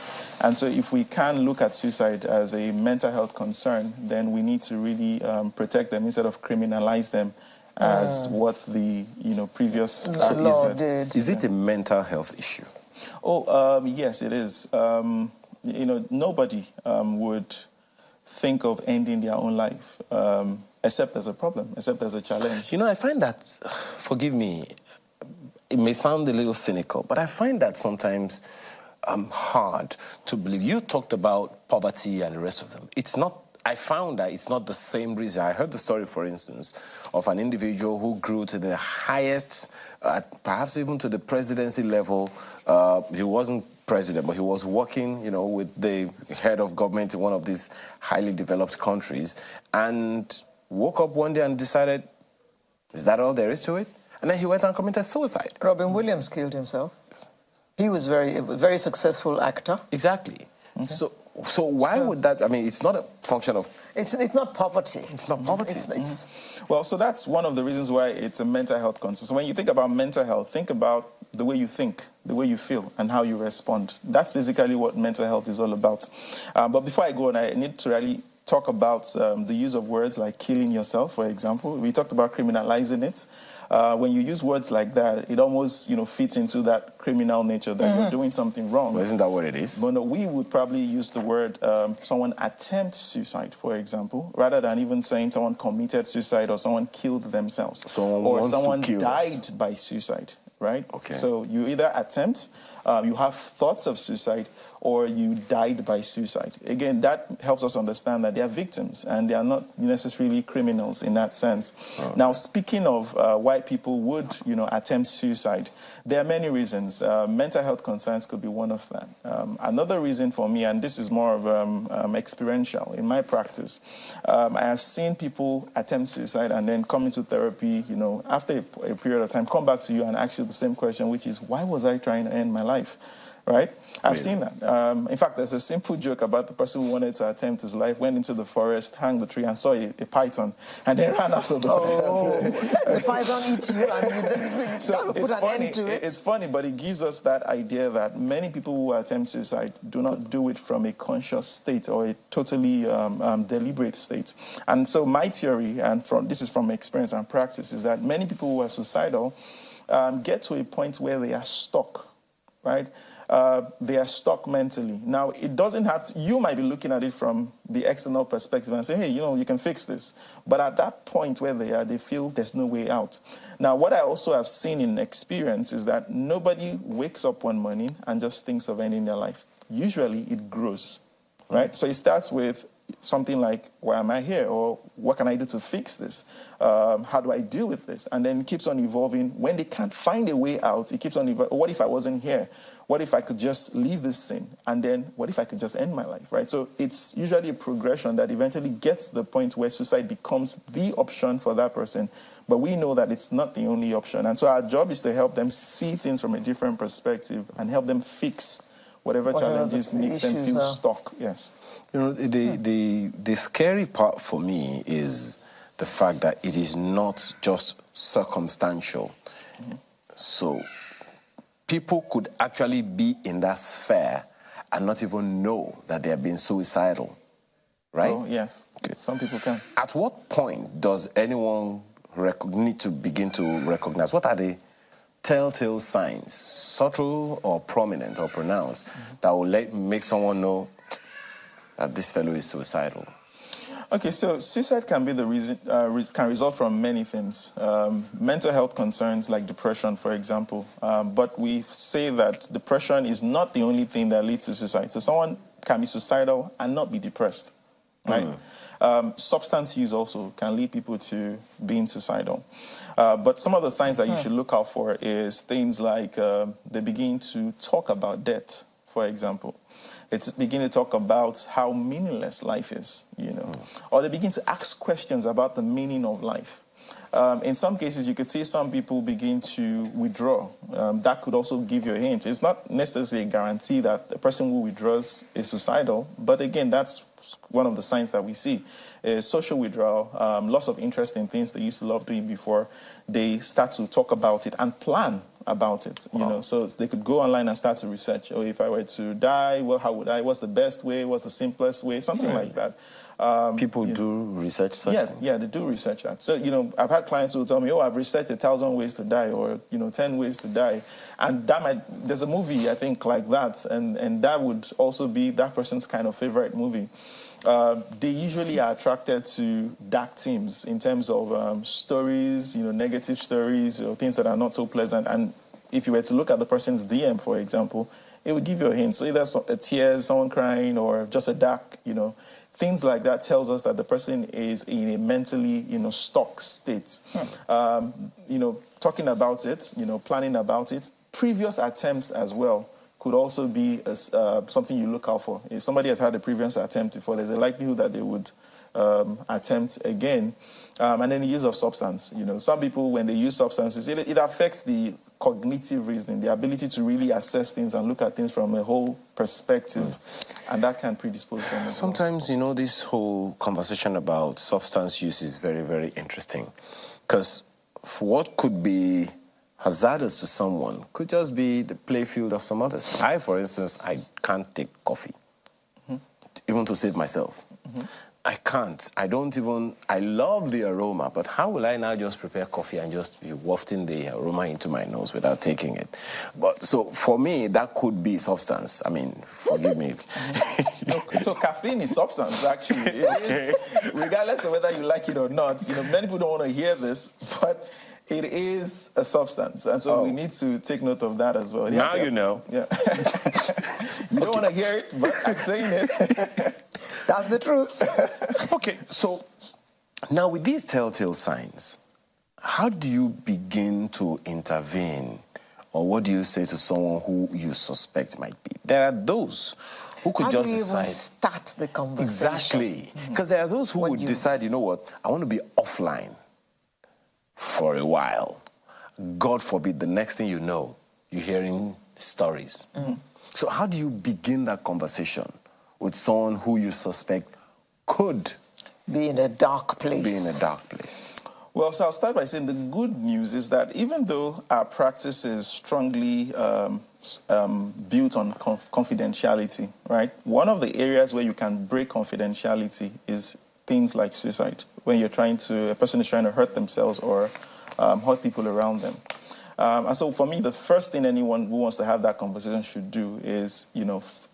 And so if we can look at suicide as a mental health concern, then we need to really protect them instead of criminalize them as what the previous law did. Is it a mental health issue? Yes, it is. Nobody would think of ending their own life, except as a problem, except as a challenge. I find that, forgive me, it may sound a little cynical, but I find that sometimes hard to believe. You talked about poverty and the rest of them. I found that it's not the same reason. I heard the story, for instance, of an individual who grew to the highest, perhaps even to the presidency level. He wasn't president, but he was working, with the head of government in one of these highly developed countries, and woke up one day and decided, is that all there is to it? And then he went and committed suicide. Robin Williams killed himself. He was a very successful actor. Exactly. So why would that? I mean, it's not a function of. It's not poverty. It's not poverty. Well, so that's one of the reasons why it's a mental health concern. So when you think about mental health, think about the way you think, the way you feel, and how you respond. That's basically what mental health is all about. But before I go on, I need to really talk about the use of words like killing yourself, for example. We talked about criminalizing it. When you use words like that, it almost, fits into that criminal nature that you're doing something wrong. Well, isn't that what it is? But no, we would probably use the word someone attempts suicide, for example, rather than even saying someone committed suicide or someone killed themselves. Or someone died by suicide, right? Okay. So you either attempt, you have thoughts of suicide, or you died by suicide. Again, that helps us understand that they are victims and they are not necessarily criminals in that sense. Oh. Now, speaking of why people would, attempt suicide, there are many reasons. Mental health concerns could be one of them. Another reason for me, and this is more of experiential in my practice, I have seen people attempt suicide and then come into therapy, after a period of time, come back to you and ask you the same question, which is, why was I trying to end my life? Right? I've seen that. In fact, there's a simple joke about the person who wanted to attempt his life, went into the forest, hung the tree, and saw a python, and then ran after the the python eats you, and you put an end to it. It's funny, but it gives us that idea that many people who attempt suicide do not do it from a conscious state or a totally deliberate state. And so my theory, and this is from experience and practice, is that many people who are suicidal get to a point where they are stuck, right? They are stuck mentally. Now, it doesn't have to, you might be looking at it from the external perspective and say, hey, you can fix this. But at that point where they are, they feel there's no way out. Now, what I also have seen in experience is that nobody wakes up one morning and just thinks of ending their life. Usually it grows, right? So it starts with something like, why am I here? Or what can I do to fix this? How do I deal with this? And then it keeps on evolving. When they can't find a way out, it keeps on evolving. What if I wasn't here? What if I could just leave this sin? And then what if I could just end my life, right? So it's usually a progression that eventually gets to the point where suicide becomes the option for that person. But we know that it's not the only option. And so our job is to help them see things from a different perspective and help them fix whatever challenges makes them feel stuck. Yes. The scary part for me is the fact that it is not just circumstantial. Mm-hmm. So people could actually be in that sphere and not even know that they are being suicidal, right? Oh, yes. Okay. Some people can. At what point does anyone need to begin to recognize? What are the telltale signs, subtle or prominent or pronounced, that will make someone know that this fellow is suicidal? Okay, so suicide can be the reason, can result from many things. Mental health concerns like depression, for example. But we say that depression is not the only thing that leads to suicide. So someone can be suicidal and not be depressed, right? Substance use also can lead people to being suicidal. But some of the signs that you should look out for is things like they begin to talk about death, for example. It's begin to talk about how meaningless life is, or they begin to ask questions about the meaning of life. In some cases, you could see some people begin to withdraw. That could also give you a hint. It's not necessarily a guarantee that the person who withdraws is suicidal, but again, that's one of the signs that we see. Is social withdrawal, loss of interest in things they used to love doing before. They start to talk about it and plan about it, so they could go online and start to research. Oh, if I were to die, well, how would I? What's the best way? What's the simplest way? Something like that. People do research such things? Yeah, they do research that. So, I've had clients who tell me, I've researched 1,000 ways to die, or, 10 ways to die. And there's a movie, I think, like that, and that would also be that person's kind of favorite movie. They usually are attracted to dark themes in terms of stories, negative stories, things that are not so pleasant. And if you were to look at the person's DM, for example, it would give you a hint. So either a tear, someone crying, or just a dark, things like that tells us that the person is in a mentally, stuck state. Talking about it, planning about it. Previous attempts as well could also be something you look out for. If somebody has had a previous attempt before, there's a likelihood that they would attempt again. And then the use of substance. Some people, when they use substances, it affects the cognitive reasoning, the ability to really assess things and look at things from a whole perspective, and that can predispose them as Sometimes, you know, this whole conversation about substance use is very, very interesting, because what could be hazardous to someone could just be the playfield of some others. I, for instance, I can't take coffee, even to save myself. I can't. I love the aroma, but how will I now just prepare coffee and just be wafting the aroma into my nose without taking it? But so for me, that could be substance. I mean, forgive me. So caffeine is substance, actually. It is, regardless of whether you like it or not. You know, many people don't want to hear this, but it is a substance, and so we need to take note of that as well. Now you know. Yeah. You don't want to hear it, but I'm saying it. That's the truth. Okay, so now with these telltale signs, how do you begin to intervene, or what do you say to someone who you suspect might be? There are those who could just decide. How do you even start the conversation? Exactly, because there are those who would decide, you know what, I want to be offline for a while. God forbid, the next thing you know, you're hearing stories. So how do you begin that conversation with someone who you suspect could be in a dark place? Be in a dark place. Well, so I'll start by saying the good news is that even though our practice is strongly built on confidentiality, right? One of the areas where you can break confidentiality is things like suicide, when a person is trying to hurt themselves or hurt people around them. And so for me, the first thing anyone who wants to have that conversation should do is,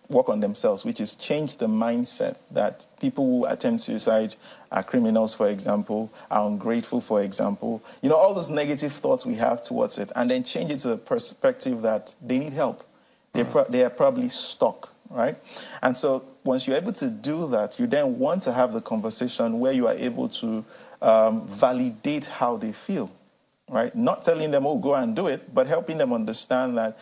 work on themselves, which is change the mindset that people who attempt suicide are criminals, for example, are ungrateful, for example. All those negative thoughts we have towards it, and then change it to the perspective that they need help. They are probably stuck, right? And so once you're able to do that, you then want to have the conversation where you are able to validate how they feel. Right? Not telling them, oh, go and do it, but helping them understand that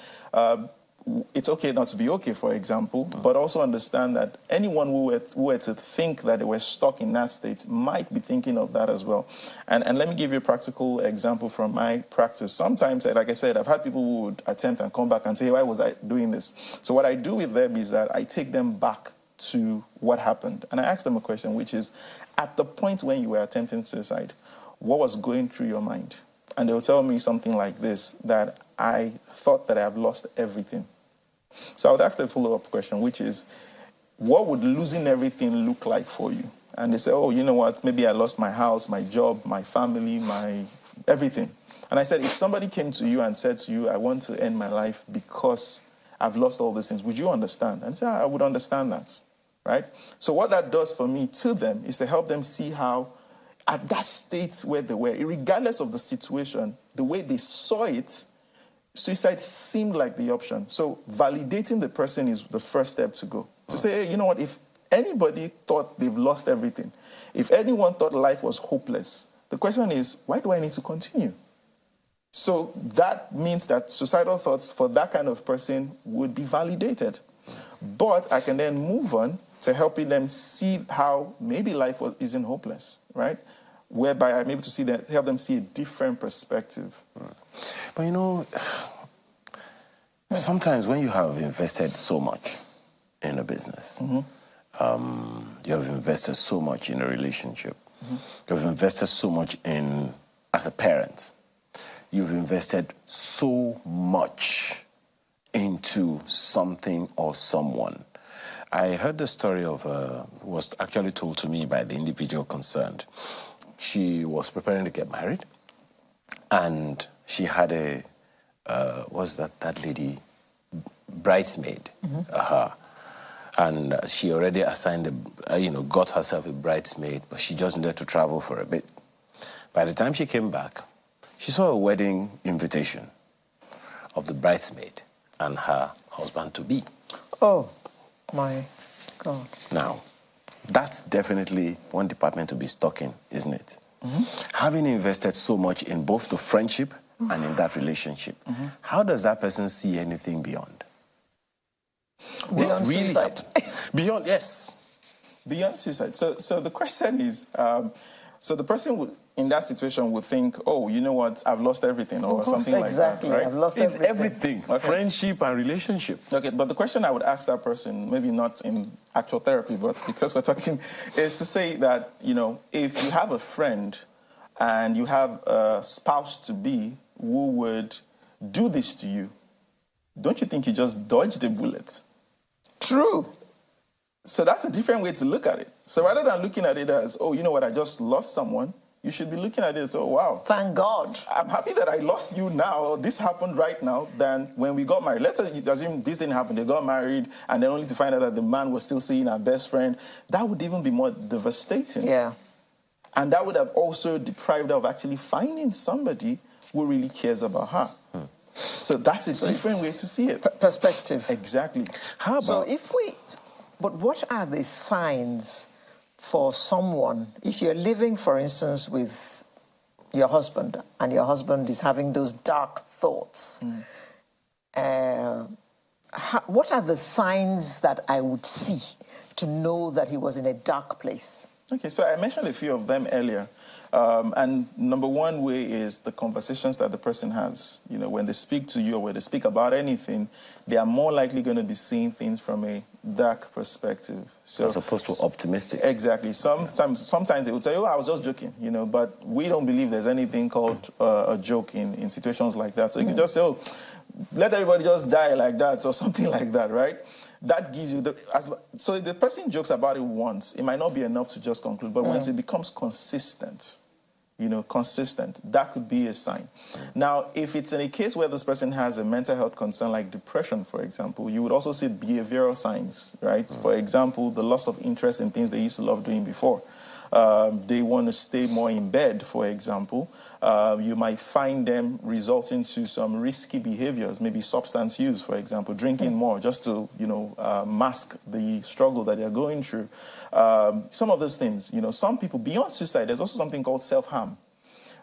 it's okay not to be okay, for example, but also understand that anyone who were to think that they were stuck in that state might be thinking of that as well. And let me give you a practical example from my practice. Sometimes, like I said, I've had people who would attempt and come back and say, why was I doing this? So what I do with them is that I take them back to what happened. And I ask them a question, which is, at the point when you were attempting suicide, what was going through your mind? And they'll tell me something like this, that I thought that I have lost everything. So I would ask the follow-up question, which is, what would losing everything look like for you? And they say, oh, you know what, maybe I lost my house, my job, my family, my everything. And I said, if somebody came to you and said to you, I want to end my life because I've lost all these things, would you understand? And say, I would understand that, right? So what that does for me to them is to help them see how at that state where they were, regardless of the situation, the way they saw it, suicide seemed like the option. So validating the person is the first step to go. To say, hey, you know what, if anybody thought they've lost everything, if anyone thought life was hopeless, the question is, why do I need to continue? So that means that suicidal thoughts for that kind of person would be validated. But I can then move on to helping them see how maybe life isn't hopeless, right? Whereby I'm able to help them see a different perspective. But sometimes when you have invested so much in a business, you have invested so much in a relationship, you have invested so much as a parent, you've invested so much into something or someone. I heard the story of, was actually told to me by the individual concerned. She was preparing to get married, and she had that lady, bridesmaid, and she already assigned, got herself a bridesmaid, but she just needed to travel for a bit. By the time she came back, she saw a wedding invitation of the bridesmaid and her husband-to-be. Oh, my God. Now, that's definitely one department to be stuck in, isn't it? Having invested so much in both the friendship and in that relationship, how does that person see anything beyond? Beyond suicide. Beyond, yes. Beyond suicide. So the question is, So the person in that situation would think, oh, you know what, I've lost everything or something exactly. like that, right? I've lost It's everything. Friendship and relationship. Okay, but the question I would ask that person, maybe not in actual therapy, but because we're talking, is to say that, you know, if you have a friend and you have a spouse-to-be who would do this to you, don't you think you just dodged the bullet? True. So that's a different way to look at it. So rather than looking at it as, oh, you know what, I just lost someone, you should be looking at it as, oh, wow. Thank God. I'm happy that I lost you now, or this happened right now, than when we got married. Let's assume this didn't happen. They got married, and then only to find out that the man was still seeing her best friend. That would even be more devastating. Yeah. And that would have also deprived her of actually finding somebody who really cares about her. So that's a different way to see it. Perspective. Exactly. How about... So but what are the signs for someone, if you're living, for instance, with your husband, and your husband is having those dark thoughts, what are the signs that I would see to know that he was in a dark place? Okay, so I mentioned a few of them earlier. And number one way is the conversations that the person has. You know, when they speak to you or when they speak about anything, they are more likely going to be seeing things from a dark perspective. So, as opposed to optimistic. Exactly. Sometimes they will tell you, oh, I was just joking, you know, but we don't believe there's anything called a joke in situations like that. So you can just say, oh, let everybody just die like that or something like that, right? That gives you so if the person jokes about it once, it might not be enough to just conclude, but once it becomes consistent, you know, that could be a sign. Now, if it's in a case where this person has a mental health concern like depression, for example, you would also see behavioral signs, right? For example, the loss of interest in things they used to love doing before. They want to stay more in bed, for example. You might find them resorting to some risky behaviors, maybe substance use, for example, drinking more just to, you know, mask the struggle that they're going through. Some of those things, you know, some people, beyond suicide, there's also something called self-harm,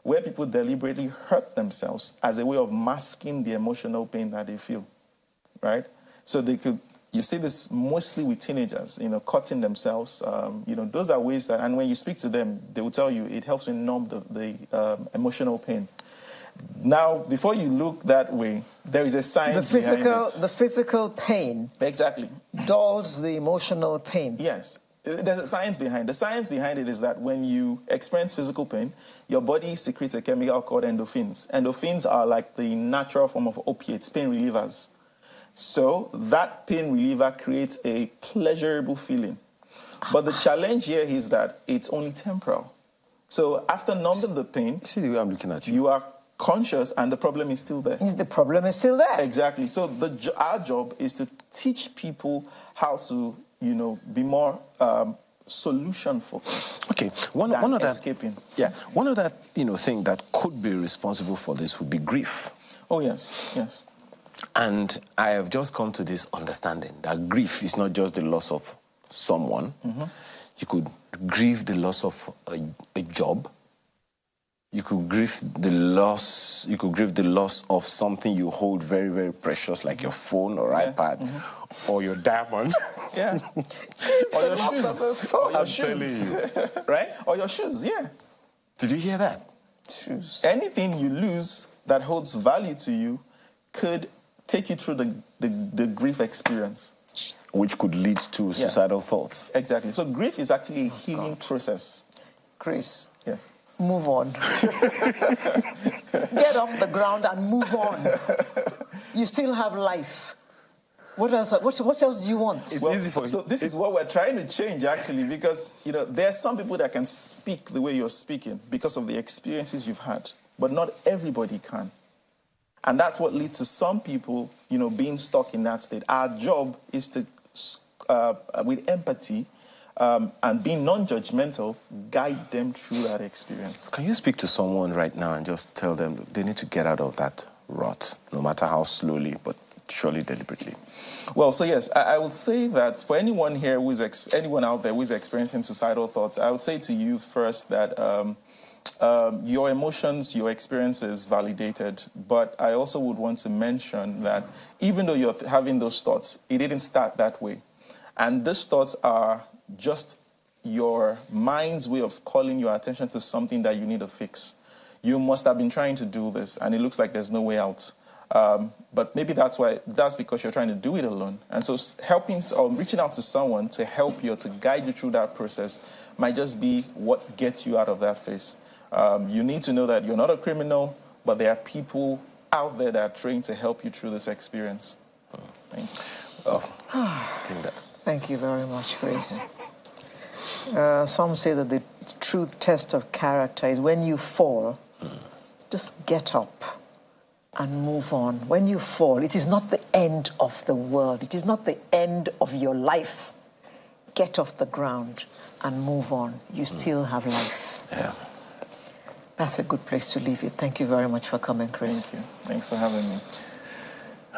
where people deliberately hurt themselves as a way of masking the emotional pain that they feel, right? So you see this mostly with teenagers, you know, cutting themselves. You know, those are ways that, and when you speak to them, they will tell you it helps to numb the emotional pain. Now, before you look that way, there is a science behind it. The physical pain. Exactly. Dulls the emotional pain. Yes. There's a science behind it. The science behind it is that when you experience physical pain, your body secretes a chemical called endorphins. Endorphins are like the natural form of opiates, pain relievers. So that pain reliever creates a pleasurable feeling. But the challenge here is that it's only temporal. So after numbing the pain, see the way I'm looking at you. You are conscious and the problem is still there. The problem is still there. Exactly. So our job is to teach people how to, you know, be more solution focused. Okay. One of that escaping. Yeah. One of that, you know, thing that could be responsible for this would be grief. Oh yes, yes. And I have just come to this understanding that grief is not just the loss of someone. Mm-hmm. You could grieve the loss of a job. You could grieve the loss. You could grieve the loss of something you hold very, very precious, like your phone or iPad, or your diamond. Yeah. Or your shoes. I'm telling you, right? Or your shoes. Yeah. Did you hear that? Shoes. Anything you lose that holds value to you could take you through the grief experience. Which could lead to suicidal thoughts. Exactly. So grief is actually a healing process. Chris. Yes. Move on. Get off the ground and move on. You still have life. What else? What else do you want? It's easy for you. So this is what we're trying to change, actually, because, you know, there are some people that can speak the way you're speaking because of the experiences you've had, but not everybody can. And that's what leads to some people, you know, being stuck in that state. Our job is to, with empathy and being non-judgmental, guide them through that experience. Can you speak to someone right now and just tell them they need to get out of that rut, no matter how slowly, but surely deliberately? Well, so yes, I would say that for anyone here anyone out there who is experiencing suicidal thoughts, I would say to you first that your emotions, your experiences validated, but I also would want to mention that even though you're having those thoughts, it didn't start that way. And these thoughts are just your mind's way of calling your attention to something that you need to fix. You must have been trying to do this, and it looks like there's no way out. But maybe that's because you're trying to do it alone. And so helping or reaching out to someone to help you or to guide you through that process might just be what gets you out of that phase. You need to know that you're not a criminal, but there are people out there that are trained to help you through this experience. Thank you. Thank you very much, Chris. Some say that the true test of character is when you fall, just get up and move on. When you fall, it is not the end of the world. It is not the end of your life. Get off the ground and move on. You still have life. Yeah. That's a good place to leave it. Thank you very much for coming, Chris. Thank you. Thanks for having me.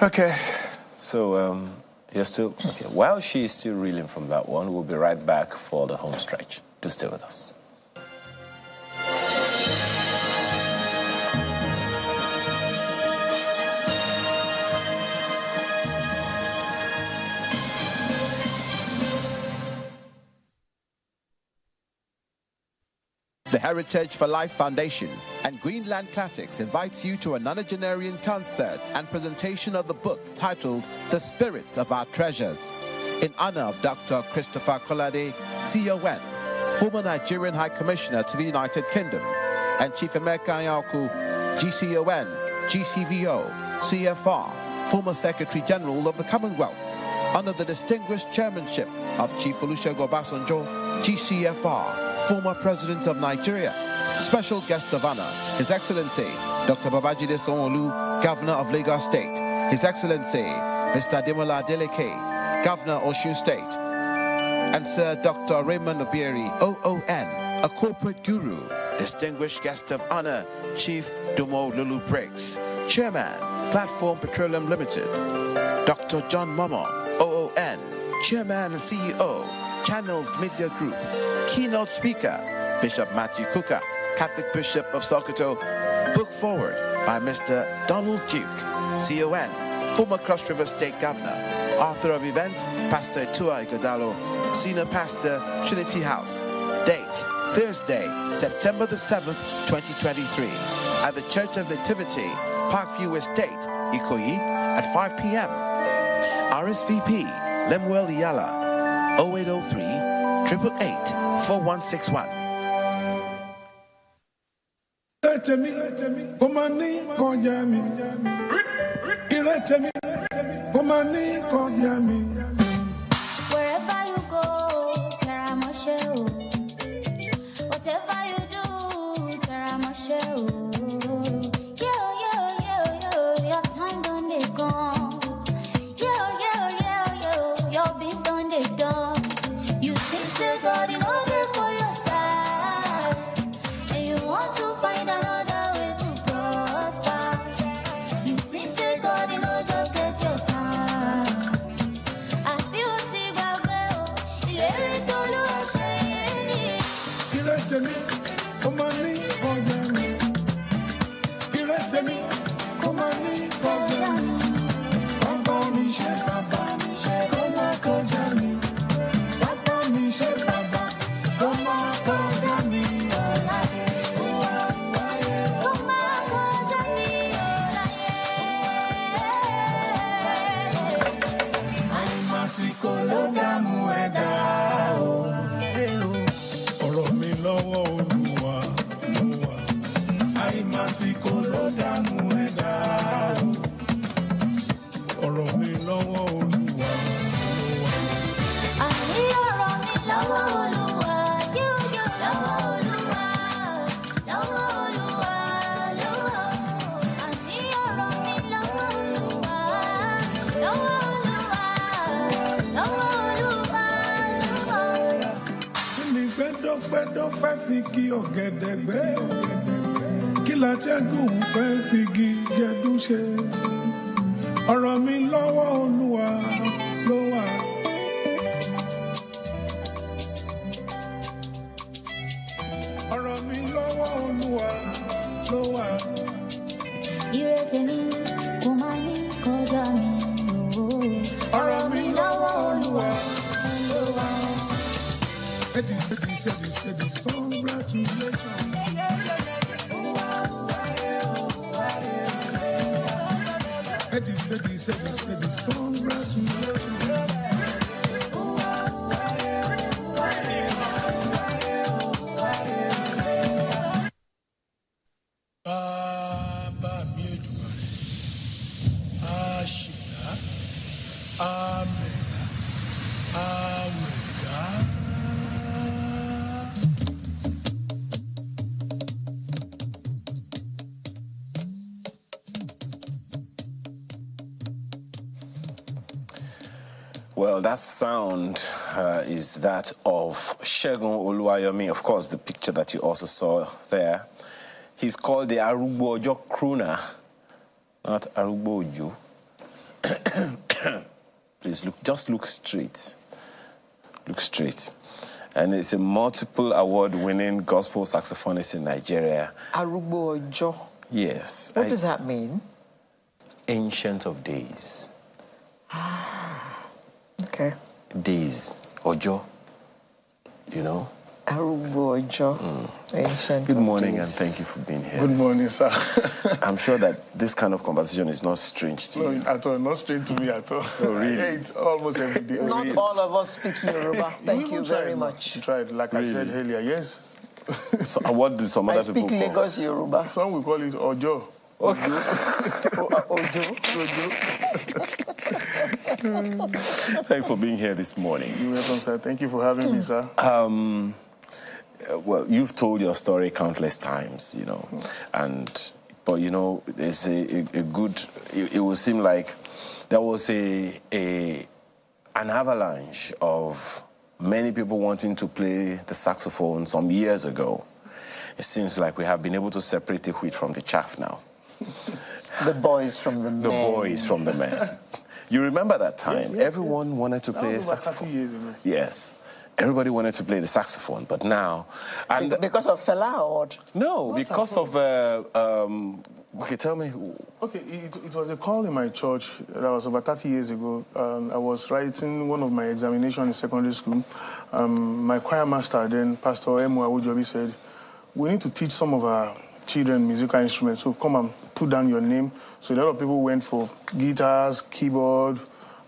Okay. So, you're still... Okay. While she is still reeling from that one, we'll be right back for the home stretch. Do stay with us. The Heritage for Life Foundation and Greenland Classics invites you to a nonagenarian concert and presentation of the book titled The Spirit of Our Treasures in honor of Dr. Christopher Kolade, CON, former Nigerian High Commissioner to the United Kingdom, and Chief Emeka Anyaoku, GCON, GCVO, CFR, former Secretary General of the Commonwealth, under the distinguished chairmanship of Chief Olusegun Obasanjo, GCFR, former President of Nigeria. Special guest of honor, His Excellency Dr. Babajide Sanwo-Olu, Governor of Lagos State, His Excellency Mr. Ademola Adeleke, Governor Osun State, and Sir Dr. Raymond Obieri, OON, a corporate guru. Distinguished guest of honor, Chief Dumo Lulu Briggs, Chairman, Platform Petroleum Limited, Dr. John Momo, OON, Chairman and CEO, Channels Media Group. Keynote speaker, Bishop Matthew Kuka, Catholic Bishop of Sokoto. Book forward by Mr. Donald Duke, CON, former Cross River State Governor. Author of event, Pastor Etua Igodalo, Senior Pastor, Trinity House. Date, Thursday, September the 7th, 2023, at the Church of Nativity, Parkview Estate, Ikoyi, at 5 p.m. RSVP, Lemuel Iyala, 0803 888 4161. Wherever you go, Teramashe. Whatever you do, Teramashe. Yo, your time done they gone. Yo, your beats done they done. You think say God in order for your side, and you want to find another way to prosper. You think say God in order just get your time. I feel figi ọ̀gẹ̀dẹ̀gbẹ́ kí látẹ́gùn fẹ́ figi gẹ̀dún ṣe ọ̀rọ̀ mi lọ́wọ́ Olúwa ló wà. ọ̀rọ̀ mi lọ́wọ́ Olúwa ló wà. Ìrètí mi kò máa ní kọjá mi o. ọ̀rọ̀ mi lọ́wọ́ Olúwa ló wà. Well, that sound is that of Segun Oluwayomi. Of course, the picture that you also saw there. He's called the Arugbo Ojo crooner, not Arugbo Ojo. Please look, just look straight. Look straight. And it's a multiple award-winning gospel saxophonist in Nigeria. Arugbo Ojo. Yes. What does that mean? Ancient of Days. Okay. Days. Ojo. You know? Arugbo Ojo. Ancient. Good morning of and days. thank you for being here. Good morning, sir. I'm sure that this kind of conversation is not strange to you. No, at all. Not strange to me at all. Oh, really? I eat almost every day. Not all of us speak Yoruba. Thank you very tried, much. Tried, like I said Really? earlier, yes. So, what do some I other speak people call? Lagos Yoruba. Some will call it Ojo. Ojo. Thanks for being here this morning. You're welcome, sir. Thank you for having me, sir. Well, you've told your story countless times, you know, but you know, there's a good. It will seem like there was an avalanche of many people wanting to play the saxophone some years ago. It seems like we have been able to separate the wheat from the chaff now. The boys from the men. The boys from the men. You remember that time? Yes, Everyone wanted to play a About 30 saxophone. years ago. Yes. Everybody wanted to play the saxophone, but now... And because of Fela or what? no, because of... okay, tell me. Okay, it was a call in my church that was over 30 years ago. I was writing one of my examinations in secondary school. My choir master then, Pastor Emu Awujobi, said, we need to teach some of our children musical instruments, so come and put down your name. So a lot of people went for guitars, keyboard,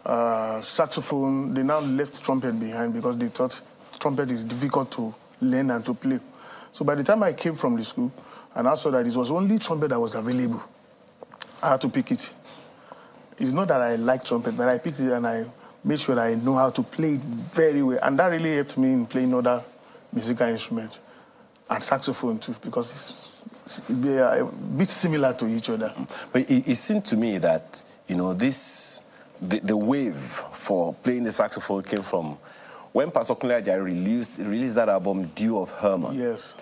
saxophone. They now left trumpet behind because they thought trumpet is difficult to learn and to play. So by the time I came from the school, and I saw that it was only trumpet that was available, I had to pick it. It's not that I like trumpet, but I picked it and I made sure that I know how to play it very well. And that really helped me in playing other musical instruments. And saxophone too, because they are a bit similar to each other. But it seemed to me that, you know, the wave for playing the saxophone came from when Pastor Kunle Ajayi released that album, Dew of Hermon. Yes.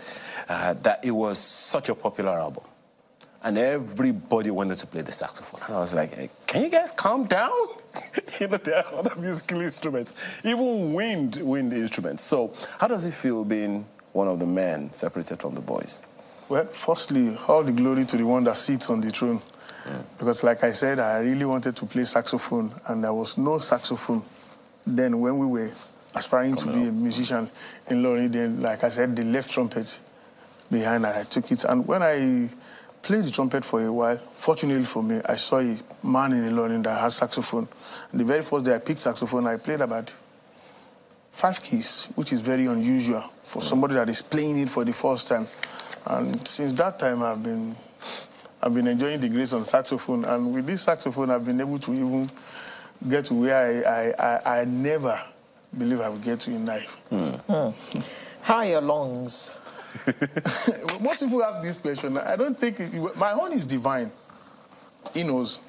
That it was such a popular album. And everybody wanted to play the saxophone. And I was like, hey, can you guys calm down? You know, there are other musical instruments, even wind instruments. So how does it feel being one of the men separated from the boys? Well, firstly, all the glory to the one that sits on the throne. Because like I said, I really wanted to play saxophone, and there was no saxophone then when we were aspiring to be a musician in Lorry. Then, like I said, they left trumpet behind, and I took it. And when I played the trumpet for a while, fortunately for me, I saw a man in Lorry that has saxophone. And the very first day I picked saxophone, I played about 5 keys, which is very unusual for somebody that is playing it for the first time. And since that time, I've been enjoying the grace on saxophone. And with this saxophone, I've been able to even get to where I never believe I would get to in life. How are your lungs? Most people ask this question. I don't think... my own is divine. He knows.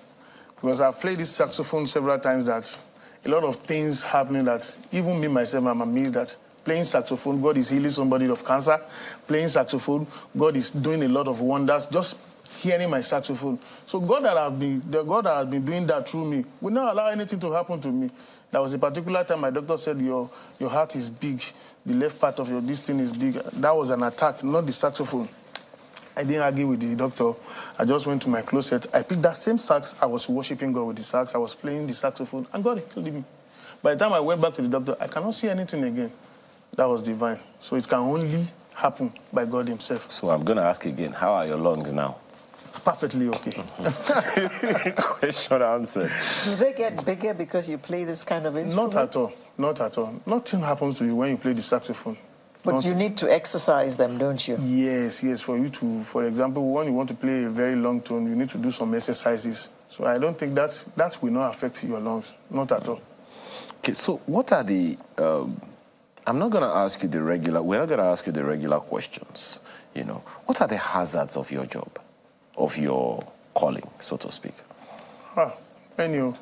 Because I've played this saxophone several times that a lot of things happening that even me, myself, I'm amazed that playing saxophone, God is healing somebody of cancer. Playing saxophone, God is doing a lot of wonders. Just hearing my saxophone. So God that has been doing that through me will not allow anything to happen to me. There was a particular time my doctor said, your heart is big. The left part of this thing is big. That was an attack, not the saxophone. I didn't argue with the doctor. I just went to my closet. I picked that same sax. I was worshiping God with the sax. I was playing the saxophone, and God healed me. By the time I went back to the doctor, I cannot see anything again. That was divine. So it can only happen by God himself. So I'm going to ask again, how are your lungs now? Perfectly okay. Question answered. Do they get bigger because you play this kind of instrument? Not at all. Not at all. Nothing happens to you when you play the saxophone. But you need to exercise them, don't you? Yes. For you to, for example, when you want to play a very long tone, you need to do some exercises. So I don't think that will not affect your lungs. Not at all. Okay, so what are the... I'm not going to ask you the regular... We're not going to ask you the regular questions. You know, what are the hazards of your job, of your calling, so to speak? Anyway,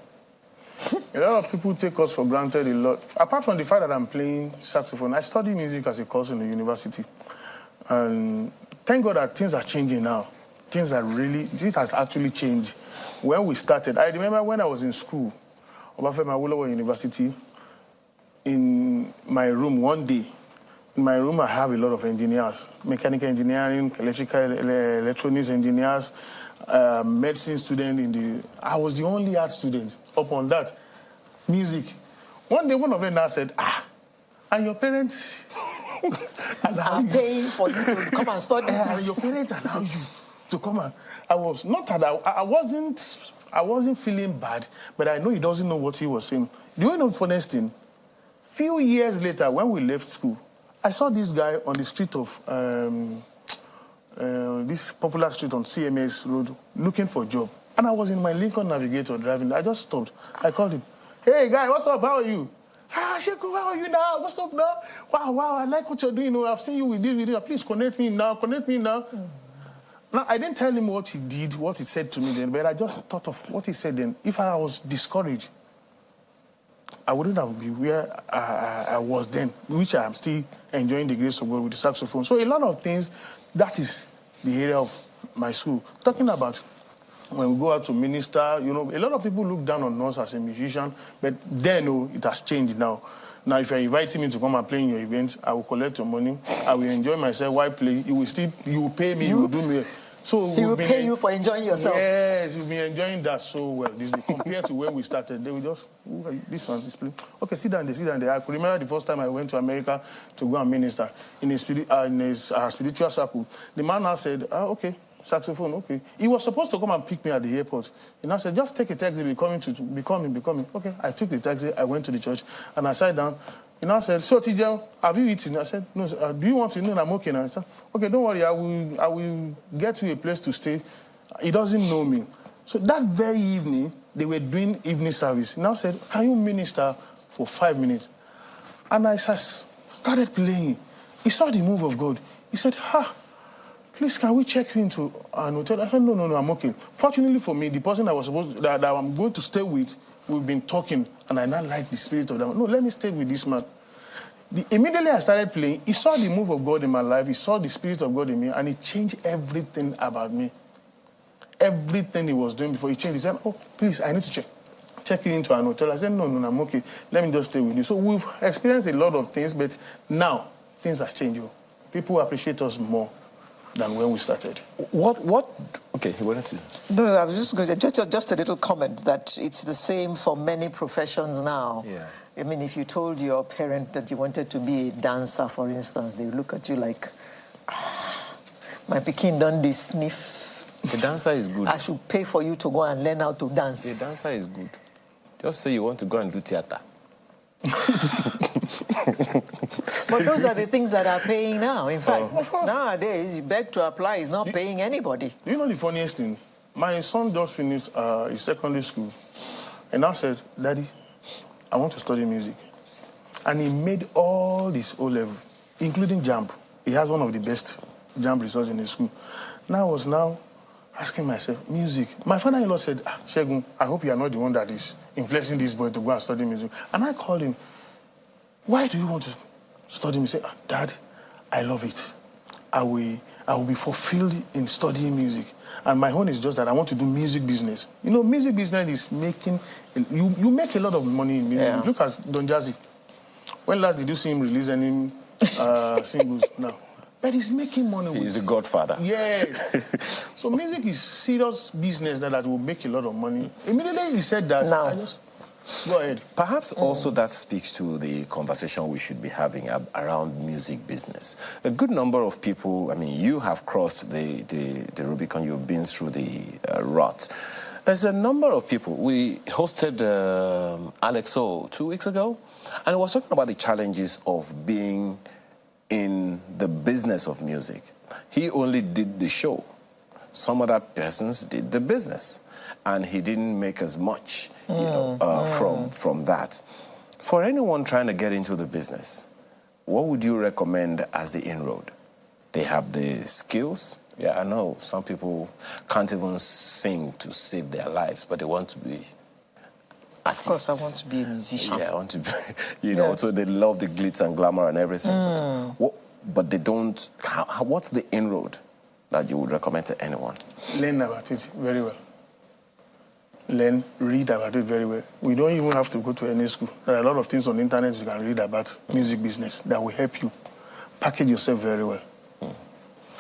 a lot of people take us for granted a lot. Apart from the fact that I'm playing saxophone, I study music as a course in the university. And thank God that things are changing now. Things has actually changed. When we started, I remember when I was in school, Obafemi Awolowo University, in my room one day, in my room I have a lot of engineers, mechanical engineering, electrical, electronics engineers, medicine student. I was the only art student. Upon that, music. One day, one of them now said, and your parents are paying for you to come and study this. Your parents allow you to come and... I wasn't feeling bad, but I know he doesn't know what he was saying. Do you know the funniest thing? Few years later, when we left school, I saw this guy on the street of this popular street on CMS Road looking for a job. And I was in my Lincoln Navigator driving. I just stopped. I called him. Hey, guy, what's up? How are you? Sheku, how are you now? What's up now? Wow, I like what you're doing. I've seen you with this video. Please connect me now. Now, I didn't tell him what he did, what he said to me then, but I just thought of what he said then. If I was discouraged, I wouldn't have been where I was then, which I am still enjoying the grace of God with the saxophone. So a lot of things, that is the area of my school. Talking about when we go out to minister, you know, a lot of people look down on us as a musician, but then it has changed now. Now, if you're inviting me to come and play in your events, I will collect your money. I will enjoy myself while playing. You will pay me, you will do me. So he will pay you for enjoying yourself. Yes, you'll be enjoying that so well. Compared to when we started, they will just, this one is playing. Okay, sit down there. I could remember the first time I went to America to go and minister in a spiritual circle. The man now said, okay, saxophone, okay. He was supposed to come and pick me at the airport. He now said, just take a taxi, be coming. Okay, I took the taxi, I went to the church, and I sat down. He now said, so TJ, have you eaten? I said, no, sir. Do you want to know? I'm okay now. I said, okay, don't worry, I will get you a place to stay. He doesn't know me. So that very evening, they were doing evening service. He now said, can you minister for 5 minutes? And I started playing. He saw the move of God. He said, please, can we check you into an hotel? I said, no, I'm okay. Fortunately for me, the person that I'm going to stay with, we've been talking, and I now like the spirit of that. No, let me stay with this man. Immediately I started playing, he saw the move of God in my life, he saw the spirit of God in me, and he changed everything about me. Everything he was doing before, he changed. He said, please, I need to check you into an hotel. I said, no, I'm okay. Let me just stay with you. So we've experienced a lot of things, but now things have changed. People appreciate us more than when we started. Okay, you wanted to... No, I was just going to... Just a little comment that it's the same for many professions now. Yeah. I mean, if you told your parent that you wanted to be a dancer, for instance, they would look at you like, my pikin done this sniff. A dancer is good. I should pay for you to go and learn how to dance. A dancer is good. Just say you want to go and do theater. But those are the things that are paying now. In fact, nowadays, you beg to apply is not paying anybody. Do you know the funniest thing? My son just finished his secondary school. And I said, Daddy, I want to study music. And he made all his O-level, including JAMB. He has one of the best JAMB results in his school. Now I was asking myself, music. My father-in-law said, Shegun, I hope you are not the one that is influencing this boy to go and study music. And I called him, why do you want to study music? He said, Dad, I love it. I will be fulfilled in studying music. And my own is just that I want to do music business. You know, music business is making... You make a lot of money in music. Yeah. Look at Don Jazzy. When last did you see him release any singles? No. But he's making money. He's a godfather. Yes. So music is serious business that will make a lot of money. Immediately he said that, Go ahead. Perhaps also that speaks to the conversation we should be having around music business. A good number of people, I mean, you have crossed the Rubicon, you've been through the rut. There's a number of people. We hosted Alex O 2 weeks ago, and he was talking about the challenges of being in the business of music. He only did the show. Some other persons did the business, and he didn't make as much from that. For anyone trying to get into the business, what would you recommend as the inroad? They have the skills. Yeah, I know some people can't even sing to save their lives, but they want to be artists. Of course, I want to be a musician. Yeah, I want to be, so they love the glitz and glamour and everything. But they don't, what's the inroad that you would recommend to anyone? Learn about it very well. Read about it very well. We don't even have to go to any school. There are a lot of things on the internet you can read about music business that will help you package yourself very well.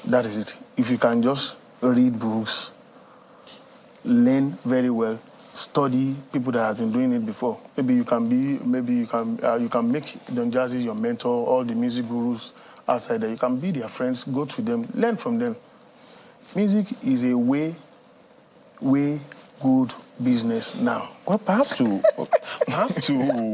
That is it. If you can just read books, learn very well, study people that have been doing it before. Maybe you can make Don Jazzy your mentor, all the music gurus outside there. You can be their friends, go to them, learn from them. Music is a way good business now. Well, perhaps to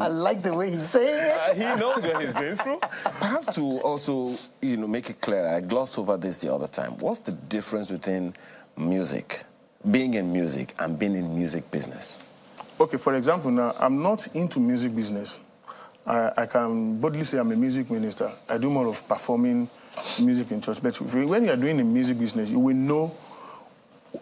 I like the way he's saying it. He knows what he's going through. Perhaps to also, make it clear. I glossed over this the other time. What's the difference between music, being in music, and being in music business? Okay, for example, now I'm not into music business. I can boldly say I'm a music minister. I do more of performing music in church. But when you are doing a music business, you will know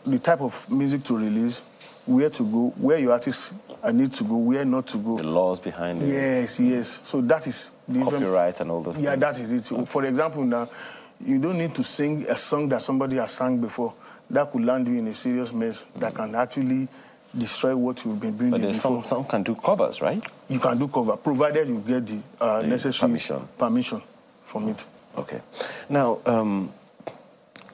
the type of music to release, where to go, where your artists need to go, where not to go. The laws behind it. Yes. So that is the copyright and all those things. Yeah, that is it. For example, now, you don't need to sing a song that somebody has sung before. That could land you in a serious mess that can actually destroy what you've been doing. But there's some can do covers, right? You can do cover, provided you get the necessary permission from it. Okay. Now,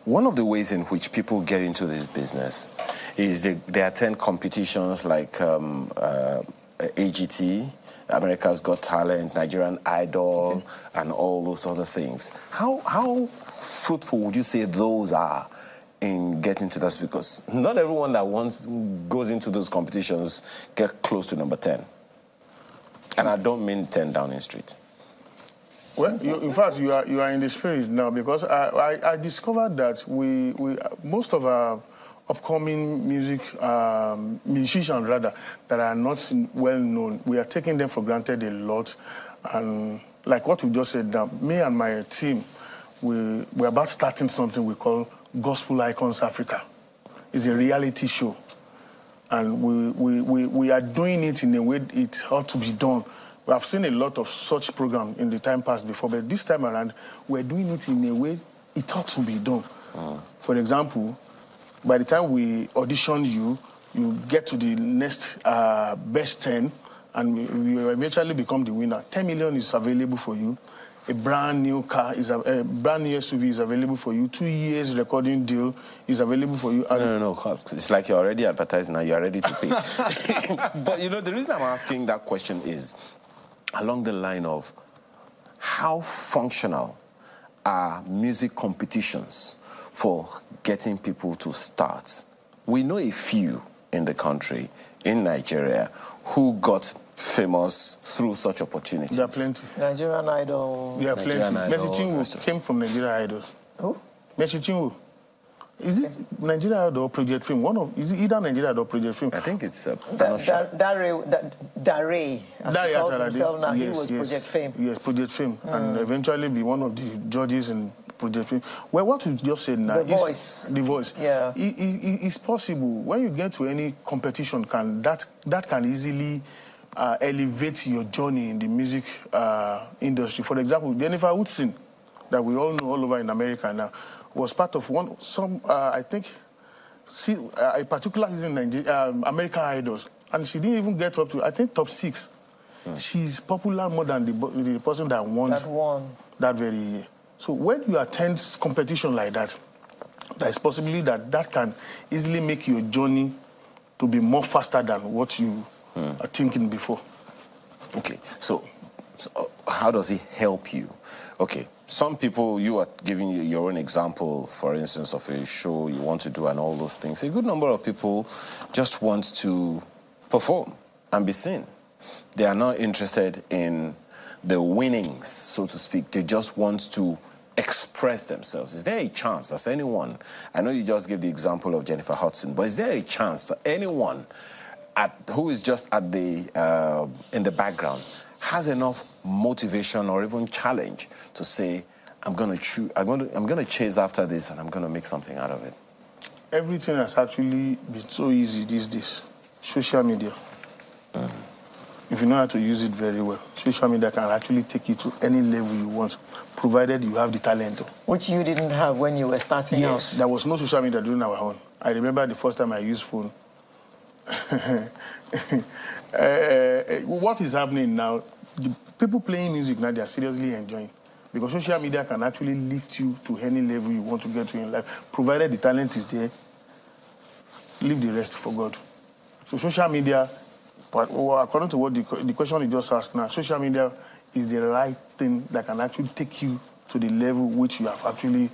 one of the ways in which people get into this business is they attend competitions like AGT, America's Got Talent, Nigerian Idol, and all those other things. How fruitful would you say those are in getting to this? Because not everyone that goes into those competitions get close to number 10. And I don't mean 10 Downing Street. Well, in fact, you are in the spirit now, because I discovered that most of our upcoming musicians rather, that are not well known, we are taking them for granted a lot. And like what you just said now, me and my team, we're about starting something we call Gospel Icons Africa. It's a reality show. And we are doing it in a way it ought to be done. We have seen a lot of such programs in the time past before, but this time around, we're doing it in a way it ought to be done. For example, by the time we audition you get to the next best 10, and you eventually become the winner. 10 million is available for you. A brand new car a brand new SUV is available for you. 2 years recording deal is available for you. No. It's like you're already advertising now. You're ready to pay. But the reason I'm asking that question is along the line of how functional are music competitions for getting people to start. We know a few in the country, in Nigeria, who got famous through such opportunities. There are plenty. Nigerian Idol. There are plenty. Mercy Chinwo came from Nigerian Idols. Who? Mercy Chinwo. Is it Nigeria Idol or Project Fame? Is it either Nigeria Idol or Project Fame? I think it's Dare, as he calls himself now, he was Project Fame. Yes, Project Fame. And eventually be one of the judges in Project Fame. Well, what you just said now The Voice. Yeah. It's possible. When you get to any competition, that can easily elevate your journey in the music industry. For example, Jennifer Hudson, that we all know all over in America now, was part of a particular season in American Idols. And she didn't even get up to, I think, top 6. She's popular more than the person that won that very year. So when you attend competition like that, there is possibility that can easily make your journey to be more faster than what you thinking before. Okay, so how does it help you? Okay, some people, you are giving your own example, for instance, of a show you want to do and all those things. A good number of people just want to perform and be seen. They are not interested in the winnings, so to speak. They just want to express themselves. Is there a chance, as anyone, I know you just gave the example of Jennifer Hudson, but is there a chance that anyone who is just at the in the background has enough motivation or even challenge to say, I'm going to chase after this and I'm going to make something out of it? Everything has actually been so easy these days. Social media. If you know how to use it very well, social media can actually take you to any level you want, provided you have the talent. Which you didn't have when you were starting. Yes, there was no social media during our own. I remember the first time I used phone. What is happening now, the people playing music now, they are seriously enjoying. Because social media can actually lift you to any level you want to get to in life, provided the talent is there. Leave the rest for God. So social media, but according to what the question you just asked now, social media is the right thing that can actually take you to the level which you have actually,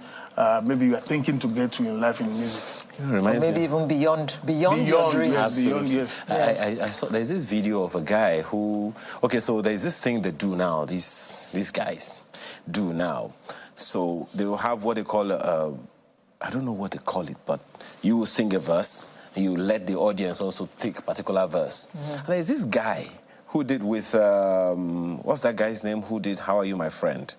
maybe you are thinking to get to in life in music. Or maybe even beyond your dreams. Yes, beyond, yes. I saw there's this video of a guy who, okay, so there's this thing they do now, these guys do now. So they will have what they call I don't know what they call it, but you will sing a verse and you let the audience also take a particular verse. And there's this guy who did with, what's that guy's name who did How Are You, My Friend?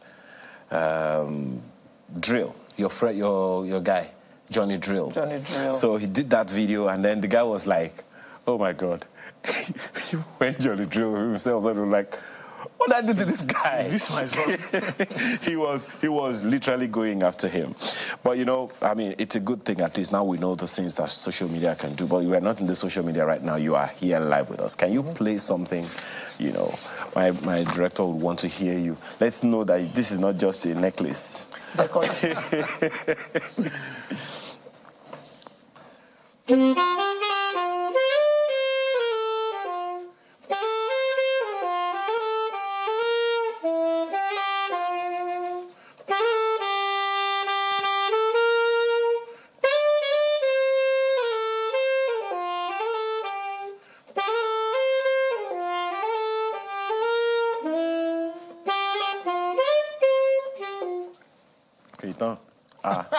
Drill, your guy. Johnny Drill. So he did that video, and then the guy was like, oh my God. When Johnny Drill himself was like, what did I do to this guy? This my son. he was literally going after him. But you know, I mean, it's a good thing. At least now we know the things that social media can do. But you are not in the social media right now. You are here live with us. Can you play something? You know, my director would want to hear you. Let's know that this is not just a necklace.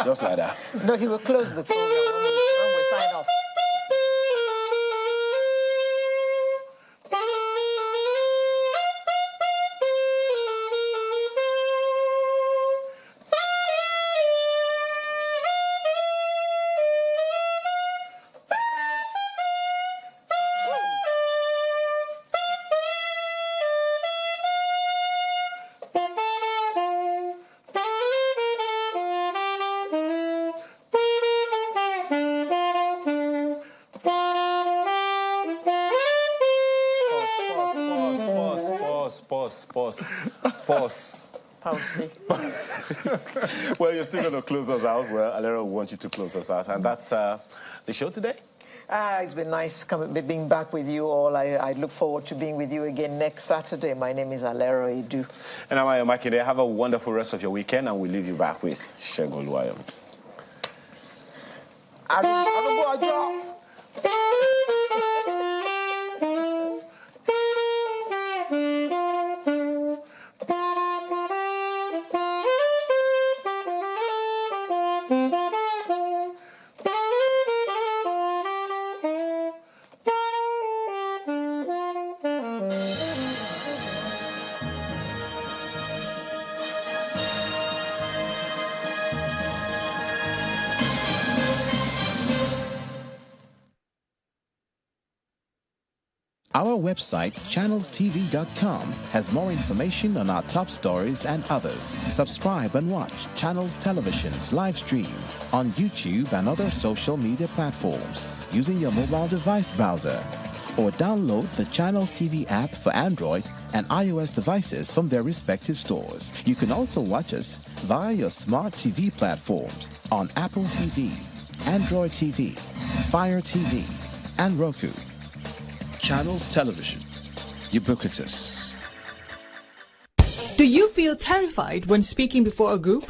Just like that. No, he will close the program when we sign off. Pause. Well, you're still going to close us out. Well, Alera wants you to close us out. And that's the show today. It's been nice being back with you all. I look forward to being with you again next Saturday. My name is Alera Edu. And I'm Ayo Makinde. Have a wonderful rest of your weekend, and we'll leave you back with Segun Oluwayomi. Our website, channelstv.com, has more information on our top stories and others. Subscribe and watch Channels Television's live stream on YouTube and other social media platforms using your mobile device browser. Or download the Channels TV app for Android and iOS devices from their respective stores. You can also watch us via your smart TV platforms on Apple TV, Android TV, Fire TV, and Roku. Channels Television. Ubiquitous. Do you feel terrified when speaking before a group?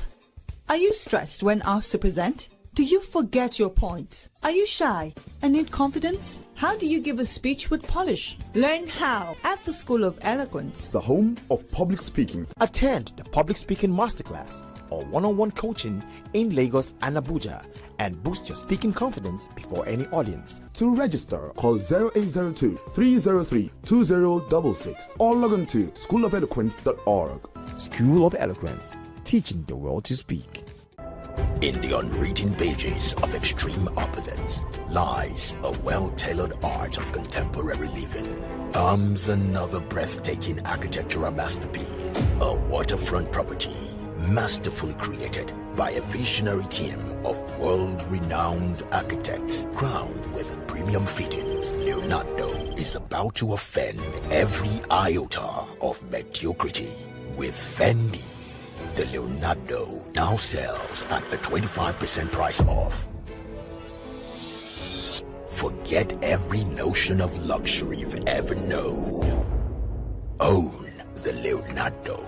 Are you stressed when asked to present? Do you forget your points? Are you shy and need confidence? How do you give a speech with polish? Learn how at the School of Eloquence, the home of public speaking. Attend the Public Speaking Masterclass or one-on-one coaching in Lagos and Abuja and boost your speaking confidence before any audience. To register, call 0802-303-2066 or log on to schoolofeloquence.org. School of Eloquence, teaching the world to speak. In the unwritten pages of extreme opulence lies a well-tailored art of contemporary living. Comes another breathtaking architectural masterpiece, a waterfront property masterfully created by a visionary team of world-renowned architects crowned with premium fittings. Leonardo is about to offend every iota of mediocrity with Fendi. The Leonardo now sells at a 25% price off. Forget every notion of luxury you've ever known. Own the Leonardo.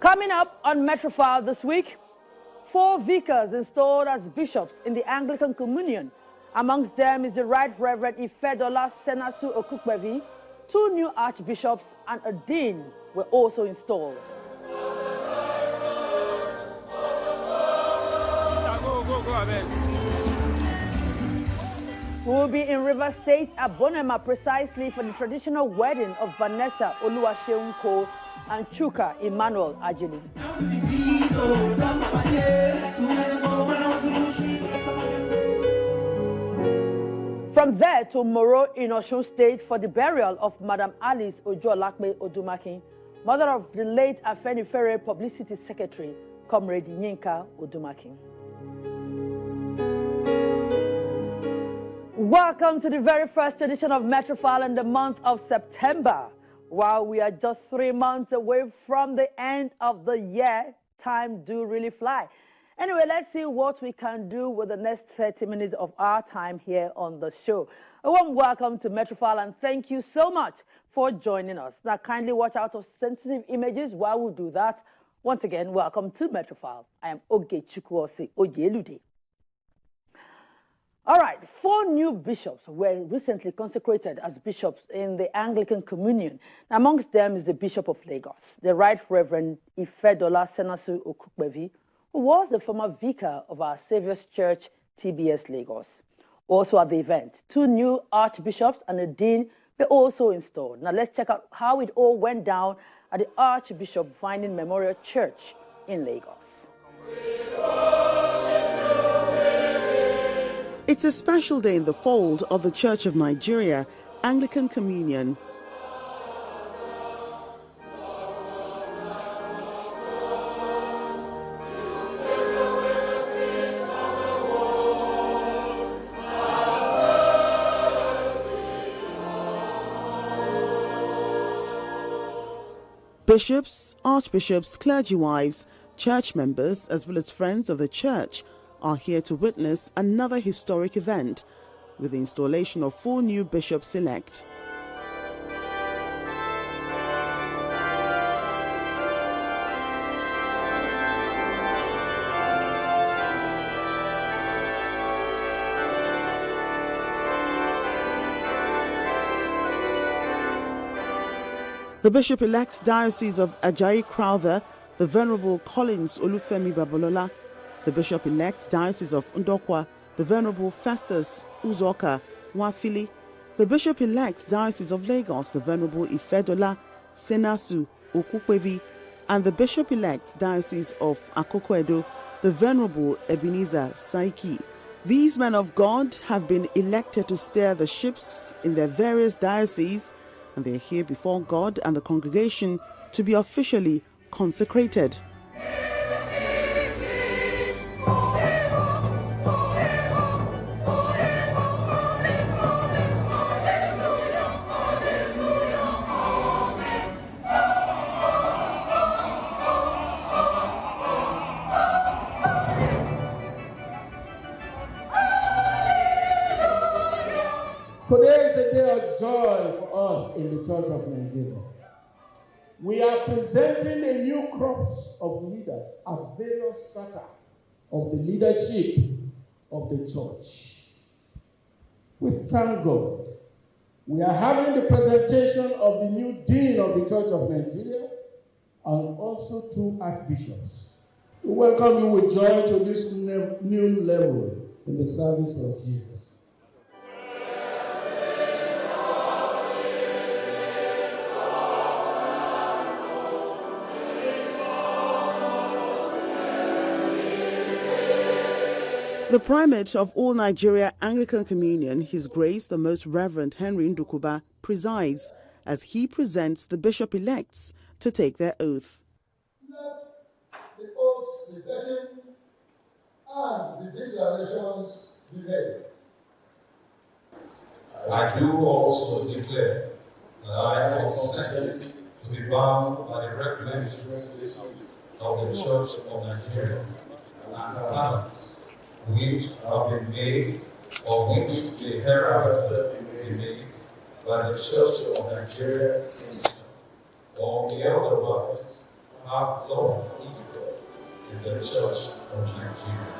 Coming up on Metrofile this week, 4 vicars installed as bishops in the Anglican Communion. Amongst them is the Right Reverend Ifedola Senasu Okukbevi. 2 new archbishops and a dean were also installed. We will be in River State at Bonema precisely for the traditional wedding of Vanessa Oluwaseunko and Chuka Emmanuel Ajili. From there to Moro in Osun State for the burial of Madam Alice Ojo-Olakpe Odumakin, mother of the late Afenifere Publicity Secretary, Comrade Yinka Odumakin. Welcome to the very first edition of Metrofile in the month of September. While we are just 3 months away from the end of the year, time do really fly. Anyway, let's see what we can do with the next 30 minutes of our time here on the show. A warm welcome to Metrofile and thank you so much for joining us. Now, kindly watch out for sensitive images while we do that. Once again, welcome to Metrofile. I am Oge Chukwuosi Ojelude. All right, 4 new bishops were recently consecrated as bishops in the Anglican Communion. Amongst them is the Bishop of Lagos, the Right Reverend Ifedola Senasu Okukbevi, who was the former vicar of our Saviour's Church, TBS Lagos. Also at the event, 2 new archbishops and a dean were also installed. Now let's check out how it all went down at the Archbishop Vining Memorial Church in Lagos. It's a special day in the fold of the Church of Nigeria, Anglican Communion. Bishops, archbishops, clergy wives, church members, as well as friends of the church are here to witness another historic event with the installation of 4 new bishops-elect. The Bishop-elect's Diocese of Ajayi-Crowther, the Venerable Collins Olufemi Babalola, the Bishop-elect Diocese of Ndokwa, the Venerable Festus Uzoka Wafili, the Bishop-elect Diocese of Lagos, the Venerable Ifedola Senasu Okukwevi, and the Bishop-elect Diocese of Akoko-Edo, the Venerable Ebenezer Saiki. These men of God have been elected to steer the ships in their various dioceses, and they are here before God and the congregation to be officially consecrated. Today is a day of joy for us in the Church of Nigeria. We are presenting a new crop of leaders at various strata of the leadership of the church. We thank God. We are having the presentation of the new Dean of the Church of Nigeria and also 2 archbishops. We welcome you with joy to this new level in the service of Jesus. The Primate of all Nigeria Anglican Communion, His Grace the Most Reverend Henry Ndukuba, presides as he presents the bishop-elects to take their oath. Let the oaths be taken and the declarations be made. I do also declare that I consent to be bound by the regulations of the Church of Nigeria and canons which have been made or which may hereafter be made by the Church of Nigeria or may otherwise have law interest in the Church of Nigeria.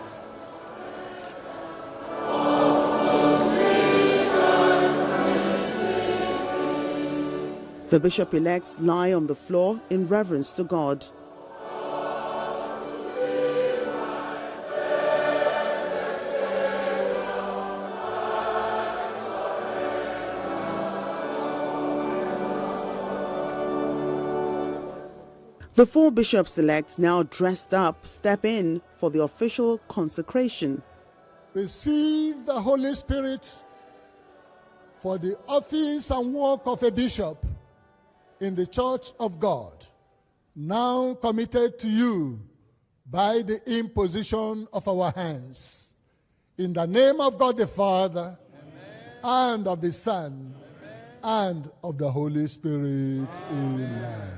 The bishop-elects lie on the floor in reverence to God. The 4 bishops-elect, now dressed up, step in for the official consecration. Receive the Holy Spirit for the office and work of a bishop in the Church of God, now committed to you by the imposition of our hands. In the name of God the Father, Amen. And of the Son, Amen. And of the Holy Spirit. Amen.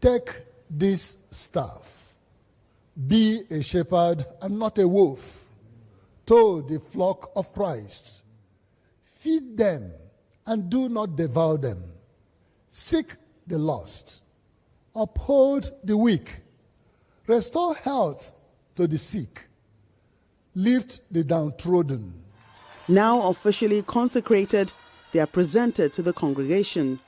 Take this staff. Be a shepherd and not a wolf to the flock of Christ. Feed them and do not devour them. Seek the lost. Uphold the weak. Restore health to the sick. Lift the downtrodden. Now officially consecrated, they are presented to the congregation.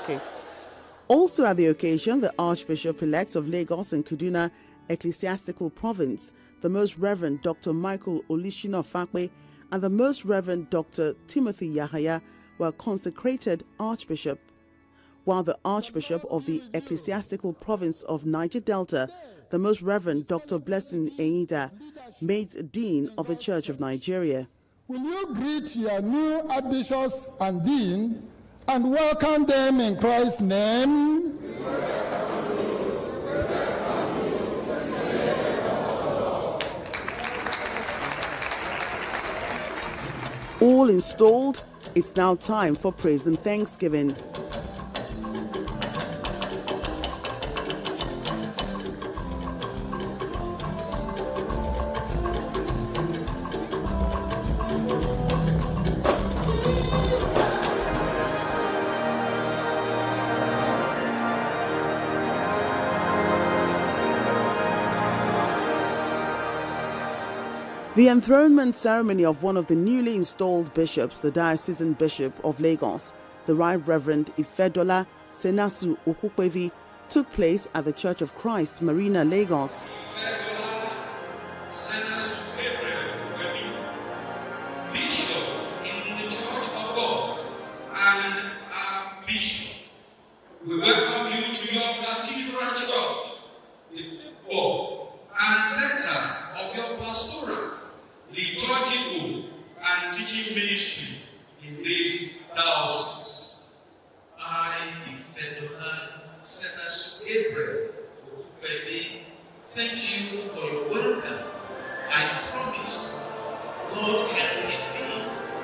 Okay. Also at the occasion, the Archbishop-elect of Lagos and Kaduna Ecclesiastical Province, the Most Reverend Dr. Michael Olishina Fakwe and the Most Reverend Dr. Timothy Yahaya were consecrated Archbishop, while the Archbishop of the Ecclesiastical Province of Niger Delta, the Most Reverend Dr. Blessing Eida, made Dean of the Church of Nigeria. Will you greet your new Archbishops and Dean and welcome them in Christ's name? All installed, it's now time for praise and thanksgiving. The enthronement ceremony of one of the newly installed bishops, the Diocesan Bishop of Lagos, the Right Reverend Ifedola Senasu Okukwevi, took place at the Church of Christ, Marina, Lagos. Bishop in the Church of God and our Bishop, we welcome you to your cathedral church, the football and center of your pastoral, liturgical and teaching ministry in this diocese. I, Ifedola Senasu Gabriel, thank you for your welcome. I promise God helping me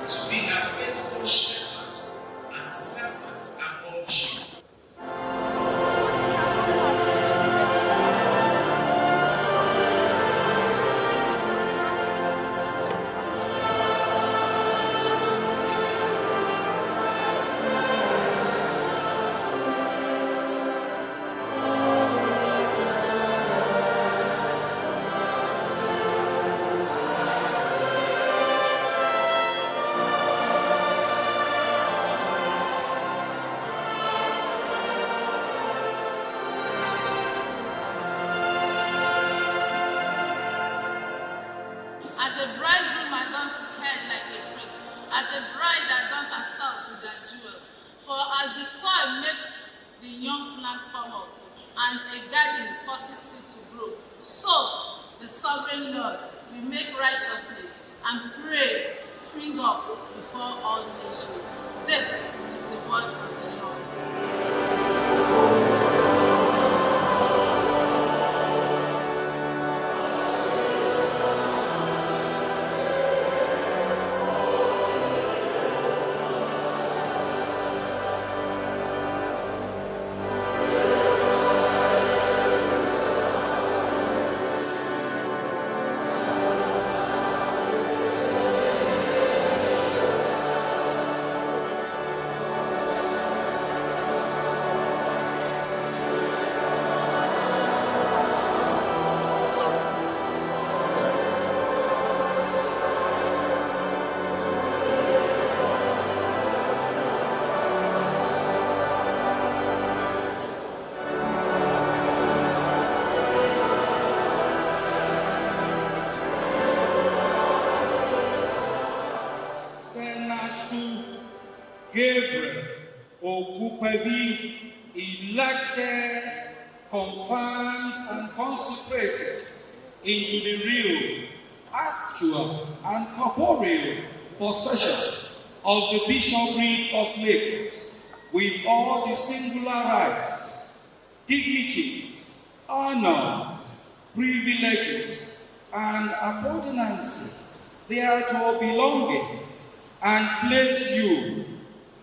to be a faithful shepherd and servant among you. As a bridegroom adorns his head like a priest, as a bride adorns herself with her jewels. For as the soil makes the young plant come up, and a garden causes seed to grow, so the sovereign Lord will make righteousness and praise spring up before all nations. This is the word of the Lord. Okukpevi, elected, confirmed, and consecrated into the real, actual, and corporeal possession of the bishopric of Lagos, with all the singular rights, dignities, honors, privileges, and appurtenances thereto belonging, and place you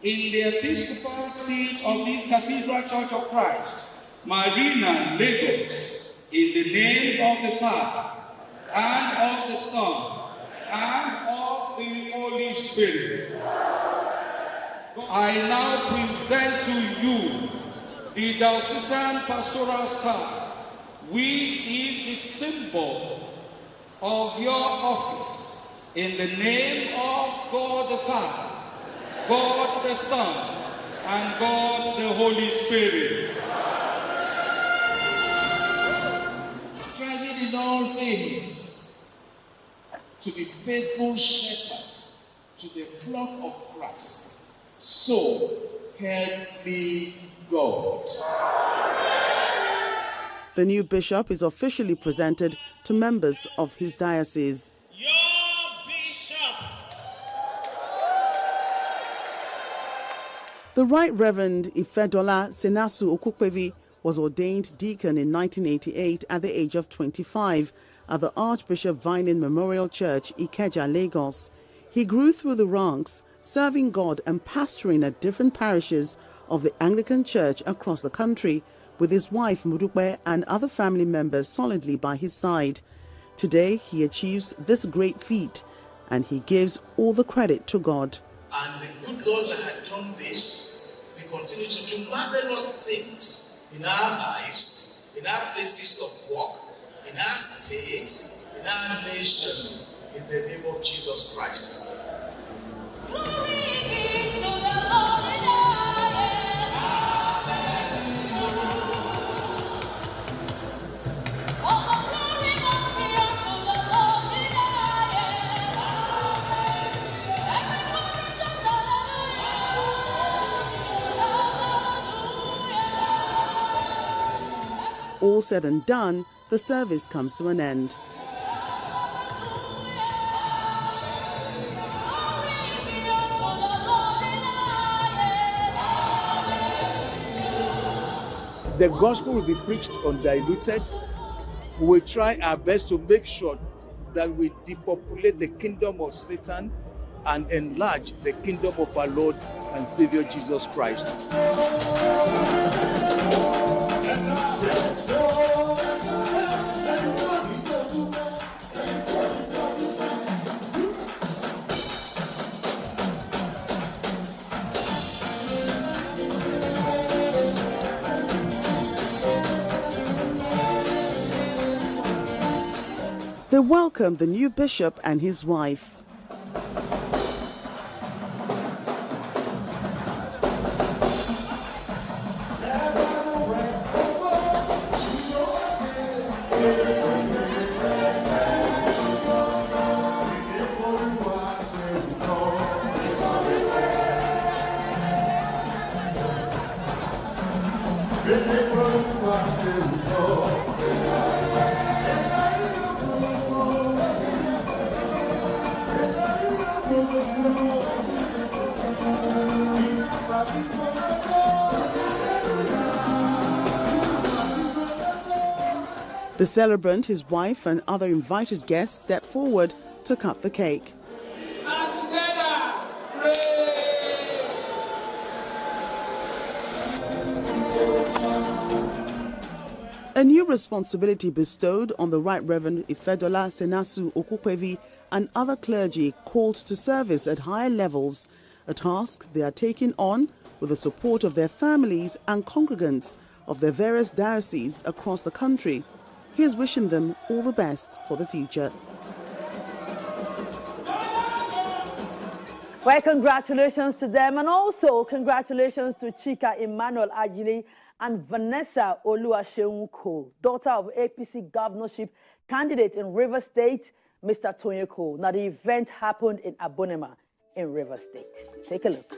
in the episcopal seat of this Cathedral Church of Christ, Marina, Lagos, in the name of the Father, and of the Son, and of the Holy Spirit. I now present to you the diocesan pastoral staff, which is the symbol of your office, in the name of God the Father, God the Son, and God the Holy Spirit. Striving in all things to be faithful shepherds to the flock of Christ. So help me God. The new bishop is officially presented to members of his diocese. The Right Reverend Ifedola Senasu Okukpevi was ordained deacon in 1988 at the age of 25 at the Archbishop Vining Memorial Church, Ikeja, Lagos. He grew through the ranks, serving God and pastoring at different parishes of the Anglican Church across the country, with his wife Mudupe and other family members solidly by his side. Today he achieves this great feat, and he gives all the credit to God. And the good Lord that had done this, we continue to do marvelous things in our lives, in our places of work, in our state, in our nation, in the name of Jesus Christ. All said and done, the service comes to an end. The gospel will be preached undiluted. We will try our best to make sure that we depopulate the kingdom of Satan and enlarge the kingdom of our Lord and Savior Jesus Christ. They welcome the new bishop and his wife. The celebrant, his wife, and other invited guests stepped forward to cut the cake. And together, pray. A new responsibility bestowed on the Right Reverend Ifedola Senasu Okukpevi and other clergy called to service at higher levels, a task they are taking on with the support of their families and congregants of their various dioceses across the country. He is wishing them all the best for the future. Well, congratulations to them, and also congratulations to Chika Emmanuel Ajili and Vanessa Oluwaseun, daughter of APC governorship candidate in Rivers State, Mr. Tony Cole. Now, the event happened in Abonema in Rivers State. Take a look.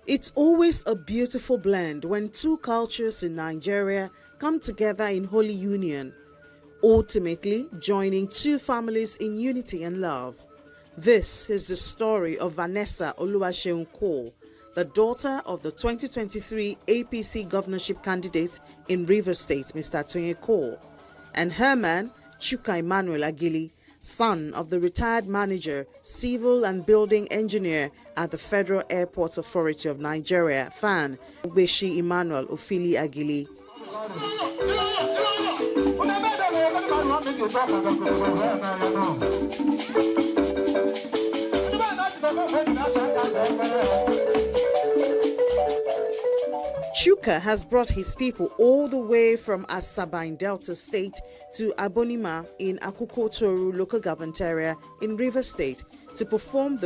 It's always a beautiful blend when two cultures in Nigeria come together in holy union, ultimately joining two families in unity and love. This is the story of Vanessa Oluwaseun Cole, the daughter of the 2023 APC governorship candidate in Rivers State, Mr. Tonye Cole, and her man, Chuka Emmanuel Agili, son of the retired manager, civil and building engineer at the Federal Airport Authority of Nigeria, FAN, Ubeshi Emmanuel Ofili Agili. Chuka has brought his people all the way from Asaba in Delta State to Abonima in Akuko Toru local government area in Rivers State to perform the